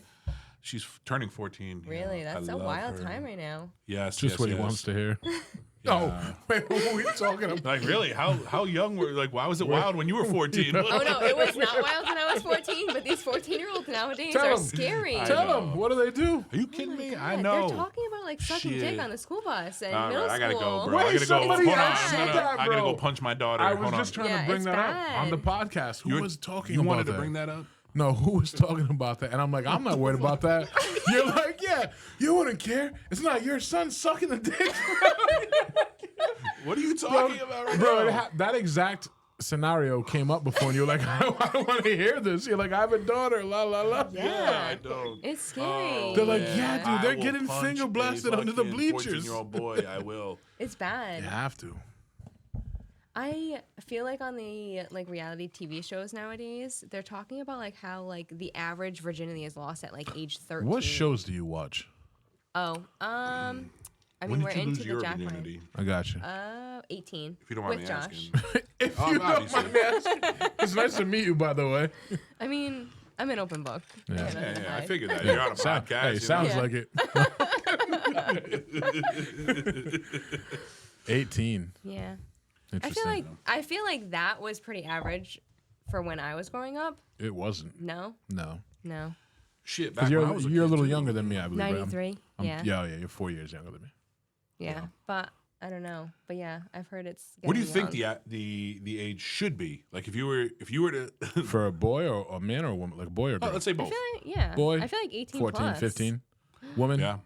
She's turning 14. you Really? know. That's I a love wild her. time right now. Yes, Just yes, what he yes. wants to hear. Yeah. Oh, wait, what are we talking about? Like really? How young were like? Why was it wild when you were 14? Oh no, it was not wild when I was 14, but these 14-year-olds nowadays Tell are 'em. scary. I Tell know. them. What do they do? Are you Oh kidding my me? God, I know. They're talking about like sucking Shit. dick on the school bus and All middle right, I gotta school. go, bro. Wait, I gotta go. somebody Hold on. else said that, I gotta go bro. punch my daughter. I was Hold just on. trying Yeah, to bring it's that up on the bad. podcast. Who was talking You about wanted that? to bring that up? No, who was talking about that? And I'm like, I'm not worried about that. You're like, yeah, you wouldn't care. It's not your son sucking the dick. What are you talking about right Bro, now? that exact scenario came up before, and you're like, I don't want to hear this. You're like, I have a daughter, la la la. Yeah, I don't. it's scary. Oh, They're like, man. yeah, dude, I they're will getting punch finger a blasted under the fucking bleachers. 14-year-old boy, I will. It's bad. You have to. I feel like on the like reality TV shows nowadays, they're talking about like how like the average virginity is lost at like age 13. What shows do you watch? Oh, I mean When we're did you into lose the your Jack virginity? I got you. 18. If you don't mind with me Josh. asking. If Oh, you don't obviously. mind me asking. It's nice to meet you, by the way. I mean, I'm an open book. Yeah. I got nothing to Yeah, I hide. figured that. You're on a Sound- podcast. hey, you sounds Yeah. like it. 18. Yeah. Interesting. I feel like that was pretty average for when I was growing up. It wasn't. No. No. Shit, Because back when I was you're a kid, little too. younger than me, I believe. right? 93. Yeah. Yeah, you're 4 years younger than me. Yeah. But I don't know. But yeah, I've heard it's What do you getting think young. the age should be? Like if you were to For a boy or a man or a woman? Like a boy or girl? let's say I both. feel like, yeah. Boy, I feel like 18 14, plus. 15. Woman, Yeah,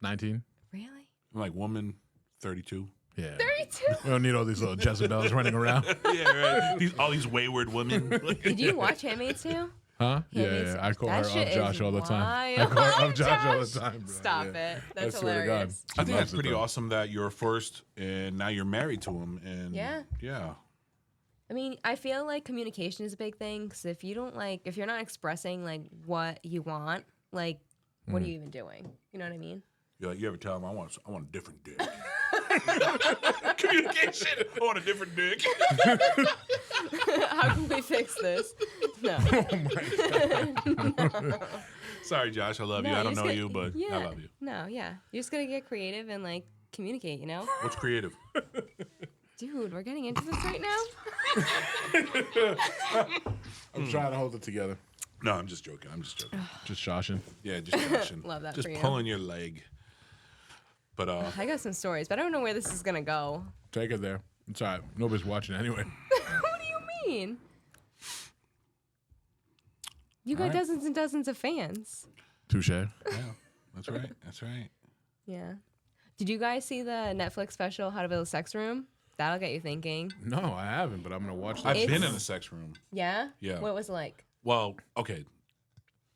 19. Really? I'm like woman 32. Yeah. 32? We don't need all these little Jezebels running around. Yeah, right. All these wayward women. Did you watch Handmaid's Tale? Huh? Yeah, Handmaid's- I call that her shit up Josh is all the time. I wild. call her up Josh all Josh. the time, bro. Stop Yeah. it. That's I swear to God. hilarious. I think Loves that's it, pretty though. awesome that you're first and now you're married to him. And Yeah. yeah. I mean, I feel like communication is a big thing because if you don't like, if you're not expressing like what you want, like, what are you even doing? You know what I mean? You're like, you ever tell him I want a different dick? Communication. I want a different dick. How can we fix this? No. Sorry, Josh. I love you. No, I don't just know get- you, but yeah. I love you. No, yeah. You're just gonna get creative and like communicate, you know? What's creative? Dude, we're getting into this right now? I'm trying to hold it together. No, I'm just joking. Just joshing. Yeah, just joshing. Love that Just for you. pulling your leg. But I got some stories, but I don't know where this is gonna go. Take it there. It's all right. Nobody's watching anyway. What do you mean? You got Alright. dozens and dozens of fans. Touche. yeah, that's right. That's right. Yeah. Did you guys see the Netflix special, How to Build a Sex Room? That'll get you thinking. No, I haven't, but I'm going to watch that. I've been It's- in a sex room. Yeah? Yeah. What was it like? Well, okay.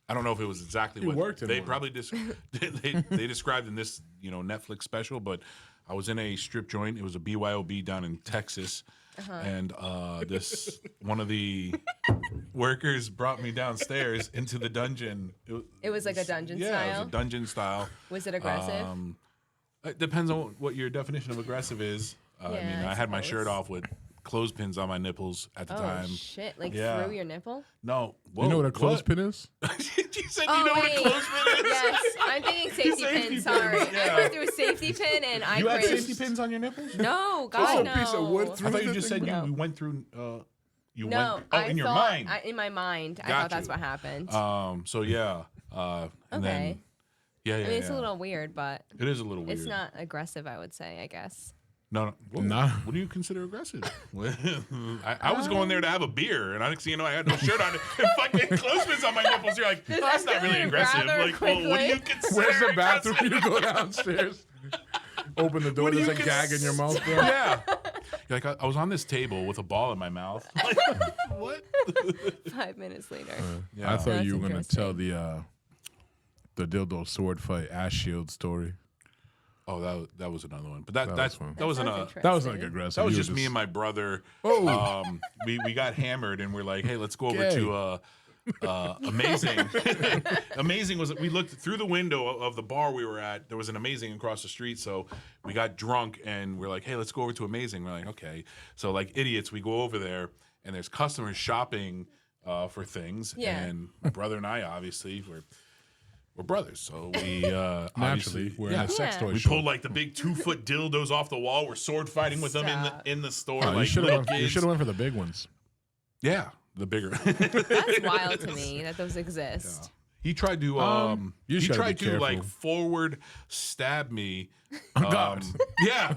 I don't know if it was exactly You what worked in they one. probably they described in this Netflix special, but I was in a strip joint. It was a BYOB down in Texas, and this one of the workers brought me downstairs into the dungeon. It was like a dungeon Yeah, it style? was a dungeon style. Was it aggressive? It depends on what your definition of aggressive is. I Yeah, mean, I I had my shirt suppose. off with clothespins on my nipples at the Oh, time. shit. Like Yeah. through your nipple? No, You know what a clothespin is? You said Oh, you know wait. what a clothespin is? Yes. I'm thinking safety Safety pin. Sorry. pins, yeah. I went through a safety pin and I You had cringed. safety pins on your nipples? No, God, no. piece of wood I thought you just said No. you went through. You No, went. Oh, I in your thought- mind. in my mind, I Got thought that's you. what happened. So yeah. And Okay. then yeah. I mean, it's yeah. a little weird, but It is a little weird. it's not aggressive, I would say, I guess. No. Whoa, Nah. What do you consider aggressive? I was going there to have a beer, and I next thing you know, I had no shirt on and fucking clothespins on my nipples. You're like, oh, that's not really aggressive. rather Like, well, what do you quickly. consider? Where's the aggressive? bathroom? You go downstairs. Open the door. What do There's a you gag in your mouth, bro. Yeah. You're like, I was on this table with a ball in my mouth. Like, what? 5 minutes later. Yeah. I thought That's you were going to tell interesting. the dildo sword fight ass shield story. Oh, that was another one. But that was fun. that wasn't sounds a. That was like interesting. aggressive. That was You just were me and my brother. Oh. We got hammered and we're like, hey, let's go over Gay. to Amazing. Amazing was we looked through the window of the bar we were at. There was an Amazing across the street, so we got drunk and we're like, hey, let's go over to Amazing. We're like, okay. So like idiots, we go over there and there's customers shopping for things. Yeah. And my brother and I obviously were we're brothers, so we Naturally, obviously, we're in a sex Yeah. toy we shop. pulled like the big 2-foot dildos off the wall. We're sword fighting with them Stop. in the store. Oh, like you little should kids. have went for the big ones. Yeah, the bigger. That's wild to me that those exist. He tried to you he just gotta tried be to like careful. forward stab me. God. Yeah.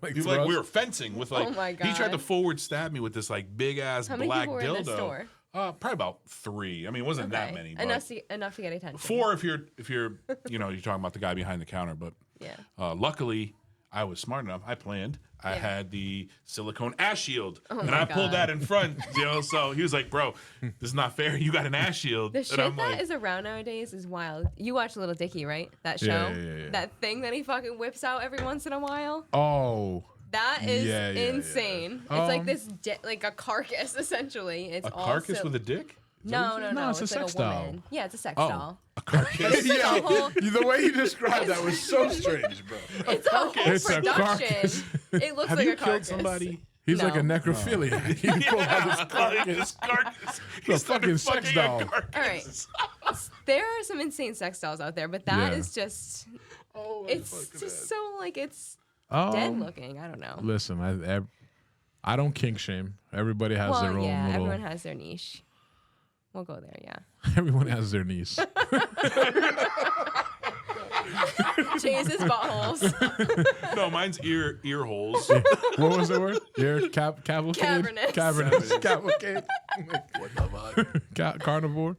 Like He, like we thrust? were fencing with like Oh my he tried to God. forward stab me with this like big ass How many black people were in dildo. this store? Probably about 3. I mean, it wasn't that Okay. many. But Enough to get attention. 4 if you're you're talking about the guy behind the counter. But Yeah. luckily, I was smart enough. I planned. I Yeah. had the silicone ass shield, and my I pulled God. that in front. So he was like, "Bro, this is not fair. You got an ass shield." The shit and I'm that like, is around nowadays is wild. You watch Little Dicky, right? That show? Yeah. That thing that he fucking whips out every once in a while? Oh, That is Yeah. insane. It's like this, like a carcass, essentially. It's a all carcass so- with a dick. No, it's a like sex a doll. woman. Yeah, it's a sex Oh. doll. A carcass. yeah. a whole- The way you described that was so strange, bro. It's a whole It's a production. carcass. It looks Have like you a killed carcass. somebody? He's like a No. necrophiliac. He pulled out this carcass. This carcass. The fucking sex doll. All right. There are some insane sex dolls out there, but that Yeah. is just, Oh, it's just so, like, it's dead Um, looking. I don't know. listen, I don't kink shame. Everybody has their own yeah, little. everyone has their niche. We'll go there, yeah. Everyone has their niece. Chases buttholes. No, mine's ear holes. What was the word? Your cavalcade? Cavernous. Cavernous. Cavalcade. What the fuck? Carnivore.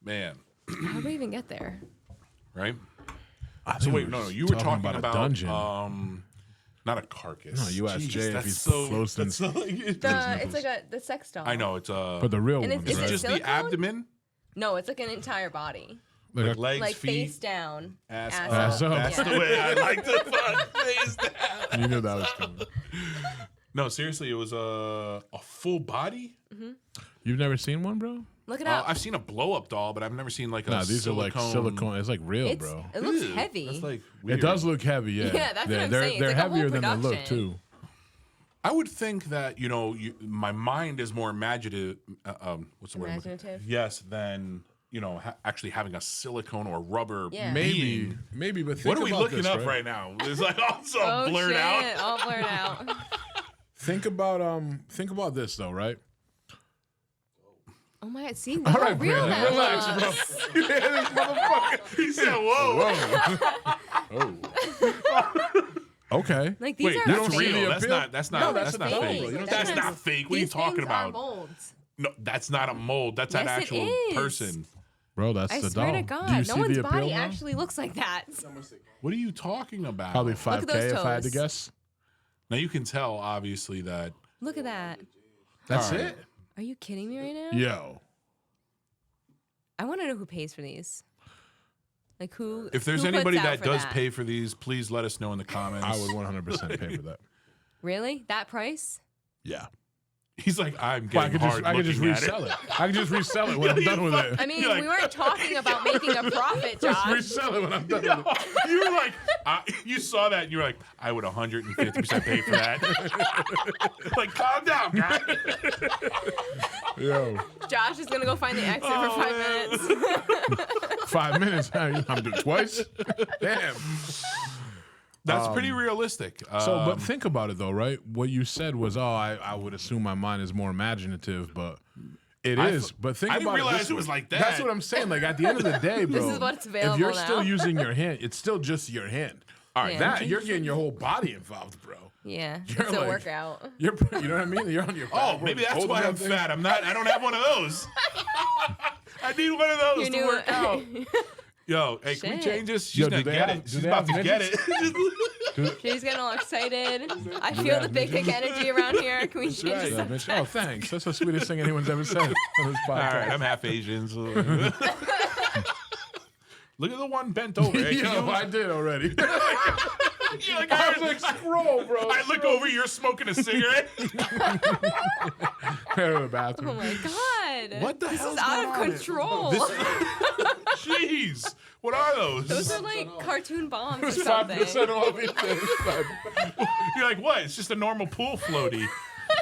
Man, How do we even get there? right? I So think wait, we no, were you were talking a about dungeon. not a carcass. No, you asked Jeez, Jay if that's he's so, close in- that's so, It's like the sex doll. I know it's but the real And ones, is Is it it right? just the silicone? abdomen, No, it's like an entire body. like legs, Like feet, face down. ass ass up? Ass up. That's Yeah. the way I like to fuck face down. You knew that was coming. No, seriously, it was a full body. You've never seen one, bro? Look it up. I've seen a blow up doll, but I've never seen like a Nah, these are like silicone. It's like real, bro. It looks Ew, heavy. That's like weird. It does look heavy, yeah. Yeah, that's what I'm they're, saying. It's They're like a whole heavier than they look, production. too. I would think that my mind is more imaginative. What's the word? I'm looking- Imaginative? Yes, than actually having a silicone or rubber. Yeah. Maybe, but think What are we about looking this, up right now? It's like also Oh blurred shit! out. All blurred out. Think about this though, right? Oh my god! See, All right, real Brandon, that relax, looks. bro. You hear this motherfucker? He said, "Whoa, Oh. Okay. Like these wait, are you don't that's see fake. the real. That's appeal? not. That's not. No, that's that's not fake. fake. You don't That's see not fake. What are you These talking things are about? molds. No, that's not a mold. That's an Yes, it actual is. person. Bro, that's I the swear doll. to Do you God, see no one's the appeal body now? actually looks like that. What are you talking about? Probably at 5K those if I had to toes. guess. Now you can tell, obviously, that Look at that. That's All right. it? Are you kidding me right now? Yo. I want to know who pays for these. Like who? if there's who puts anybody out that for does pay for these, please let us know in the comments. I would 100% pay for that. Really? That price? Yeah. He's like, I'm Well, getting hard I could just looking at resell it. I could just resell it when I'm done with it. I mean, You're like- we weren't talking about making a profit, Just Josh. resell it when I'm done with it. You were like, you saw that and you were like, I would 150% pay for that. Like, calm down, guy. Yo. Josh is gonna go find the exit Oh, for 5 man. minutes. 5 minutes. I'm doing twice. Damn. That's pretty realistic. So, but think about it though, right? What you said was, I would assume my mind is more imaginative, but it is. But think I about didn't realize this it was way. like that. That's what I'm saying. Like at the end of the day, bro. is what's If available you're now. still using your hand, it's still just your hand. All right, Yeah. That you're getting your whole body involved, bro. Yeah, You're it's a like- workout. You know what I mean? You're on your Oh, back, maybe that's holding why that I'm thing. fat. I don't have one of those. I need one of those You to knew work out. Yo, hey, can we Shit. change this? She's Yo, do gonna they get have- it. do She's they about have to get midgets? it. She's getting all excited. I they feel the have big dick midgets? energy around here. Can we change right. this? Yeah, bitch. Oh, thanks. That's the sweetest thing anyone's ever said on this All podcast. right, I'm half Asian. So. Look at the one bent over. Hey, can Yo, you- I did already. You're like, I was like, scroll, bro. I look over, you're smoking a cigarette. Go to the bathroom. Oh my god! What the This hell's is out going of on? control. Jeez, what are those? Those are like cartoon bombs or It's something. 5% off each thing. You're like, what? It's just a normal pool floaty.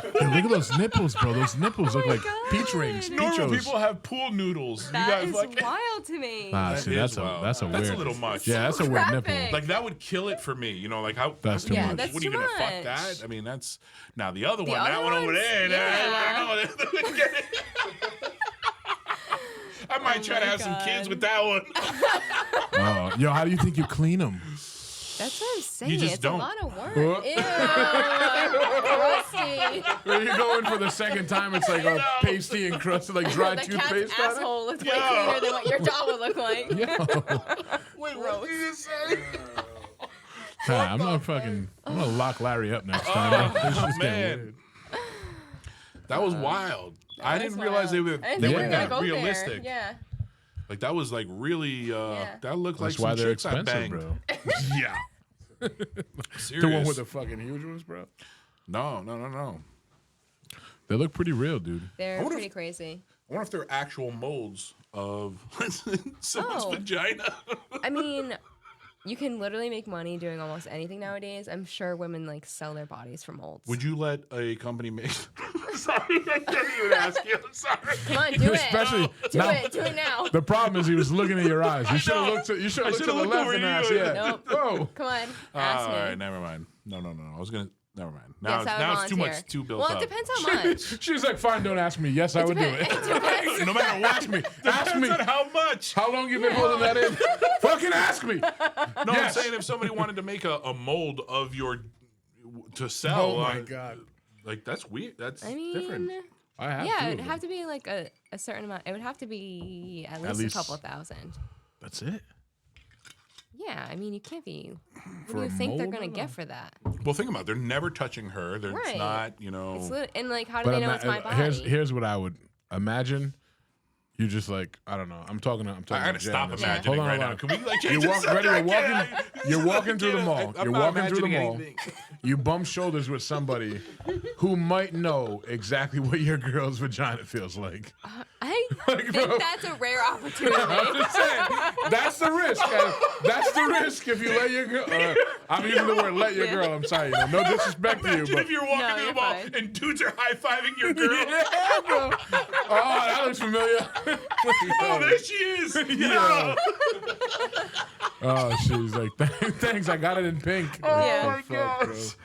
Yo, look at those nipples, bro. Those nipples look like peach rings. Normal Peachos. people have pool noodles. That you guys is like wild to me. Nah, That see, is that's a wild. that's a That's weird. a little much. Yeah, that's a weird nipple. Graphic. Like that would kill it for me, like how That's too Yeah, much. that's what are you too gonna fuck much. that? I mean, that's now the other one, other that one over ones? there. Yeah. I don't know. I might try to my have some kids God. with that one. Oh, yo, how do you think you clean them? That's what I'm saying. just It's don't. a lot of work. What? Ew. Crusty. When you go in for the second time, it's like a pasty and crusted, like dry The cat's toothpaste on it. asshole looked way Yo. cleaner than what your dog would look like. Wait, what did you just say? Nah, I'm not fucking. I'm gonna lock Larry up next time. This is getting man. weird. That was wild. I That's didn't realize they wild. were I didn't they think were we were gonna that go there. realistic. Yeah. Like that was like really. That looked like That's why some they're chicks I expensive, banged. bro. Yeah. Serious. The one with the fucking huge ones, bro. No. They look pretty real, dude. They're wonder pretty if- crazy. I wonder if they're actual molds of someone's Oh. vagina. I mean, you can literally make money doing almost anything nowadays. I'm sure women like sell their bodies for molds. Would you let a company make? Sorry, I can't even ask you. I'm sorry. Come on, do it. Especially Do now, it. Do it now. the problem is he was looking at your eyes. You should have know. looked. You should I have looked to should've the looked left over and you. asked. Yeah. Nope. Whoa. Come on. Ask All me. right, never mind. No. I was gonna. Never mind. Now, Yes, I would now it's too volunteer. much. Too built Well, up. it depends how much. She's like, fine, don't ask me. Yes, I would do it. Depends. No matter what, ask me. Ask me. How much? How long you been holding that in? Fucking ask me. No, Yes. I'm saying if somebody wanted to make a mold of your to sell. Oh my god. Like that's weird. That's I mean, different. I have. yeah, two it'd of have them. to be like a certain amount. It would have to be at least least- a couple thousand. That's it. Yeah, I mean, you can't be. For What do a you think they're mold? gonna get for that? Well, think about it. They're never touching her. They're Right. not. It's and like, how do But they know it's my body? here's what I would imagine. You just like I don't know. I'm talking. I to gotta Jen stop on this. imagining Hold on, right hold now. on. Can we like You're change walking. the Ready? You're subject? walking. You're walking through the mall. I'm You're not walking through the imagining mall. anything. You bump shoulders with somebody who might know exactly what your girl's vagina feels like. I Like, think bro. that's a rare opportunity. I'm just saying, that's the risk. That's the risk if you let your girl. I'm using the word "let your girl." I'm sorry, no disrespect to you, Imagine but if you're walking No, through the you're mall fine. and dudes are high fiving your girl. yeah, bro. Oh, that looks familiar. Oh, there she is. Yeah. Oh, she's like, thanks, I got it in pink. Yeah. Oh my fuck, bro. gosh.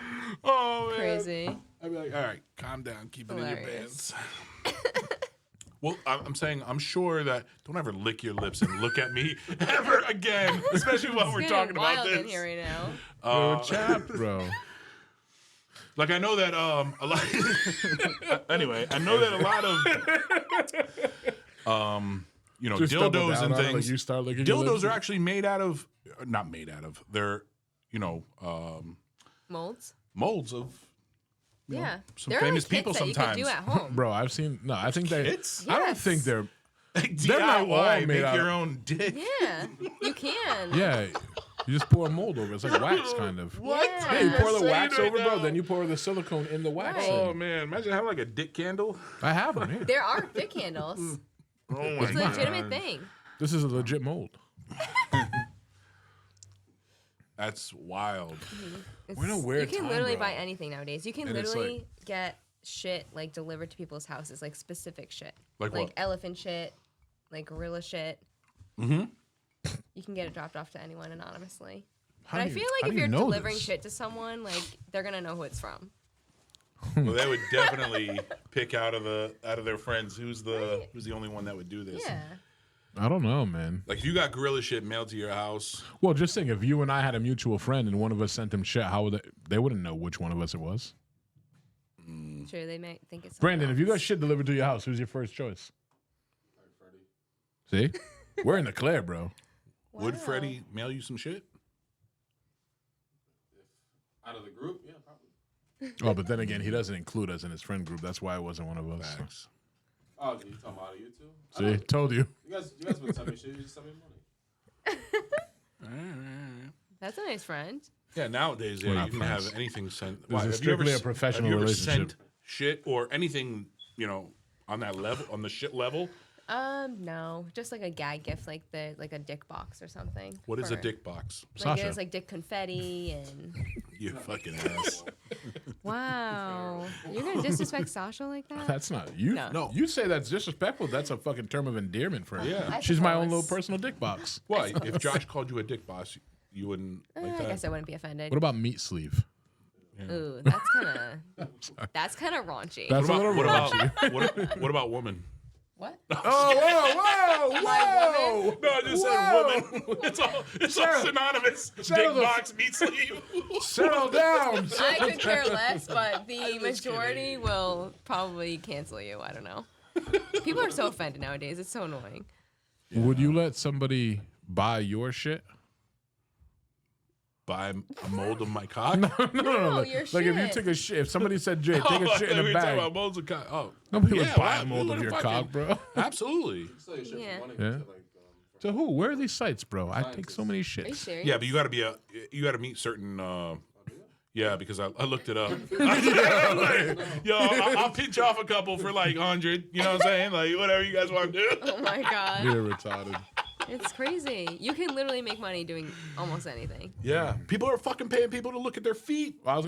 Oh man. Crazy. I'd be like, all right, calm down, keep it in your Hilarious. pants. Well, I'm saying I'm sure that don't ever lick your lips and look at me ever again, especially while we're It's talking getting about wild in this. here right now. Bro, chapped, bro. Like I know that a lot. Anyway, I know that a lot of Just double dildos down and on it, like things. you start licking your Dildos lips. are actually made out of, not made out of. They're Molds. molds of Yeah. some There are famous like people kits that you can do sometimes. at home. Bro, I've seen. No, I think they. Kits? I don't Yes. think they're. They're not all DIY, made make out your of- own dick. Yeah, you can. Yeah, you just pour a mold over. It's like wax, kind of. What? Yeah. Yeah, you pour the Saying wax right over, bro. now. Then you pour the silicone in the wax. Right. Oh man, imagine having like a dick candle. I have them. Yeah. There are dick candles. Oh my It's a legitimate thing. This is a legit mold. That's wild. It's, We're in a weird You can time, literally bro. buy anything nowadays. You can And it's literally get shit like delivered to people's houses, like specific shit, Like what? elephant shit, like gorilla shit. Mm-hmm. You can get it dropped off to anyone anonymously. How But I do you- feel how like do if you you're know delivering this? shit to someone, like they're gonna know who it's from. Well, they would definitely pick out of their friends who's the only one that would do this. Yeah. I don't know, man. Like if you got gorilla shit mailed to your house, Well, just think if you and I had a mutual friend and one of us sent them shit, how would they wouldn't know which one of us it was. Sure, they might think it's. Brandon, if you got else. shit delivered to your house, who's your first choice? See, we're in the clear, bro. would Wow. Freddie mail you some shit? Out of the group, yeah, probably. Oh, but then again, he doesn't include us in his friend group. That's why it wasn't one of us. Facts. Oh, you talking about you two? I See, don't- told you. You guys been telling me shit. You just send me money. That's a nice friend. Yeah, nowadays, We're yeah, not you can friends. have anything sent. This is strictly a professional have you ever relationship. sent shit or anything, on that level, on the shit level? No, just like a gag gift, like a dick box or something. What is a for- dick box? Like Sasha. it's like dick confetti and You fucking ass. Wow. You're gonna disrespect Sasha like that? That's not you. No. You say that's disrespectful. That's a fucking term of endearment for her. Yeah. I She's my own suppose. little personal dick box. Why? If Josh called you a dick boss, you wouldn't like I that. guess I wouldn't be offended. What about meat sleeve? Ooh, that's kind of raunchy. That's a little What raunchy. about what about woman? What? Oh, whoa, whoa, whoa! No, I just said woman. It's all synonymous. Settle Dick the- box, meat sleeve. Settle down. I could care less, but the majority will probably cancel you. I don't know. People are so offended nowadays. It's so annoying. Would you let somebody buy your shit? Buy a mold of my cock. No, your Like if you shit. took a shit, if somebody said, "Jay, take a shit in we a were talking bag," about molds of cock. Oh, nobody would yeah, buy why- a mold who of would your fucking- cock, bro. Absolutely. Sell your shit Yeah. for money Yeah. to like To who? Where are these sites, bro? I take so many Are you shits. serious? Yeah, but you got to meet certain. Yeah, because I looked it up. Yo, I'll pinch off a couple for like 100. You know what I'm saying? Like whatever you guys want to do. Oh my god. You're retarded. It's crazy. You can literally make money doing almost anything. Yeah, people are fucking paying people to look at their feet. Well, I was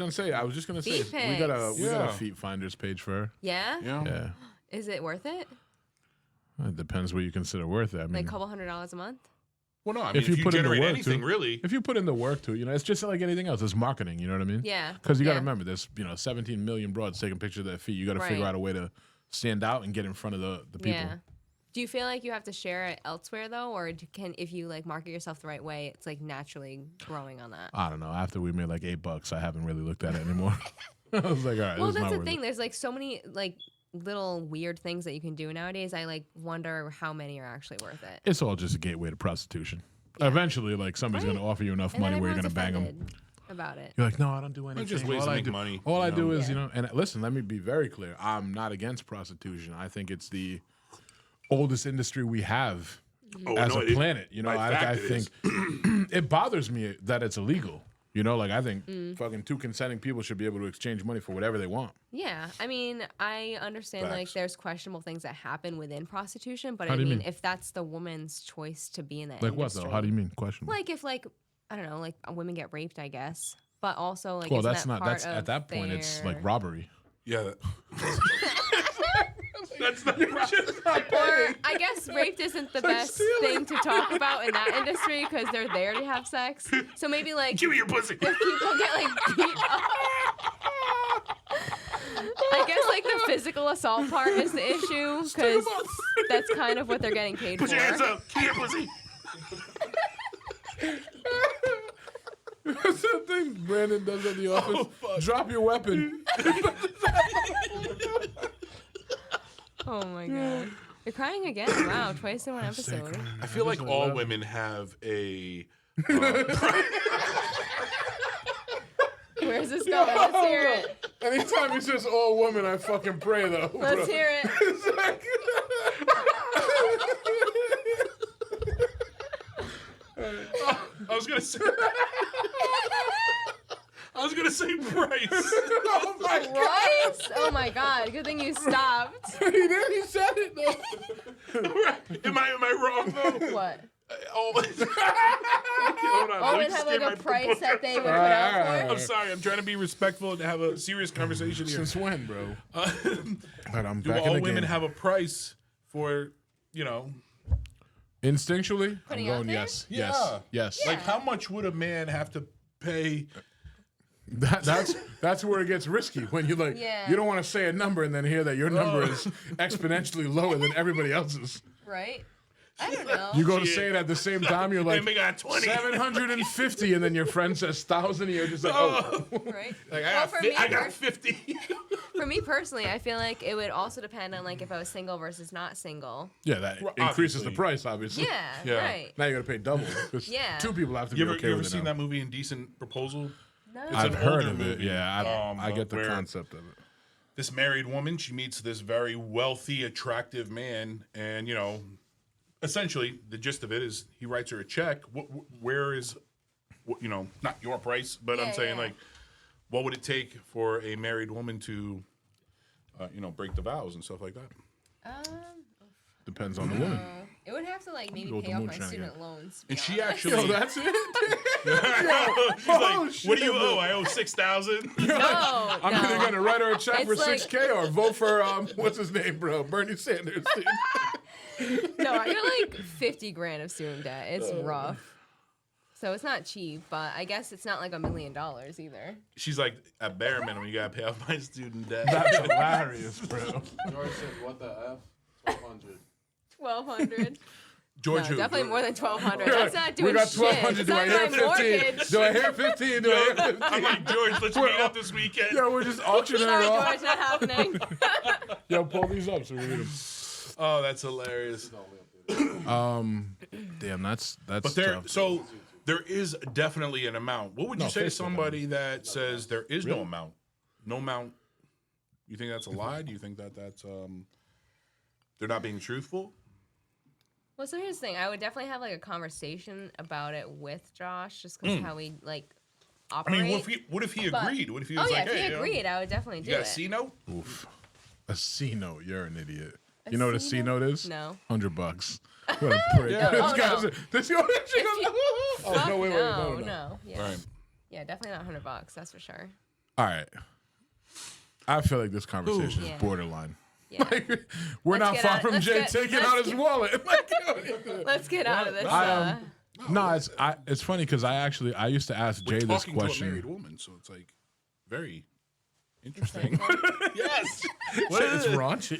just gonna say, Feet we got a pics. Yeah. feet finders page for her. Yeah? Yeah, Is it worth it? it depends what you consider worth it. I mean, Like a couple $100s a month? Well, no, I mean, if if you you put in the generate work anything, to- really. if you put in the work to it, it's just like anything else. It's marketing. You know what I mean? Yeah. Because you got to Yeah. remember, there's 17 million broads taking pictures of their feet. You got to figure Right. out a way to stand out and get in front of the people. Yeah. Do you feel like you have to share it elsewhere though, or if you like market yourself the right way, it's like naturally growing on that? I don't know. After we made like $8, I haven't really looked at it anymore. I was like, all right, Well, this is that's not the worth thing. it. There's like so many like little weird things that you can do nowadays. I like wonder how many are actually worth it. It's all just a gateway to prostitution. Eventually, like somebody's Right. going to offer you enough And money then where you're going everyone's to bang them. offended about it. You're like, no, I don't do anything. just ways all to I make do, money, All you I know? do is, Yeah. and listen, let me be very clear. I'm not against prostitution. I think it's the oldest industry we have Oh, as no, a it- planet. You know, by I fact it think it bothers me that it's illegal. You know, like I think fucking two consenting people should be able to exchange money for whatever they want. Yeah, I mean, I understand like Facts. there's questionable things that happen within prostitution, but How I do you mean, mean? if that's the woman's choice to be in that Like what industry, though? How do you mean questionable? like if like I don't know, like women get raped, I guess, but also like Well, isn't that's that not. part That's of at that point. It's like their- robbery. Yeah. That's not. Or I guess rape isn't the best stealing. thing to talk about in that industry because they're there to have sex. So maybe like Give me your pussy. if people get like beat up. I guess like the physical assault part is the issue because that's kind of what they're getting paid Put for. your hands up. Give me your pussy. That's the thing Brandon does at the office. Drop your weapon. Oh my god. You're crying again. Wow, twice in one episode. I feel like all women have a. Where's this going? Let's hear it. Anytime he says all women, I fucking pray though. Let's hear it. I was gonna say. I was gonna say price. Oh my god. Right? Oh my god. Good thing you stopped. He did. He said it though. Am I wrong though? What? Oh, hold on. Oh, Let me and have just like get a my price book. that they would put Alright, out alright. for? I'm sorry. I'm trying to be respectful and have a serious conversation here. Since when, bro? But I'm Do back all in the women game. have a price for, you know, Instinctually, Putting I'm out going there? yes, Yeah. yes. like how much would a man have to pay? That's where it gets risky when you like Yeah. you don't want to say a number and then hear that your number is exponentially lower than everybody else's. Right? I don't know. You go to Shit. say it at the same time, you're like Hey, we got 20. 750, and then your friend says 1,000, and you're just like, oh. Right? Like, Well, for me, I got 50. For me personally, I feel like it would also depend on like if I was single versus not single. Yeah, that Well, increases the obviously. price, obviously. Yeah, Yeah. right. Now you got to pay double. 'cause Yeah. two people have to You be ever, okay you ever with it seen now. that movie Indecent Proposal? No. It's I've an heard older of it. movie. Yeah, I get the where concept of it. This married woman, she meets this very wealthy, attractive man, and you know, essentially the gist of it is he writes her a check. Where is, you know, not your price, but I'm Yeah, saying yeah. like, what would it take for a married woman to, you know, break the vows and stuff like that? Depends on the woman. It would have to like maybe Go with pay the off my moonshine student again. loans. to And be she honest. actually. Yo, that's it. She's like, Oh, what do shit, you bro. owe? I owe 6,000. No, I'm either no. gonna write her a check for It's like- $6K or vote for what's his name, bro, Bernie Sanders. No, I got like 50 grand of student debt. It's rough. So it's not cheap, but I guess it's not like $1 million either. She's like, at bare minimum, you gotta pay off my student debt. That's hilarious, bro. George said, "What the f? 1,200." 1,200. George, No, who? definitely more than 1,200. That's not doing We got shit. 1,200. It's Do I not hear my 15? mortgage. Do I hear 15? Do I hear 15? I'm like, George, let's meet up this weekend. Yo, we're just auctioning Sorry, her off. George, not happening. Yo, pull these up so we read them. Oh, that's hilarious. Damn, that's But there, tough. so there is definitely an amount. What would you No, say to Facebook somebody that says there is no Really? amount? No amount. You think that's a lie? Do you think that that's they're not being truthful? Well, so here's the thing. I would definitely have like a conversation about it with Josh, just because how we like I operate. mean, what if he But- agreed? What if he Oh was yeah, like, if he hey, agreed, I would definitely do you got a it. C note? Oof. A C note. You're an idiot. A You know what a C C note is? No. $100. What a prick. Yeah. This Oh, guy's no. this Oh Fuck no! Wait, no. no. Yeah. Right. Yeah, definitely not $100. That's for sure. All right. I feel like this conversation Yeah. is borderline. Yeah. We're Let's not get far out- from let's Jay get- taking let's out his get- wallet. Let's get out of this. No, it's funny because I used to ask We're Jay this talking to a married question. woman, so it's like very interesting. Yes. It's raunchy.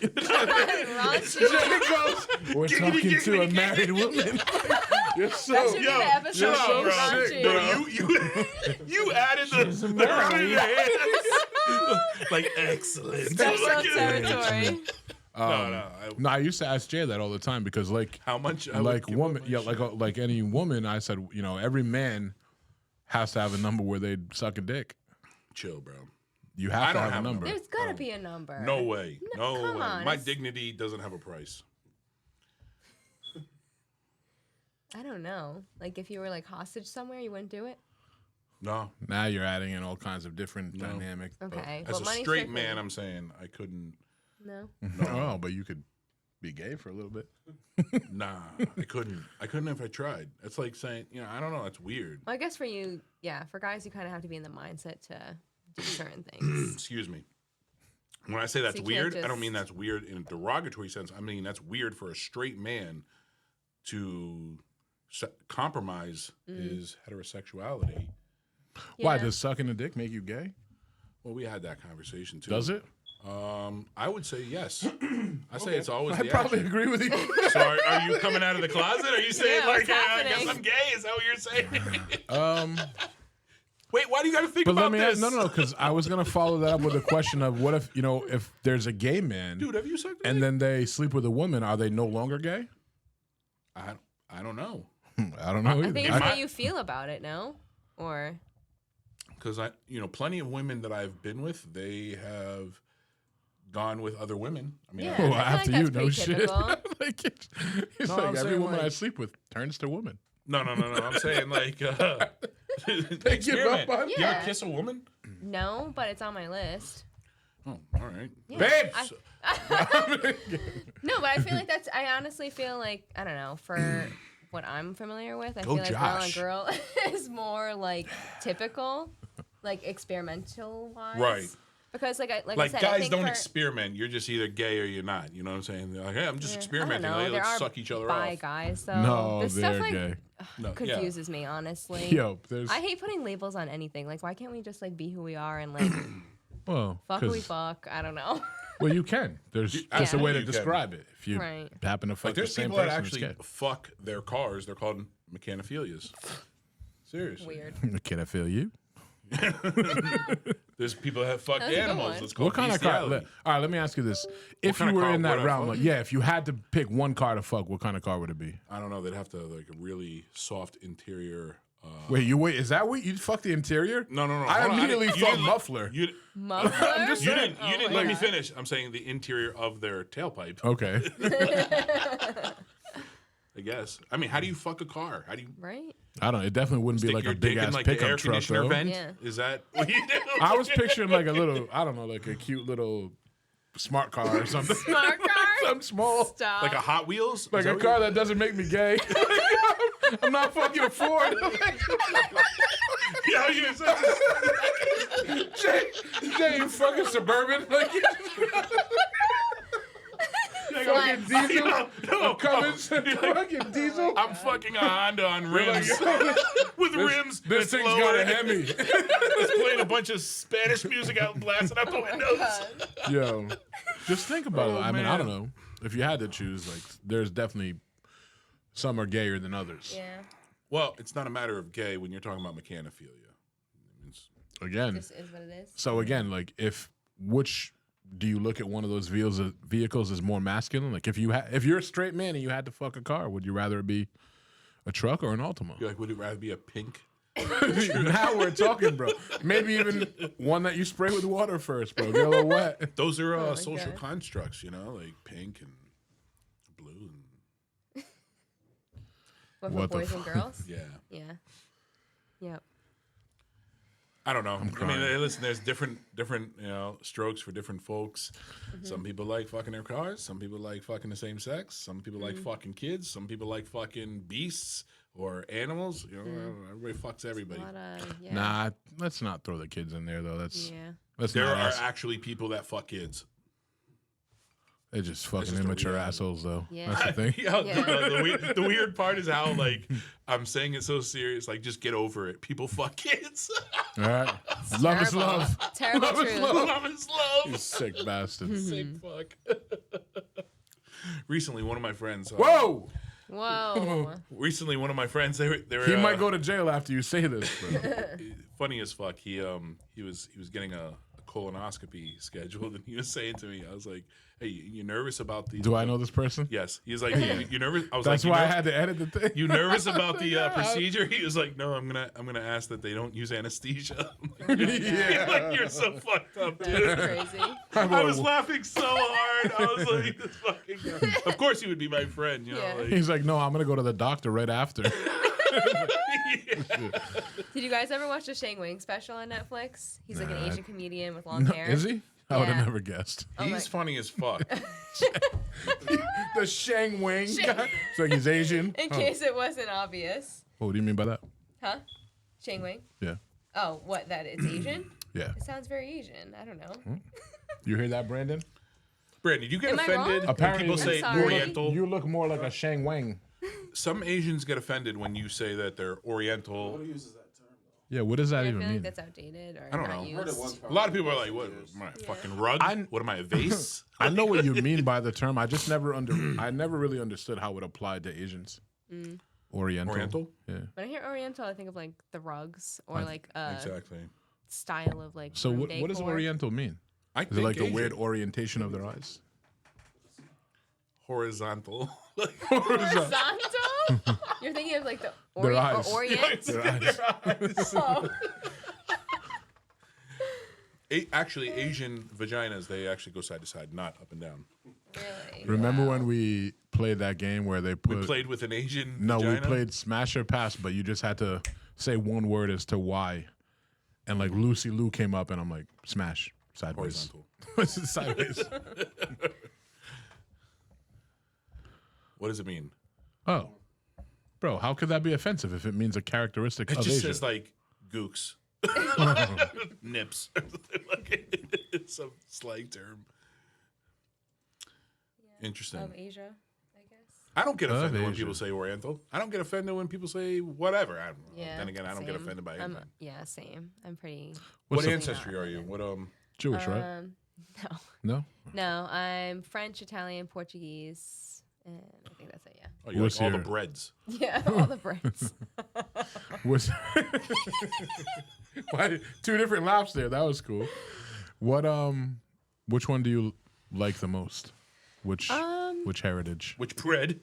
Raunchy. We're talking to a married woman. You're so That should be the episode. Shut up, so bro. sick, Raunchy. You added the married. like excellent. Special territory. No, I used to ask Jay that all the time because like How much? I would like give woman, up my yeah, shit. like any woman, I said, you know, every man has to have a number where they suck a dick. Chill, bro. You I have to don't have a have a number. There's gotta be a number. No way. No come way. on, My it's- dignity doesn't have a price. I don't know. Like if you were like hostage somewhere, you wouldn't do it. No. Now you're adding in all kinds of different dynamic. Okay. As well, a money straight strictly- man, I'm saying I couldn't. No. Oh, but you could be gay for a little bit. Nah, I couldn't. I couldn't if I tried. It's like saying, you know, I don't know. It's weird. Well, I guess for you, yeah, for guys, you kind of have to be in the mindset to do certain things. Excuse me. When I say that's you can't weird, I don't mean just- that's weird in a derogatory sense. I mean that's weird for a straight man to compromise his heterosexuality. Why Yeah. does sucking a dick make you gay? Well, we had that conversation too. Does it? I would say yes. I say it's always I the probably action. agree with you. So are you coming out of the closet? Are you saying Yeah, like, what's I guess happening? I'm gay? Is that what you're saying? Wait, why do you got to think But let about me this? no, because I was gonna follow that up with a question of what if, you know, if there's a gay man Dude, have you sucked? and then they sleep with a woman, are they no longer gay? I don't know. I don't know I either. think it's I- how you feel about it, no? Or Because plenty of women that I've been with, they have gone with other women. I mean, Yeah. Well, I feel after like you, that's no pretty shit. typical. Like, it's No, like I'm every saying, woman I like- sleep with turns to woman. no. I'm saying like, They give up experiment. on- You Yeah. ever kiss a woman? no, but it's on my list. Oh, all right. Babe! No, but I feel like I honestly feel like, I don't know, for what I'm familiar with, I Go feel like Josh. girl on girl is more like typical, like experimental wise. Right. Because like I Like said, I guys think don't for, experiment. You're just either gay or you're not. You know what I'm saying? They're like, hey, I'm just I don't experimenting. know, Hey, there let's are suck each other bi off. guys, so No, this they're stuff like gay. No, confuses me honestly. Yo, there's I hate putting labels on anything. Like, why can't we just like be who we are and like well, fuck who we 'cause- fuck? I don't know. well, you can. There's just a absolutely way to you can. describe it. If you Right. happen to fuck Like the there's same people person, that it's actually gay. fuck their cars. They're called mechanophilias. Seriously. Weird. Can I feel you? There's people that fuck That's a good animals. one. It's called What kind of car? bestiality. All right, let me ask you this: If kind you of were car in that would I realm, fuck? like, yeah, if you had to pick one car to fuck, what kind of car would it be? I don't know. They'd have to like a really soft interior. Wait, is that what you fuck the interior? No. I hold on, immediately didn't- thought didn't- muffler. You, Muffler? just you saying. didn't. Oh You didn't my let me God. finish. I'm saying the interior of their tailpipe. Okay. I guess. I mean, how do you fuck a car? How do you Right? I don't know. It definitely wouldn't be stick like your a big dick in ass like the air pickup truck, conditioner though. vent? Yeah. Is that what you do? I was picturing like a little, I don't know, like a cute little smart car or something. Smart car? I'm small. Stop. Like a Hot Wheels? Is Like that a what car you- that doesn't make me gay. I'm not fucking a Ford. Yeah, you Jay, you fucking Suburban. Like, fucking diesel. No, Cummins. Fucking diesel. I'm fucking a Honda on rims. With rims. This that's thing's got a lowered. Hemi. It's playing a bunch of Spanish music out and blasting out the windows. Yo, just think about Oh, it. I mean, I man. don't know. If you had to choose, like, there's definitely some are gayer than others. Yeah. Well, it's not a matter of gay when you're talking about mechanophilia. It's- Again, This is what it is. so again, like, which do you look at one of those vehicles as more masculine? Like, if you're a straight man and you had to fuck a car, would you rather it be a truck or an Altima? You're like, would it rather be a pink? Now we're talking, bro. Maybe even one that you spray with water first, bro. Get a little wet. Those are my social God. constructs, you know, like pink and blue. And, What, for What the boys and girls? yeah. Yeah. Yep. I don't know. I mean, crying. hey, listen, there's different, strokes for different folks. Mm-hmm. Some people like fucking their cars. Some people like fucking the same sex. Some people like fucking kids. Some people like fucking beasts or animals. You know, everybody fucks everybody. A lot of, yeah. Nah, let's not throw the kids in there though. That's Yeah. that's There not are us. actually people that fuck kids. They're just fucking just a immature reality. assholes though. Yeah. That's the thing. Yeah, Yeah. the weird part is how like I'm saying it so serious. Like, just get over it. People fuck kids. All right. Love is Terrible. love. Terrible Love is truth. love. Love is love. You sick bastard. Sick fuck. Recently, one of my friends. Whoa! Whoa. Recently, one of my friends. They were. He might go to jail after you say this, bro. Funny as fuck. He was getting a colonoscopy scheduled, and he was saying to me, I was like, "Hey, you nervous about the?" Do I know this person? Yes. He was like, "You nervous?" I was That's like, why I "You had to edit the thing. You nervous about the procedure?" He was like, "No, I'm gonna ask that they don't use anesthesia." Yeah. Like, you're so fucked up, dude. That's crazy. I was laughing so hard. I was like, this fucking guy. Of course, he would be my friend, you know. Yeah. Like, He's like, no, I'm gonna go to the doctor right after. Did you guys ever watch the Shang Wing special on Netflix? He's like an Nah. Asian comedian with long hair. Is he? I would Yeah. have never guessed. he's my- funny as fuck. The Shang Wing guy. It's like he's Asian. In case it wasn't obvious. What do you mean by that? Huh? Shang Wing? Yeah. Oh, what? That it's Asian? Yeah. It sounds very Asian. I don't know. You hear that, Brandon? Brandon, you get Am I offended wrong? when Apparently- people I'm say sorry. Oriental. You look more like a Shang Wang. Some Asians get offended when you say that they're Oriental. Who uses that term though? Yeah, what does that I feel even like mean? that's outdated or I don't not know. used. Heard it once. A lot of people are like, "What? Am I a fucking rug? What am I, a vase?" I know what you mean by the term. I just never I never really understood how it applied to Asians. Oriental. Oriental? Yeah. When I hear Oriental, I think of like the rugs or like a Exactly. style of like. So room what does decor. Oriental mean? I Is it think like the Asian. weird orientation of their eyes? horizontal. Horizontal? You're thinking of like the Their Orient eyes. or Orient? Their eyes. Oh. Actually, Asian vaginas, they actually go side to side, not up and down. Really? Remember when we played that game where they put We played with an Asian No, vagina? we played Smash or Pass, but you just had to say one word as to why. And like Lucy Lou came up and I'm like, Smash. Sideways. Horizontal. Sideways. What does it mean? Oh. Bro, how could that be offensive if it means a characteristic It of just Asia? says like gooks. Nips. Like, it's a slang term. Interesting. Of Asia, I guess. I don't get Of offended when Asia. people say Oriental. I don't get offended when people say whatever. I don't know. Yeah. Then again, I don't get same. offended by I'm- anything. Yeah, same. I'm pretty. What's What the- ancestry are you? What Jewish, right? No. No? No, I'm French, Italian, Portuguese, and I think that's it, yeah. Oh, you What's like all the your- breads. Yeah, all the brands. What's Why, 2 different laps there. That was cool. What which one do you like the most? Which heritage? Which bread?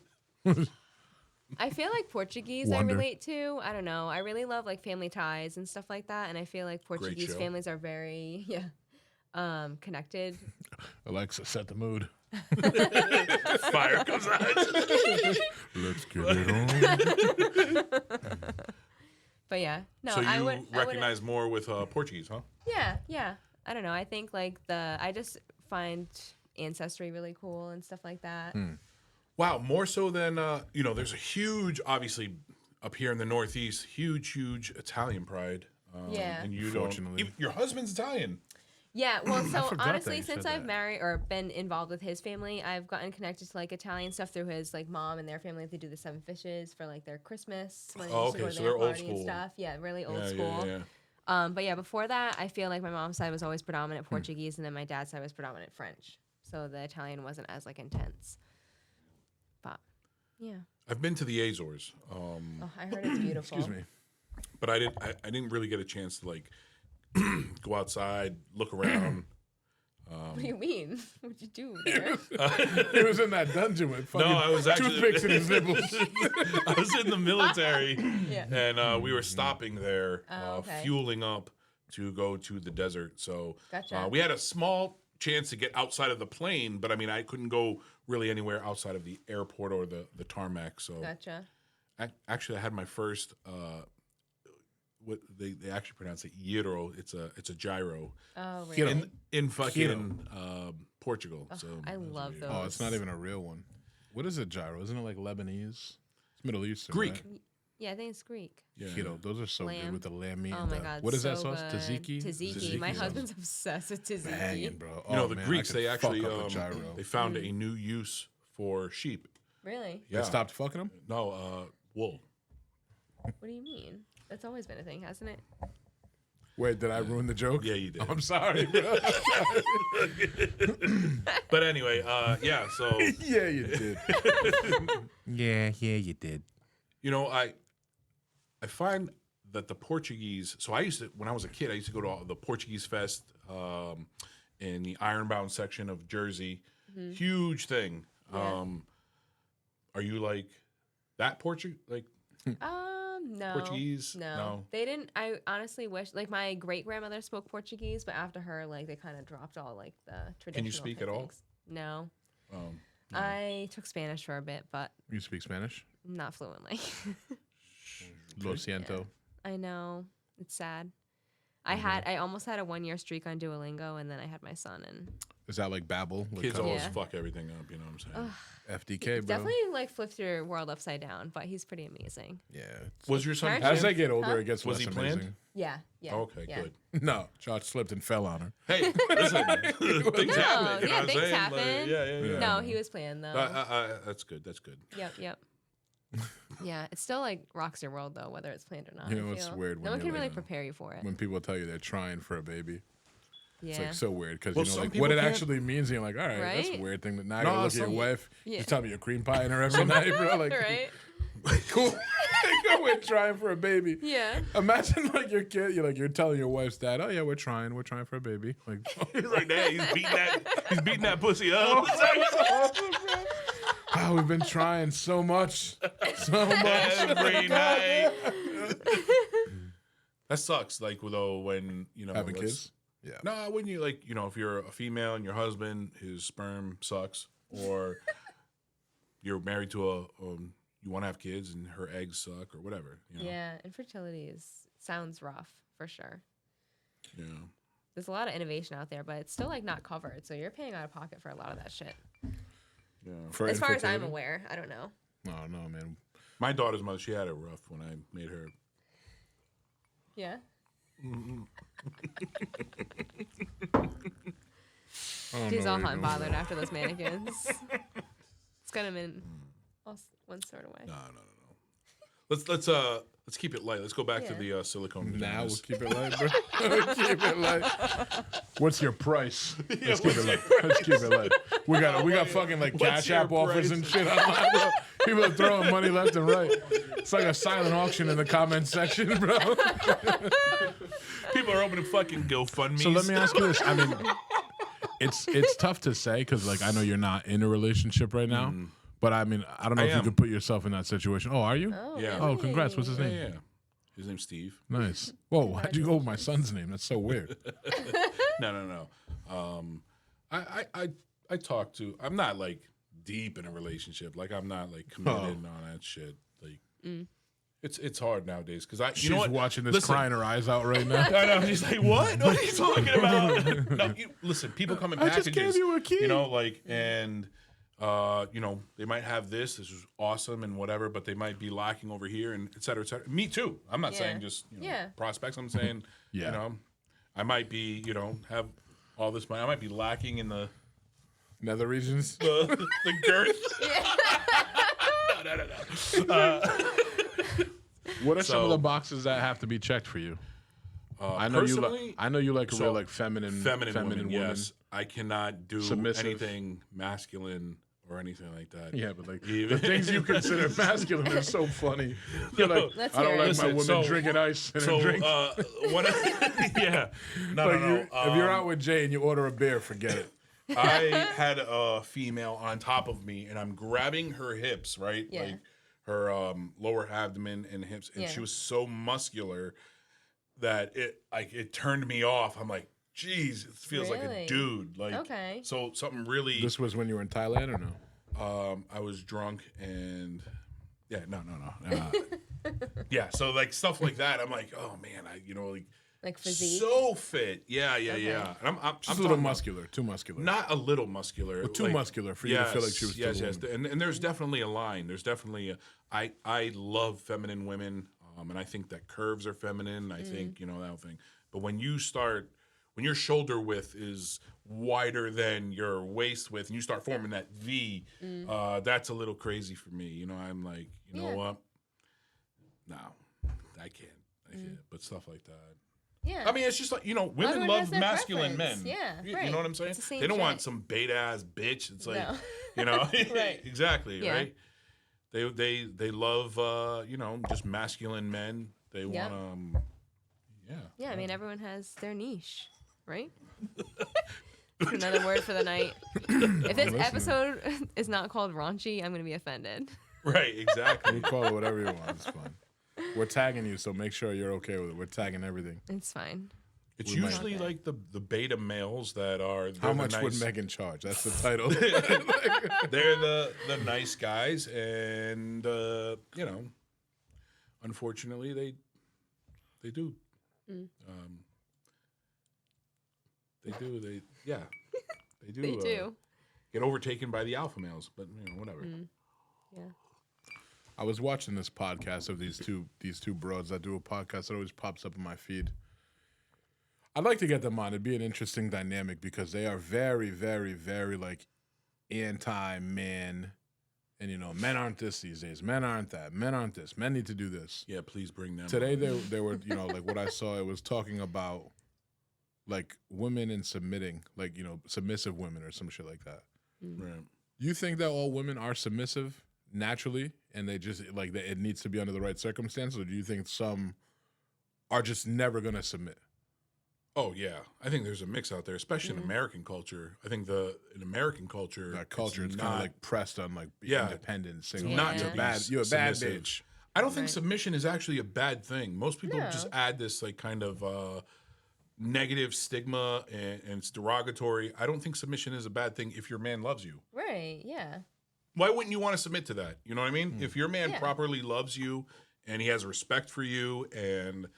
I feel like Portuguese Wonder. I relate to. I don't know. I really love like family ties and stuff like that, and I feel like Portuguese show. families are very connected. Alexa, set the mood. Fire comes out. Let's get it on. But yeah, no, So I you would recognize more with Portuguese, huh? Yeah. I don't know. I think like I just find ancestry really cool and stuff like that. Wow, more so than there's a huge, obviously, up here in the Northeast, huge Italian pride. Yeah. And you Fortunately. don't. Your husband's Italian. Yeah, well, so forgot that honestly, you since said I've that. married or been involved with his family, I've gotten connected to like Italian stuff through his like mom and their family. They do the seven fishes for like their Christmas when they Oh, used to go okay, to so their they're old party and school. stuff. Yeah, really old Yeah, school. yeah. But yeah, before that, I feel like my mom's side was always predominant Hmm. Portuguese, and then my dad's side was predominant French. So the Italian wasn't as like intense. But yeah, I've been to the Azores, oh, I heard it's beautiful. Excuse me. but I didn't really get a chance to like go outside, look around. What do you mean? What'd you do there? He was in that dungeon with fucking I was actually- toothpicks in his nipples. I was in the military, Yeah. and we were stopping there, Oh, okay. fueling up to go to the desert. So Gotcha. we had a small chance to get outside of the plane, but I mean, I couldn't go really anywhere outside of the airport or the tarmac. So Gotcha. actually, I had my first. What they actually pronounce it gyro. It's a gyro Oh, Gyro. really? in fucking Portugal. So I that was love weird. those. Oh, it's not even a real one. What is a gyro? Isn't it like Lebanese? It's Middle Eastern. Greek. Right? Yeah, I think it's Greek. Yeah. Gyro. Those are so good Lamb. with the lamb meat. Oh and my the- god, What is so that sauce? good. Tzatziki. Tzatziki. My Tzatziki. husband's obsessed with tzatziki. Banging, bro. The man, I Greeks could they fuck actually up a gyro. they found a new use for sheep. Really? Yeah. They stopped fucking them. No, wool. What do you mean? That's always been a thing, hasn't it? Wait, did I ruin the joke? Yeah, you did. I'm sorry, bro. But anyway, yeah. So Yeah, you did. yeah, you did. I find that the Portuguese. So I used to, when I was a kid, I used to go to the Portuguese Fest in the Ironbound section of Jersey. Huge thing. Yeah. Are you like that No. Portuguese? No. No. They didn't. I honestly wish, like, my great grandmother spoke Portuguese, but after her, like, they kind of dropped all, like, the traditional speak at all? things. No. Um, I took Spanish for a bit, but You speak Spanish? not fluently. Lo siento. I know. It's sad. Mm-hmm. I almost had a 1-year streak on Duolingo, and then I had my son, and Is that like Babbel? Like kids kinda always Yeah. fuck everything up. You know what I'm saying? FDK, bro. definitely, like, flipped your world upside down, but he's pretty amazing. Yeah. Was your son? Parents- As they get older, Huh? it gets Was less he planned? amazing. Yeah. Yeah. Okay, yeah. good. No, Josh slipped and fell on her. Hey, listen, things happen. You know yeah, what I'm things saying? happen. Like, yeah. No, he was playing, though. That's good. That's good. Yep. Yeah, it still like rocks your world though, whether it's planned or not. You know I what's feel. weird No when one you're can really like- prepare you for it. When people tell you they're trying for a baby, it's Yeah. like so weird because Well, you know some like people what it can't- actually means. And you're like, all right, that's a Right? weird thing. That now I No, gotta look at your some- wife. Yeah. Just tell me you're cream pie in her every night, bro. Like, Right? cool. We're trying for a baby. Yeah. Imagine like your kid, you're telling your wife's dad, oh yeah, we're trying for a baby. Like, He's like, "Hey, he's beating that pussy up." oh, we've been trying so much, Every night. That sucks. Like though, when having let's- kids. Yeah. No, when you like, if you're a female and your husband, his sperm sucks, or you're married to you want to have kids and her eggs suck, or whatever. Yeah, infertility sounds rough for sure. Yeah. There's a lot of innovation out there, but it's still like not covered, so you're paying out of pocket for a lot of that shit. Yeah. For As far as I'm infertility? aware, I don't know. Oh no, man. My daughter's mother, she had it rough when I made her. Yeah. Oh, She's no, all you hot and don't. bothered after those mannequins. It's kind of in one sort of way. No. Let's keep it light. Let's go back to Yeah. the silicone. Now we'll vaginas. keep it light, bro. Keep it light. What's your price? Let's keep it light. Let's keep it light. We got fucking like What's Cash your App offers price? and shit online, bro. People are throwing money left and right. It's like a silent auction in the comment section, bro. People are opening fucking GoFundMe. So let me ask you this. I mean, it's tough to say because like I know you're not in a relationship right now, but I mean I don't know I if you am. could put yourself in that situation. Oh, are you? Oh, Yeah. Oh, congrats. What's his Yeah, name? yeah. His name's Steve. Nice. Whoa, why'd you go with my son's name? That's so weird. No. I talk to. I'm not like deep in a relationship. Like I'm not like committed and all that shit. Like It's hard nowadays because you She's know what? watching this Listen, crying her eyes out right now. I know. She's like, what? What are you talking about? No, listen, people come in I packages. just gave you a key. You know, like, and, you know, they might have this. This is awesome and whatever, but they might be lacking over here and et cetera, et cetera. Me too. I'm not saying just, prospects. I'm saying, you know, I might be, you know, have all this money. I might be lacking in the Nether regions. the girth. no. What are some of So- the boxes that have to be checked for you? I know you. personally, I know you like a so real like feminine women. Yes, I cannot do Submissive. anything masculine or anything like that. Yeah, but like Even- the things you consider masculine are so funny. You're like, Let's I don't hear like it. my Listen, women so- drinking ice in So, a drink. what? Yeah, no, Like no. if you're out with Jay and you order a beer, forget it. I had a female on top of me, and I'm grabbing her hips, right? Yeah. Like her lower abdomen and hips, and Yeah. she was so muscular that it turned me off. I'm like, geez, it feels like a Really? dude. Like, Okay. So something really. This was when you were in Thailand, or no? I was drunk and no. Yeah, so like stuff like that. I'm like, oh man, Like physique. so fit. Yeah. Okay. And I'm Just a little talking about muscular, too muscular. not a little muscular, But too muscular for you to feel like she was still a yes. And there's definitely a line. There's definitely I love feminine women, and I think that curves are feminine. I think that whole thing. But when your shoulder width is wider than your waist width, and you start forming that V, that's a little crazy for me. I'm like, you know what? No, I can't. But stuff like that. Yeah. I mean, it's just like, women Everyone love has their masculine preference. men. Yeah, You right. know what I'm saying? It's the same They don't want shit. some beta ass bitch. It's like, No. right. Exactly, Yeah. right? They love just masculine men. They Yep. want Yeah, I mean, everyone has their niche, right? Another word for the night. If this episode is not called raunchy, I'm going to be offended. right, exactly. You call it whatever you want. It's fine. We're tagging you, so make sure you're okay with it. We're tagging everything. It's fine. It's We might- usually like the beta males that are How they're much the would nice, Megan charge? That's the title. they're the nice guys, and unfortunately they do. They do. They do. They do. Get overtaken by the alpha males, but whatever. Yeah. I was watching this podcast of these two broads that do a podcast that always pops up in my feed. I'd like to get them on. It'd be an interesting dynamic because they are very, very, very like anti-man. And men aren't this these days. Men aren't that. Men aren't this. Men need to do this. Yeah, please bring them. Today they were, like what I saw, it was talking about like women and submitting, like, submissive women or some shit like that. Right. You think that all women are submissive naturally and they just like that it needs to be under the right circumstances, or do you think some are just never going to submit? Oh yeah, I think there's a mix out there, especially in American culture. I think in American culture, That culture is kind not- of like pressed on like Yeah. independent, single. Yeah. not Yeah. to You're be bad. You're a bad submissive. bitch. I don't think Right. submission is actually a bad thing. Most people No. just add this like kind of negative stigma and it's derogatory. I don't think submission is a bad thing if your man loves you. Right. Yeah. Why wouldn't you want to submit to that? You know what I mean? If your man Yeah. properly loves you and he has respect for you, and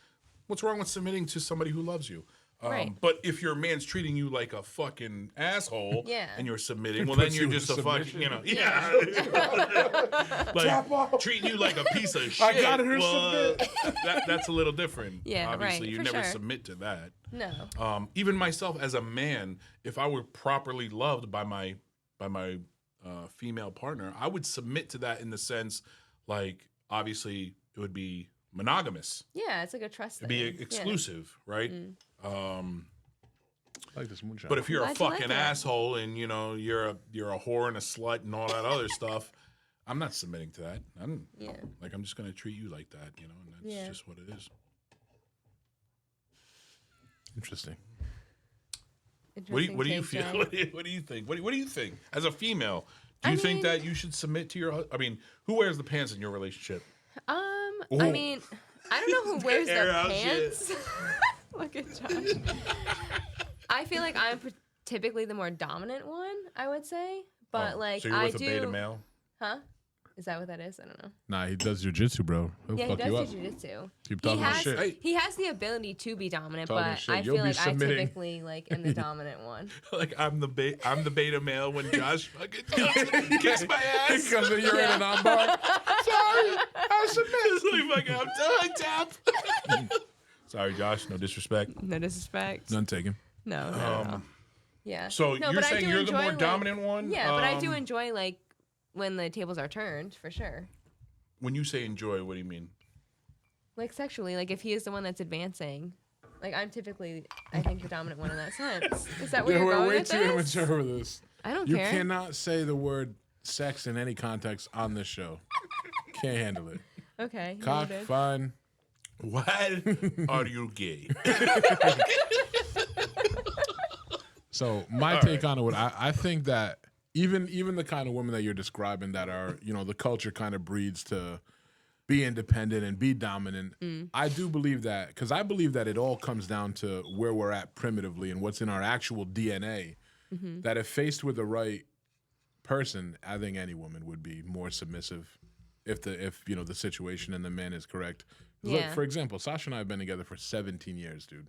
what's wrong with submitting to somebody who loves you? Right. But if your man's treating you like a fucking asshole Yeah. and you're submitting, well, puts then you're you in just a fucking, submission. like treating you like a piece of shit. I got her That's a little different. Yeah, Obviously, right, you for never sure. submit to that. No. Even myself as a man, if I were properly loved by my female partner, I would submit to that in the sense, like, obviously, it would be monogamous. Yeah, it's like a trust It'd thing. be exclusive, right? I like this moonshine. But if you're a Glad you like fucking it. asshole and you're a whore and a slut and all that other stuff, I'm not submitting to that. I'm just gonna treat you like that, and that's just what it is. Interesting. What do you Interesting feel? take, Jay. What do you think? What do you think as a female? Do you I think mean- that you should submit to your? I mean, who wears the pants in your relationship? I mean, I don't know who wears Air the out shit. pants. Look at Josh. I feel like I'm typically the more dominant one, I would say. But like so you're I with do a beta male? Huh? Is that what that is? I don't know. Nah, he does jujitsu, bro. He'll Yeah, he fuck you up. does do jujitsu. Keep He talking has shit. he has the ability to be dominant, Talking but shit. I You'll feel be like I submitting. typically like am the dominant one. Like I'm the beta male when Josh fucking kicks my ass. Because you're in an armbar. Sorry, I submit. It's like fucking I'm tap. Sorry, Josh. No disrespect. No disrespect. None taken. No, no. Yeah. So No, you're but I saying do you're the enjoy, more like- dominant one? Yeah, but I do enjoy like when the tables are turned for sure. When you say enjoy, what do you mean? Like sexually, like if he is the one that's advancing, like I'm typically, I think the dominant one in that sense. Is that where Yeah, you're we're going way with too this? immature for this. I don't You care. cannot say the word sex in any context on this show. Can't handle it. Okay. Cock, noted. fine. What are you gay? So my take on it, I think that even the kind of women that you're describing that are, the culture kind of breeds to be independent and be dominant. I do believe that, because I believe that it all comes down to where we're at primitively and what's in our actual DNA. That if faced with the right person, I think any woman would be more submissive if the situation and the man is correct. Look, Yeah. for example, Sasha and I have been together for 17 years, dude.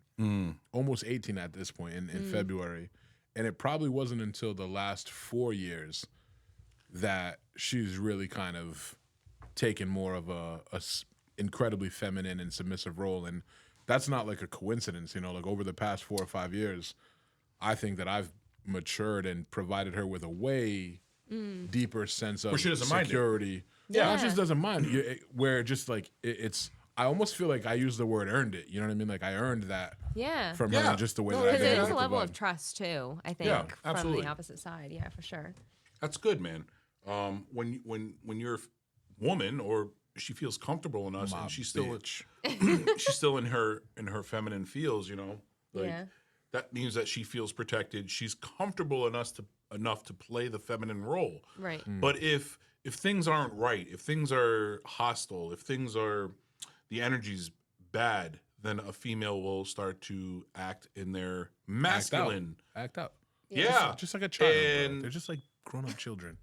Almost 18 at this point in February. And it probably wasn't until the last 4 years that she's really kind of taken more of a incredibly feminine and submissive role. And that's not like a coincidence, like over the past 4 or 5 years, I think that I've matured and provided her with a way deeper sense of Where she doesn't mind it. security. Yeah. Not just doesn't mind, where just like it's. I almost feel like I use the word earned it. You know what I mean? Like I earned that Yeah. from Yeah. her, just the way No, that I Because did it is with a the level vibe. of trust too, I think, Yeah, from absolutely. the opposite side. Yeah, for sure. That's good, man. When you're a woman or she feels comfortable in us My and she's still bitch. she's still in her feminine feels, like Yeah. that means that she feels protected. She's comfortable enough to play the feminine role. Right. But if things aren't right, if things are hostile, if things are the energy's bad, then a female will start to act in their masculine. Act out. Yeah. Just like a child. Bro. And- They're just like grown-up children.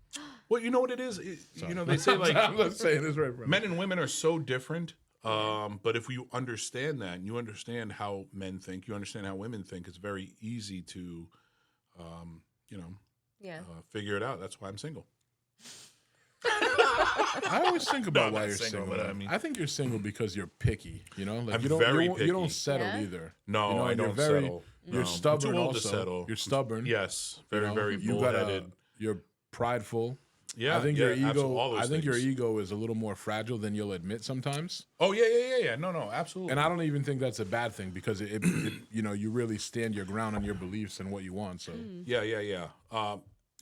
Well, you know what it is? They say like I'm not saying this right, bro. men and women are so different. But if you understand that and you understand how men think, you understand how women think, it's very easy to, Yeah. figure it out. That's why I'm single. I always think about I'm why not you're single, single. but I man. mean- I think you're single because you're picky. Like I'm you don't very you picky. don't settle Yeah? either. No, I and don't you're very, settle. You're No. I'm stubborn too old to also. settle. You're stubborn. Yes, very, very You bullheaded. you're prideful. Yeah, I think yeah, your ego. absolutely, all those I think your things. ego is a little more fragile than you'll admit sometimes. Oh yeah. No, absolutely. And I don't even think that's a bad thing because it you really stand your ground on your beliefs and what you want. So Yeah.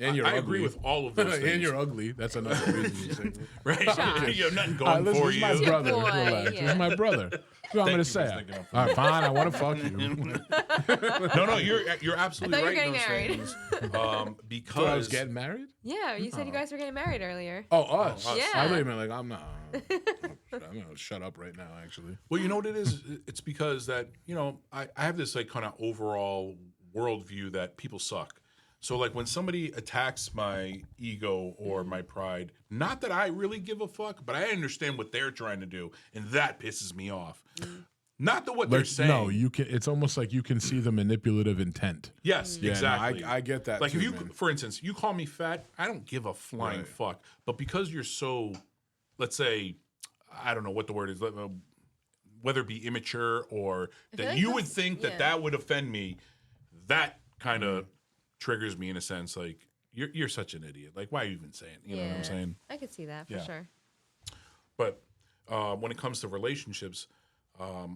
and you're I ugly. agree with all of those things. and you're ugly. That's another reason you're single. right. You have nothing All right, going listen, for this is you. my brother. Boy, Relax. This yeah. is my brother. That's what I'm gonna Thank you for say. sticking up for All right, fine. I want to fuck you. No, you're absolutely I thought right. you in were those getting things. So I was Because getting married. Yeah, you said you guys were getting married earlier. Oh, us. us. Yeah. I thought you meant like I'm not. I'm gonna shut up right now. Actually, well, you know what it is? It's because that I have this like kind of overall worldview that people suck. So like when somebody attacks my ego or my pride, not that I really give a fuck, but I understand what they're trying to do, and that pisses me off. Not what they're saying. no, you can. It's almost like you can see the manipulative intent. Yes, Yeah, no, exactly. I get that. Like too, if you, man. for instance, you call me fat, I don't give a flying Right. fuck. But because you're so, let's say, I don't know what the word is, whether it be immature or that like you would that's- think that yeah. that would offend me, that kind of triggers me in a sense. Like you're such an idiot. Like why are you even saying? You know what I'm saying? I could see that for Yeah. sure. But when it comes to relationships,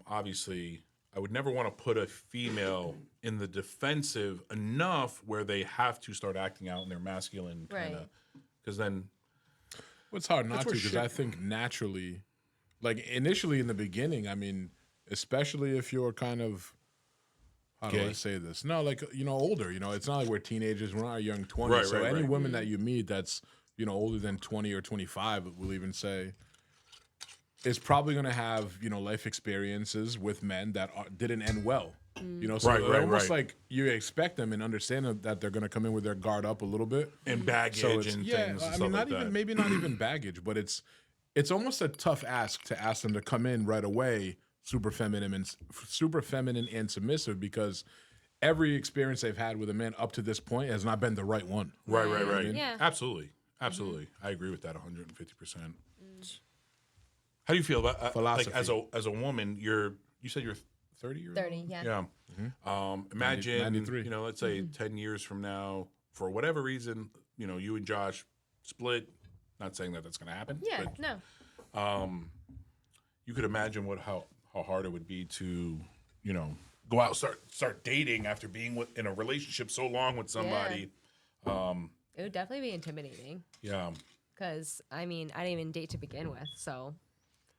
obviously, I would never want to put a female in the defensive enough where they have to start acting out in their masculine kind of. Right. Because then, Well, it's hard not to where because shit- I think naturally, like initially in the beginning, I mean, especially if you're kind of, how do I Gay. say this? No, like, older, it's not like we're teenagers, we're not young 20s. Right, so right, any right. woman that you meet that's, older than 20 or 25, we'll even say, is probably going to have, life experiences with men that didn't end well. You know, so Right, they're right, almost right. like you expect them and understand that they're going to come in with their guard up a little bit. And baggage So it's, and yeah, things and I stuff mean, not like even that. maybe not even baggage, but it's almost a tough ask to ask them to come in right away, super feminine and submissive, because every experience they've had with a man up to this point has not been the right one. Right, right, Right. right. Yeah. Absolutely. Absolutely. I agree with that 150%. How do you feel about like Philosophy. as a woman, you said you're 30 years 30, old? yeah. Yeah. Imagine 93. you know, let's say 10 years from now, for whatever reason, you know, you and Josh split. Not saying that that's going to happen. Yeah, But no. you could imagine how hard it would be to, you know, go out start dating after being in a relationship so long with somebody. It would definitely be intimidating Yeah. because, I mean, I didn't even date to begin with. So,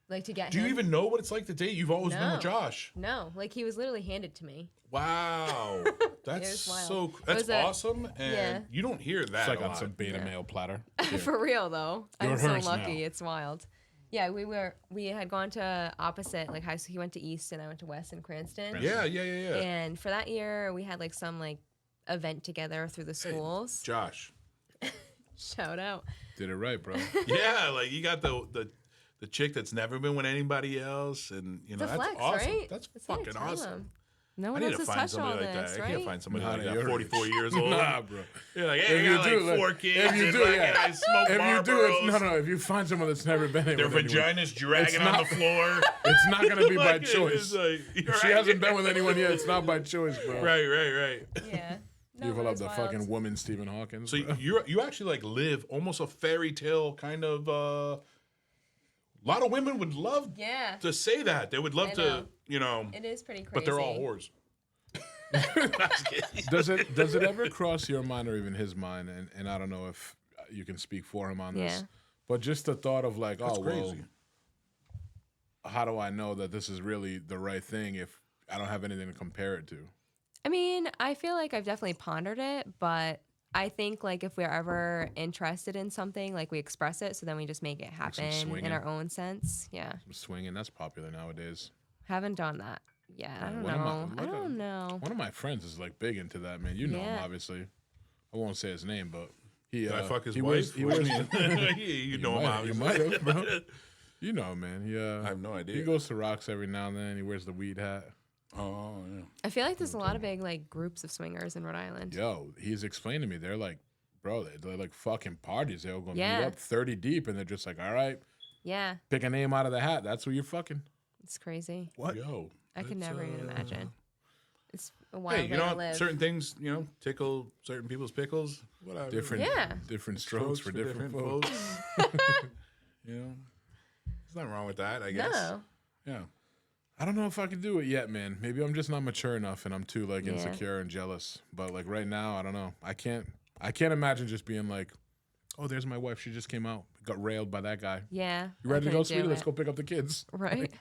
like, to get Do you him. even know what it's like to date? You've always been No. with Josh. No, like, he was literally handed to me. Wow. That's was wild. so It that's was a- awesome. And yeah. you don't hear that It's like a on lot. some beta male platter. For real, though. You're I'm so hers lucky. now. It's wild. Yeah, we had gone to opposite, like, high school. He went to East and I went to West in Cranston. Yeah. And for that year, we had, like, some, like, event together through the schools. Josh. Shout out. Did it right, bro. Yeah, like you got the chick that's never been with anybody else, and you know It's a that's flex, awesome. right? That's That's what I fucking tell awesome. him. No I one need else to has find touched somebody all like this, that. I right? can't find somebody Not like at that. your 44 age. years old. Nah, bro. You're like, hey, I got like 4 kids. if you and do, like, yeah. and I smoke If you do, Marlboros. no. If you find someone that's never been in Their with anyone, vaginas dragging on not- the floor. it's not gonna be by Like, choice. it's like, If she hasn't been with anyone yet, it's not by choice, bro. Right. Yeah. No, You it pull up was the wild. fucking woman Stephen Hawkins. So bro. you actually like live almost a fairy tale kind of. A lot of women would love Yeah. to say that. They would love I to, know. you know, It is pretty crazy. but they're all whores. does it ever cross your mind or even his mind? And I don't know if you can speak for him on this, Yeah. but just the thought of like, That's oh well, crazy. how do I know that this is really the right thing if I don't have anything to compare it to? I mean, I feel like I've definitely pondered it, but I think like if we're ever interested in something, like we express it, so then we just make it happen swinging. in our own sense. Yeah. Swinging, that's popular nowadays. Haven't done that. Yeah, I don't one of my- know. I look at- don't know. One of my friends is like big into that, man. You know him, Yeah. obviously. I won't say his name, but he. Did I fuck his he wife? wears- he What do wears- you mean? Yeah, you know him, You obviously. might have, bro. You know, man. He, I have no idea. He goes to rocks every now and then. He wears the weed hat. Oh, yeah. I feel like there's a lot of big like groups of swingers in Rhode Island. Yo, he's explained to me. They're like, bro, they're like fucking parties. They'll go meet Yeah. up 30 deep, and they're just like, all right, Yeah, pick a name out of the hat. That's who you're fucking. it's crazy. What? Yo. I could it's, never even imagine. It's a wild Hey, you way know, to live. certain things, you know, tickle certain people's pickles. Whatever. Yeah. different strokes for different folks. You know, there's nothing wrong with that, I guess. No. Yeah. I don't know if I can do it yet, man. Maybe I'm just not mature enough, and I'm too like Yeah. insecure and jealous. But like right now, I don't know. I can't imagine just being like, oh, there's my wife. She just came out. Got railed by that guy. Yeah. You ready to go, couldn't sweetie? do Let's it. go pick up the kids. Right.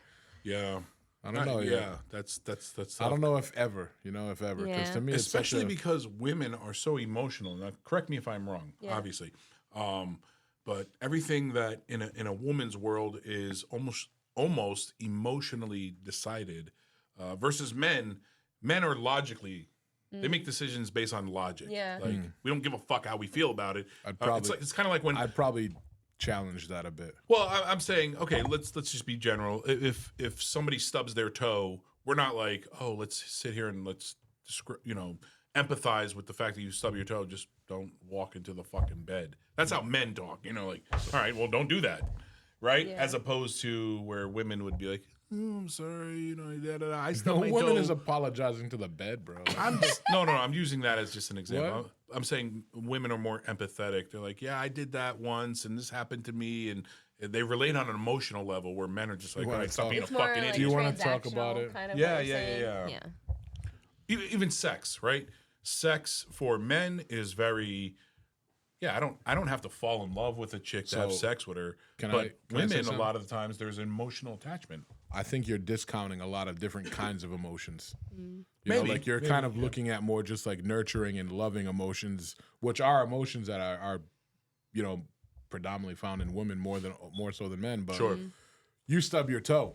Yeah. I don't know. Yeah. That's I don't know if ever. If ever. Because Yeah. to me, it's such especially a, because women are so emotional. Now, correct me if I'm wrong, Yeah. obviously, but everything that in a woman's world is almost emotionally decided, versus men. Men are logically. They make decisions based on logic. Yeah. Like we don't give a fuck how we feel about it. I'd it's kind of like when. I'd probably challenge that a bit. Well, I'm saying, okay, let's just be general. If somebody stubs their toe, we're not like, oh, let's sit here and let's empathize with the fact that you stub your toe. Just don't walk into the fucking bed. That's how men talk. Like, all right, well, don't do that, right? Yeah. As opposed to where women would be like, oh, I'm sorry, I No stubbed my woman toe. is apologizing to the bed, bro. No, I'm using that as just an example. I'm saying women are more empathetic. They're like, yeah, I did that once, and this happened to me, and they relate on an emotional level. Where men are just like, You all wanna right, stop talk- being a It's more fucking like idiot. Do you wanna talk about transactional it? Kind of Yeah, what you're yeah, saying. yeah. Even sex, right? Sex for men is very. Yeah, I don't have to fall in love with a chick to have So, sex with her. can But I say women, a something? lot of the times, there's emotional attachment. I think you're discounting a lot of different kinds of emotions. You Maybe, know, like you're kind of looking at more just like nurturing and loving emotions, which are emotions that are predominantly found in women more so than men. But Sure. you stub your toe.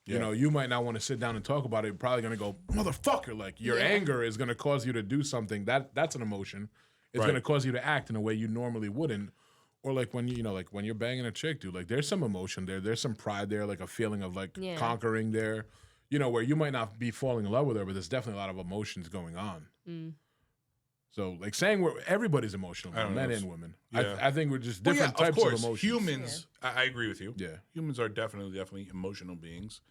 You know, you might not want to sit down and talk about it. You're probably gonna go, motherfucker. Like your anger is gonna cause you to do something. That's an emotion. It's Right. gonna cause you to act in a way you normally wouldn't. Or like when like when you're banging a chick, dude, like there's some emotion there. There's some pride there, like a feeling of like conquering there. You know, where you might not be falling in love with her, but there's definitely a lot of emotions going on. So like saying everybody's emotional, men and women. Yeah. I think we're just different types of emotions. Humans, I agree with you. Yeah. Humans are definitely emotional beings.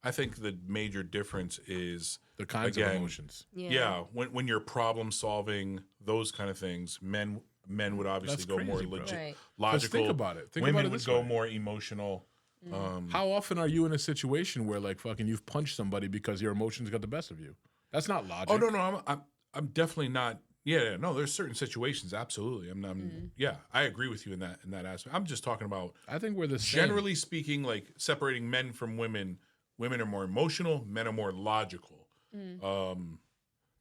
I think the major difference is The kinds of emotions. Yeah, when you're problem solving, those kind of things, men would obviously That's go more crazy, bro. legit, Right. logical. Think about it. Think Women about it would this go way. more emotional. How often are you in a situation where like fucking you've punched somebody because your emotions got the best of you? That's not logic. Oh no, I'm definitely not. Yeah, no, there's certain situations. Absolutely, yeah, I agree with you in that aspect. I'm just talking about I think we're the same. generally speaking, like separating men from women. Women are more emotional. Men are more logical.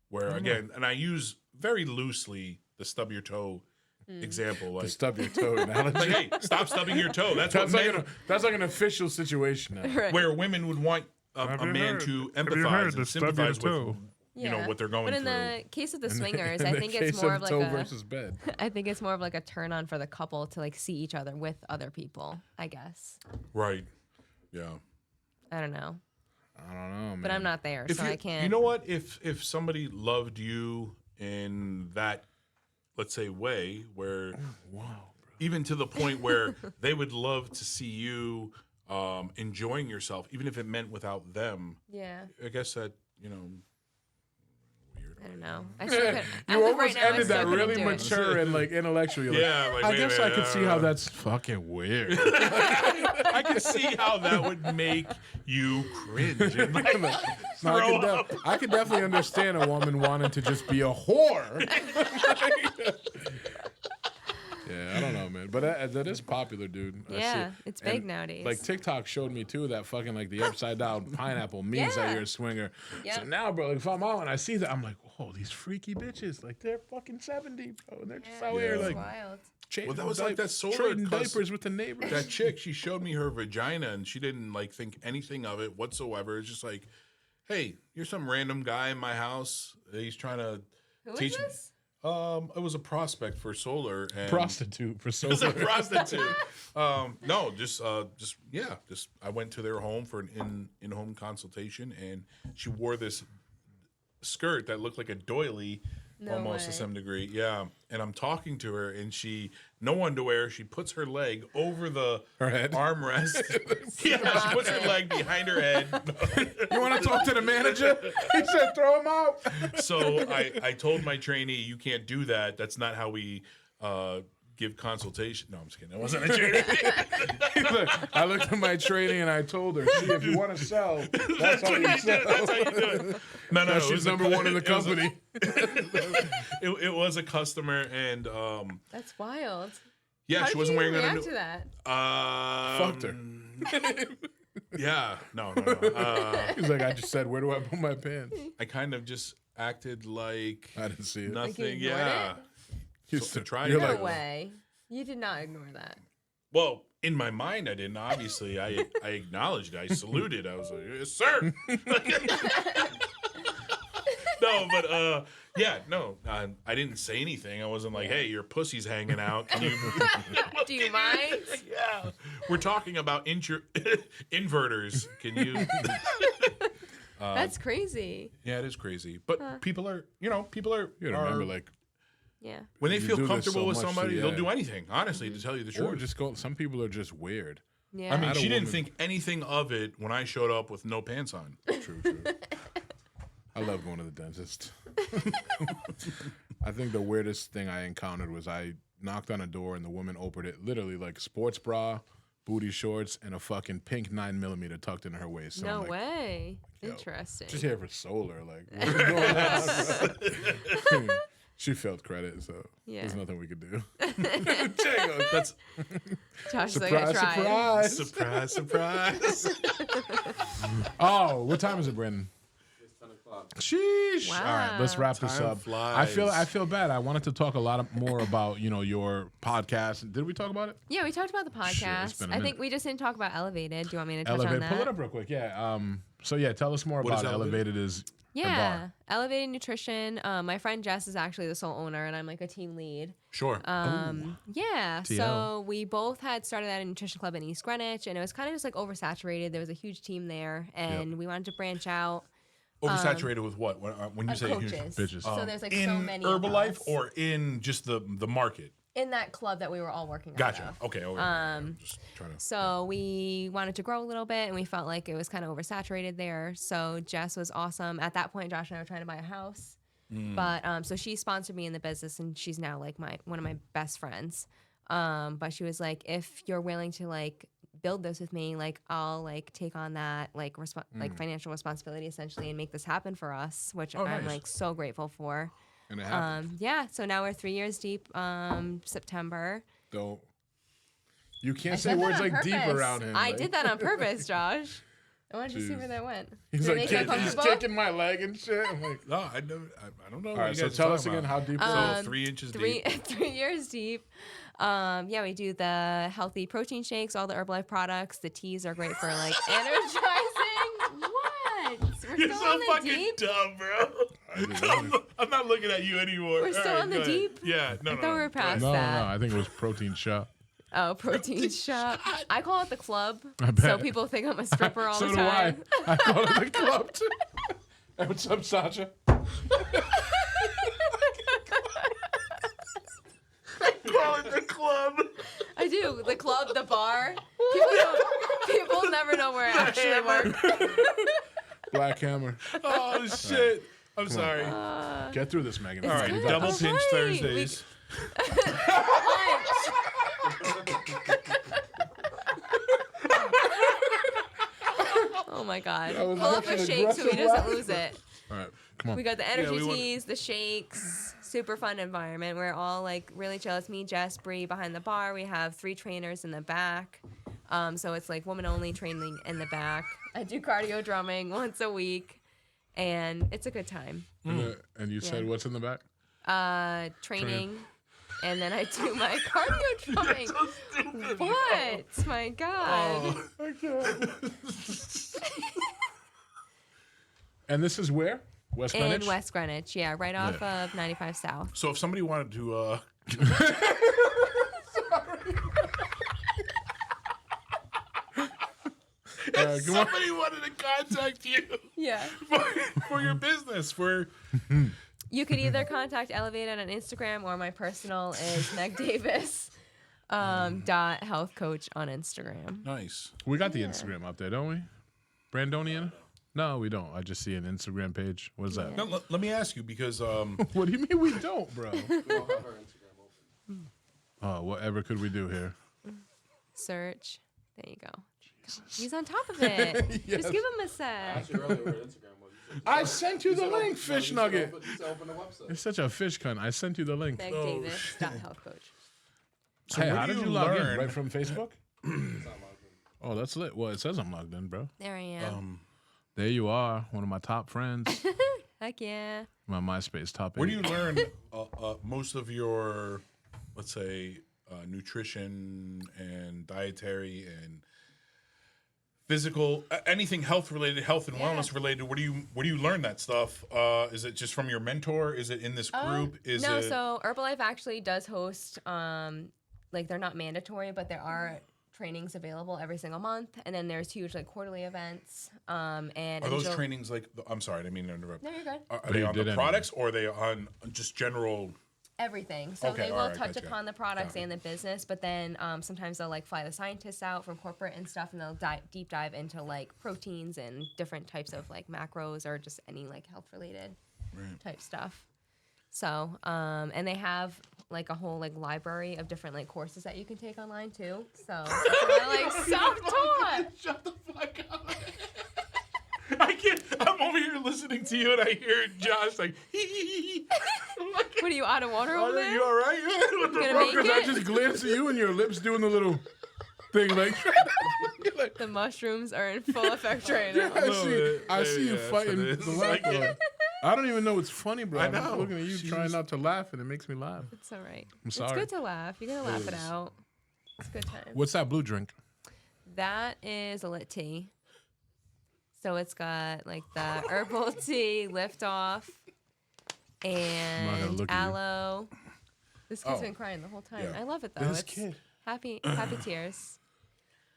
Where again, and I use very loosely the stub your toe example. Like, stub your toe analogy. like, hey, stop stubbing your toe. That's what That's like an official situation now. Right. where women would want a man to empathize and sympathize with what they're going But in through. the case of the swingers, In I the think case it's more of of like toe a. versus bed. I think it's more of like a turn on for the couple to like see each other with other people. I guess. Right. Yeah. I don't know, I don't know, man. but I'm not there, so I can't. You know what? If somebody loved you in that, let's say, way where, even to the point where they would love to see you enjoying yourself, even if it meant without them. Yeah. I guess that weird. I don't know. I still could, You almost ended that really do it. mature and like intellectual. You're Yeah, like, I wait a guess I minute, could see how that's fucking weird. I can see how that would make you cringe. And No, I could definitely understand a woman wanting to just be a whore. Yeah, I don't know, man. But that is popular, dude. I see Yeah, it. it's big And, nowadays. Like TikTok showed me too that fucking like the upside down pineapple means that Yeah. you're a swinger. Yeah. So now, bro, like, if I'm out and I see that, I'm like, oh, these freaky bitches, like they're fucking 70, bro, and they're just out here Yeah. like Wild. Well, that was like that solar trading cuss- diapers with the neighbors. that chick, she showed me her vagina and she didn't like think anything of it whatsoever. It's just like, hey, you're some random guy in my house. He's trying to Who is teach me. this? It was a prospect for solar and Prostitute for so It was a prostitute. No, just I went to their home for an in-home consultation, and she wore this skirt that looked like a doily, No almost to way. some degree. Yeah, and I'm talking to her, and no underwear. She puts her leg over the Her head? armrest. Yeah, she puts her leg behind her head. You want to talk to the manager? He said, throw him out. So I told my trainee, you can't do that. That's not how we give consultation. No, I'm just kidding. That wasn't a trainee. Look, I looked at my training and I told her, see, if you want to sell, that's how you sell. That's how you do it. No, That's it was she's number one in the company. It was a customer, and That's wild. yeah, How she did wasn't you wearing react under. to that? Fucked her. Yeah, no. He's like, I just said, where do I put my pants? I kind of just acted like I didn't see it. nothing. ignored Yeah. it? You So still- try you're it. No like, way. You did not ignore that. Well, in my mind, I didn't. Obviously, I acknowledged it. I saluted. I was like, yes, sir. No, but yeah, no, I didn't say anything. I wasn't like, hey, your pussy's hanging out. Can you? Do you mind? Yeah, we're talking about inverters. Can you? That's crazy. Yeah, it is crazy. But people are. you gotta remember, like, Yeah. when they you feel do this comfortable so with much to- somebody, yeah. they'll do anything. Honestly, to tell you the or truth. just go. Some people are just weird. Yeah. I mean, had a she didn't woman- think anything of it when I showed up with no pants on. True. I love going to the dentist. I think the weirdest thing I encountered was I knocked on a door and the woman opened it, literally like sports bra, booty shorts, and a fucking pink 9mm tucked in her waist. So no I'm like, way. yo, Interesting. just here for solar. Like, what's going on? She felt credit, so Yeah. there's nothing we could do. Jay goes, That's Josh is like, I tried. surprise. surprise. Oh, what time is it, Brandon? It's 10 o'clock. Sheesh. All right, let's wrap this Time up. flies. I feel bad. I wanted to talk a lot more about your podcast. Did we talk about it? Yeah, we talked about the Shit, it's podcast. been a I minute. think we just didn't talk about Elevated. Do you want me to touch on Elevated. that? Pull it up real quick. Yeah. So yeah, tell us more What is about Elevated? Elevated. Is the Yeah, bar. Elevated Nutrition. My friend Jess is actually the sole owner, and I'm like a team lead. Sure. Yeah, TL. so we both had started at a nutrition club in East Greenwich, and it was kind of just like oversaturated. There was a huge team there, and we wanted to branch out. Oversaturated with what? When you Of say huge- coaches. Bitches. So there's like in so many of Herbalife us or in just the market? in that club that we were all working out Gotcha. of. Okay. I'm just trying to. So we wanted to grow a little bit, and we felt like it was kind of oversaturated there. So Jess was awesome. At that point, Josh and I were trying to buy a house. But so she sponsored me in the business, and she's now like one of my best friends. But she was like, if you're willing to like build this with me, like I'll like take on that like like financial responsibility essentially and make this happen for us, which I'm nice. like so grateful for. And it happened. Yeah, so now we're 3 years deep. September. Don't. You I can't say said that words on like deep purpose. around him. I like- did that on purpose, Josh. I wanted to see Jeez. where that went. He's Did it like make you he's uncomfortable? kicking my leg and shit. I'm like, No, I don't know. all right. So tell us again how deep. it is. So 3 inches Three deep. 3 years deep. Yeah, we do the healthy protein shakes, all the Herbalife products. The teas are great for like energizing. What? We're You're still so on the fucking deep. dumb, bro. I'm not looking at you anymore. We're still All right, on the go ahead. deep? Yeah. No. I thought we were past No, that. I think it was protein shot. Oh, protein shop. I call it the club, I so bet. people think I'm a stripper all So the do I. time. I go to the club too. Hey, what's up, Sasha? Call it the club. I do the club, the bar. People never know where I actually work. Black Hammer. Oh shit. I'm sorry. Get through this, Megan. All right. You got Double this. pinch Alright, Thursdays. Oh my god! was Pull up such a an shake so he aggressive doesn't laugh. lose it. All right, come on. We got the energy we want- teas, the shakes, super fun environment. We're all like really chill. It's me, Jess, Bree behind the bar. We have 3 trainers in the back. So it's like woman only training in the back. I do cardio drumming once a week, and it's a good time. And you said what's in the back? Training, and then I do my cardio drumming. What? My God. And this is where? West Greenwich? In West Greenwich, yeah, right off of 95 South. So if somebody wanted to, Come on. somebody wanted to contact you Yeah. for your business, for You could either contact Elevated on Instagram, or my personal is Meg Davis dot health coach on Instagram. nice. We got the Instagram up there, don't we? Brandonian? No, we don't. I just see an Instagram page. What is that? Now, let me ask you because What do you mean we don't, bro? We don't have our Instagram open. Oh, whatever could we do here? Search. There you go. He's on top of it. Yes. Just give him a sec. Actually, earlier we were Instagram. But you said- I sent you the said link, open- fish you said nugget. open- You said open the website. You're such a fish cunt. I sent you the link. Meg Davis dot health coach. So Hey, what how do did you you log in? learn? Right from Facebook? It's not logged in. Oh, that's lit. Well, it says I'm logged in, bro. There I am. There you are, one of my top friends. Heck yeah. My MySpace top. where do 8. you learn most of your, let's say, nutrition and dietary and physical, anything health related, health and wellness related? Where do you learn that stuff? Is it just from your mentor? Is it in this group? Is No, it so Herbalife actually does host, like they're not mandatory, but there are trainings available every single month, and then there's huge like quarterly events. And are those Angel- trainings like? I'm sorry, I didn't mean to interrupt. No, you're good. Are But they you on did the anyway. products or are they on just general? Everything. So Okay, they will alright, touch gotcha. upon the products Got it. and the business, but then sometimes they'll like fly the scientists out from corporate and stuff, and they'll deep dive into like proteins and different types of like macros or just any like health related type stuff. So, and they have like a whole like library of different like courses that you can take online too. So it's kinda, like self-taught. Shut the fuck up. I can't. I'm over here listening to you and I hear Josh like, I'm like, What are you out of water over are there? you all right? What the Gonna fuck? make Because I it? just glanced at you and your lips doing the little. thing. Like, The mushrooms are in full effect right now. I see you Yeah, fighting that's the what it is. laughter. I don't even know what's funny, bro. I I'm just know. looking at you trying not to laugh, and it makes me laugh. It's all right. I'm sorry. It's good to laugh. You're gonna laugh it is. out. It's a good time. What's that blue drink? That is a lit tea. So it's got like the herbal tea, lift off, gonna and look at you. aloe. This kid's Oh. been crying the whole time. Yeah. I love it though. This It's kid. happy tears.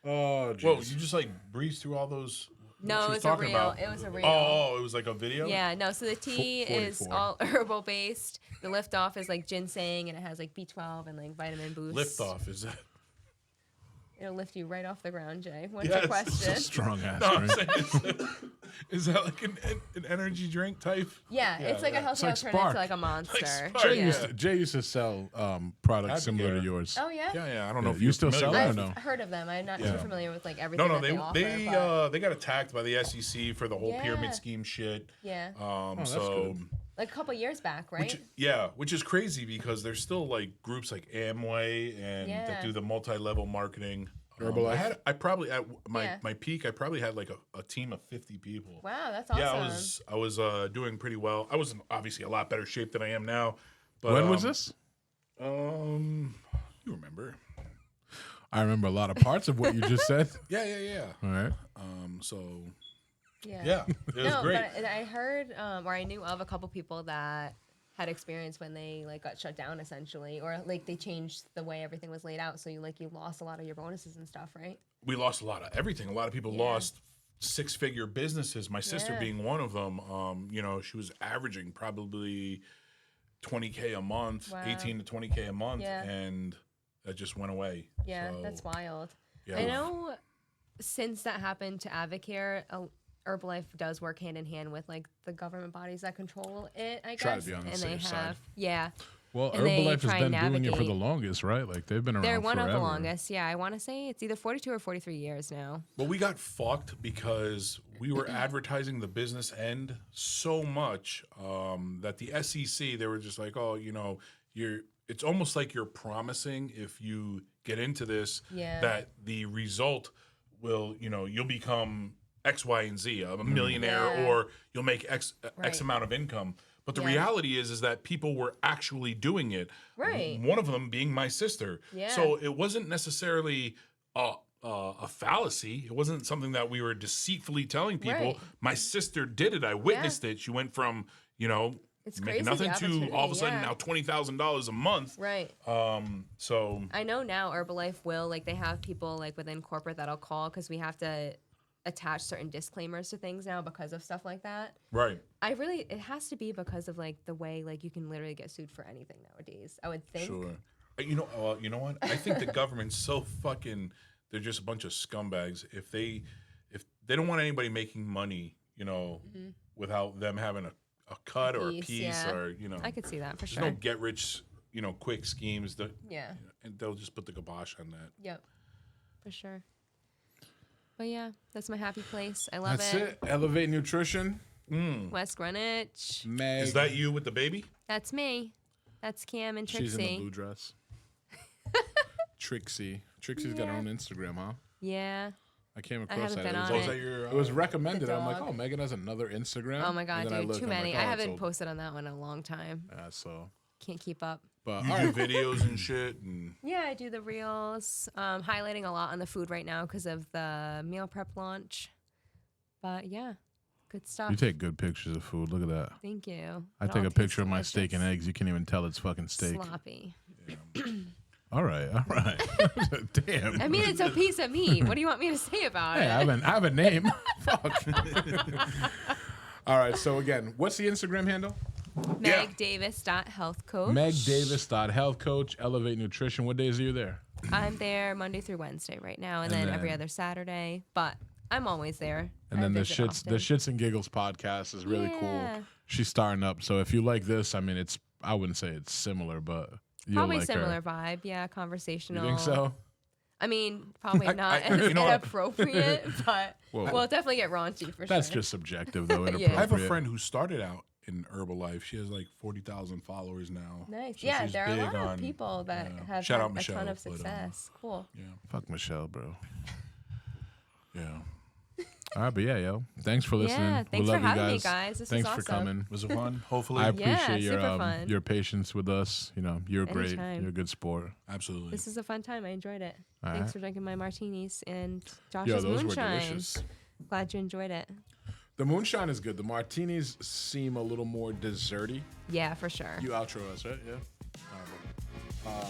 Oh, Whoa, jeez. you just like breeze through all those. No, she it was was a talking real. about. It was a real. Oh, it was like a video. Yeah, no. So the tea is 44. all herbal based. The lift off is like ginseng, and it has like B12 and like vitamin boost. Lift off is that? It'll lift you right off the ground, Jay. What's Yes. your question? Strong ass No, I'm drink. saying, is that like an energy drink type? Yeah, it's like a healthy like alternative Spark. to like a Monster. Spark. Jay, Yeah. used to sell products I'd similar to get- yours. Oh yeah. Yeah. I don't know Yeah, if you you're still sell familiar them with or I've no? heard of them. I'm not too Yeah. familiar with like everything No, that they offer. they but they got attacked by the SEC for the whole Yeah. pyramid scheme shit. yeah, that's So good. like a couple years back, right? which is crazy because there's still like groups like Amway and that Yeah. do the multi-level marketing. Herbalife? I probably at my Yeah. my peak I probably had like a team of 50 people. Wow, that's awesome. Yeah, I was doing pretty well. I was in obviously a lot better shape than I am now. But When was this? You remember? I remember a lot of parts of what you just said. Yeah. All right. So Yeah. it was No, great. but I heard or I knew of a couple people that had experience when they like got shut down essentially, or like they changed the way everything was laid out, so you lost a lot of your bonuses and stuff, right? We lost a lot of everything. A lot of people Yeah. lost six-figure businesses. My sister Yeah. being one of them. She was averaging probably $20K a month, Wow. 18 to $20K a month, Yeah. and that just went away. Yeah, So, that's wild. yeah. I know since that happened to Advocare, Herbalife does work hand in hand with like the government bodies that control it, I Try to guess. be on the and safe they side. have, yeah. Well, And they Herbalife has try been and doing it for the navigate. longest, right? Like they've been around They're one forever. of the longest. Yeah, I want to say it's either 42 or 43 years now. But we got fucked because we were advertising the business end so much that the SEC, they were just like, oh, it's almost like you're promising if you get into this Yeah. that the result will, you'll become X, Y, and Z, a millionaire, Yeah. or you'll make X Right. amount of income. But the Yeah. reality is that people were actually doing it. Right. One of them being my sister. Yeah. So it wasn't necessarily a fallacy. It wasn't something that we were deceitfully telling people. Right. My sister did it. I witnessed it. She went from, It's making crazy, the nothing to opportunity, all of a sudden yeah. now $20,000 a month. Right. So I know now Herbalife will, like, they have people like within corporate that'll call because we have to attach certain disclaimers to things now because of stuff like that. right. It has to be because of like the way like you can literally get sued for anything nowadays. I would think. Sure. You know what? I think the government's so fucking. They're just a bunch of scumbags. If they don't want anybody making money, without them having a cut or a Piece, piece, yeah. or I could see that for there's sure. no get rich, quick schemes. That Yeah. and they'll just put the kibosh on that. Yep. For sure. But yeah, that's my happy place. I love That's it. it. Elevate Nutrition. West Greenwich. Meg. Is that you with the baby? That's me. That's Cam and She's in the Trixie. blue dress. Trixie. Trixie's got her Yeah. own Instagram, huh? Yeah. I came I across haven't that. been It was, on Was it. that your? it was recommended. The I'm like, dog. oh, Megan has another Instagram. Oh my god, And then I dude, look, too I'm like, many. oh, I it's haven't old. posted on that one in a long time. So, Can't keep up. but You all do right. videos and shit, and Yeah, I do the reels. Highlighting a lot on the food right now because of the meal prep launch. But yeah, good stuff. You take good pictures of food. Look at that. Thank you. I It take all a tastes picture of my steak and delicious. eggs. You can't even tell it's fucking steak. Sloppy. All right. Damn. I mean, it's a piece of meat. What do you want me to say about Hey, it? I have a name. Fuck. All right. So again, what's the Instagram handle? MegDavis.healthcoach. MegDavis.healthcoach. Elevate Nutrition. What days are you there? I'm there Monday through Wednesday right now, and, And then every then- other Saturday. But I'm always there. And I then the visit Shits and Giggles podcast is really Yeah. cool. She's starting up. So if you like this, I mean, I wouldn't say it's similar, but you'll Probably like similar her. vibe. Yeah, You conversational. think so? I mean, probably not I- you know what? inappropriate, but Whoa. we'll definitely get raunchy for That's sure. just subjective, though. Yeah. Inappropriate. I have a friend who started out in Herbalife. She has like 40,000 followers now. Nice. So Yeah, she's there are a big lot on- of people that yeah. have Shout had out a Michelle, ton of but, success. Cool. Yeah, Fuck Michelle, bro. yeah. All right, but yeah, yo, thanks for listening. Yeah, thanks for love you having me, guys. guys. This Thanks was for awesome. coming. Was it fun? Hopefully, I appreciate super your fun. your patience with us. You know, you're great. Anytime. You're a good sport. absolutely. This is a fun time. I enjoyed it. All Thanks right. for drinking my martinis and Yo, Josh's those were moonshine. delicious. Glad you enjoyed it. The moonshine is good. The martinis seem a little more desserty. Yeah, for sure. You outro us, right? Yeah. All right,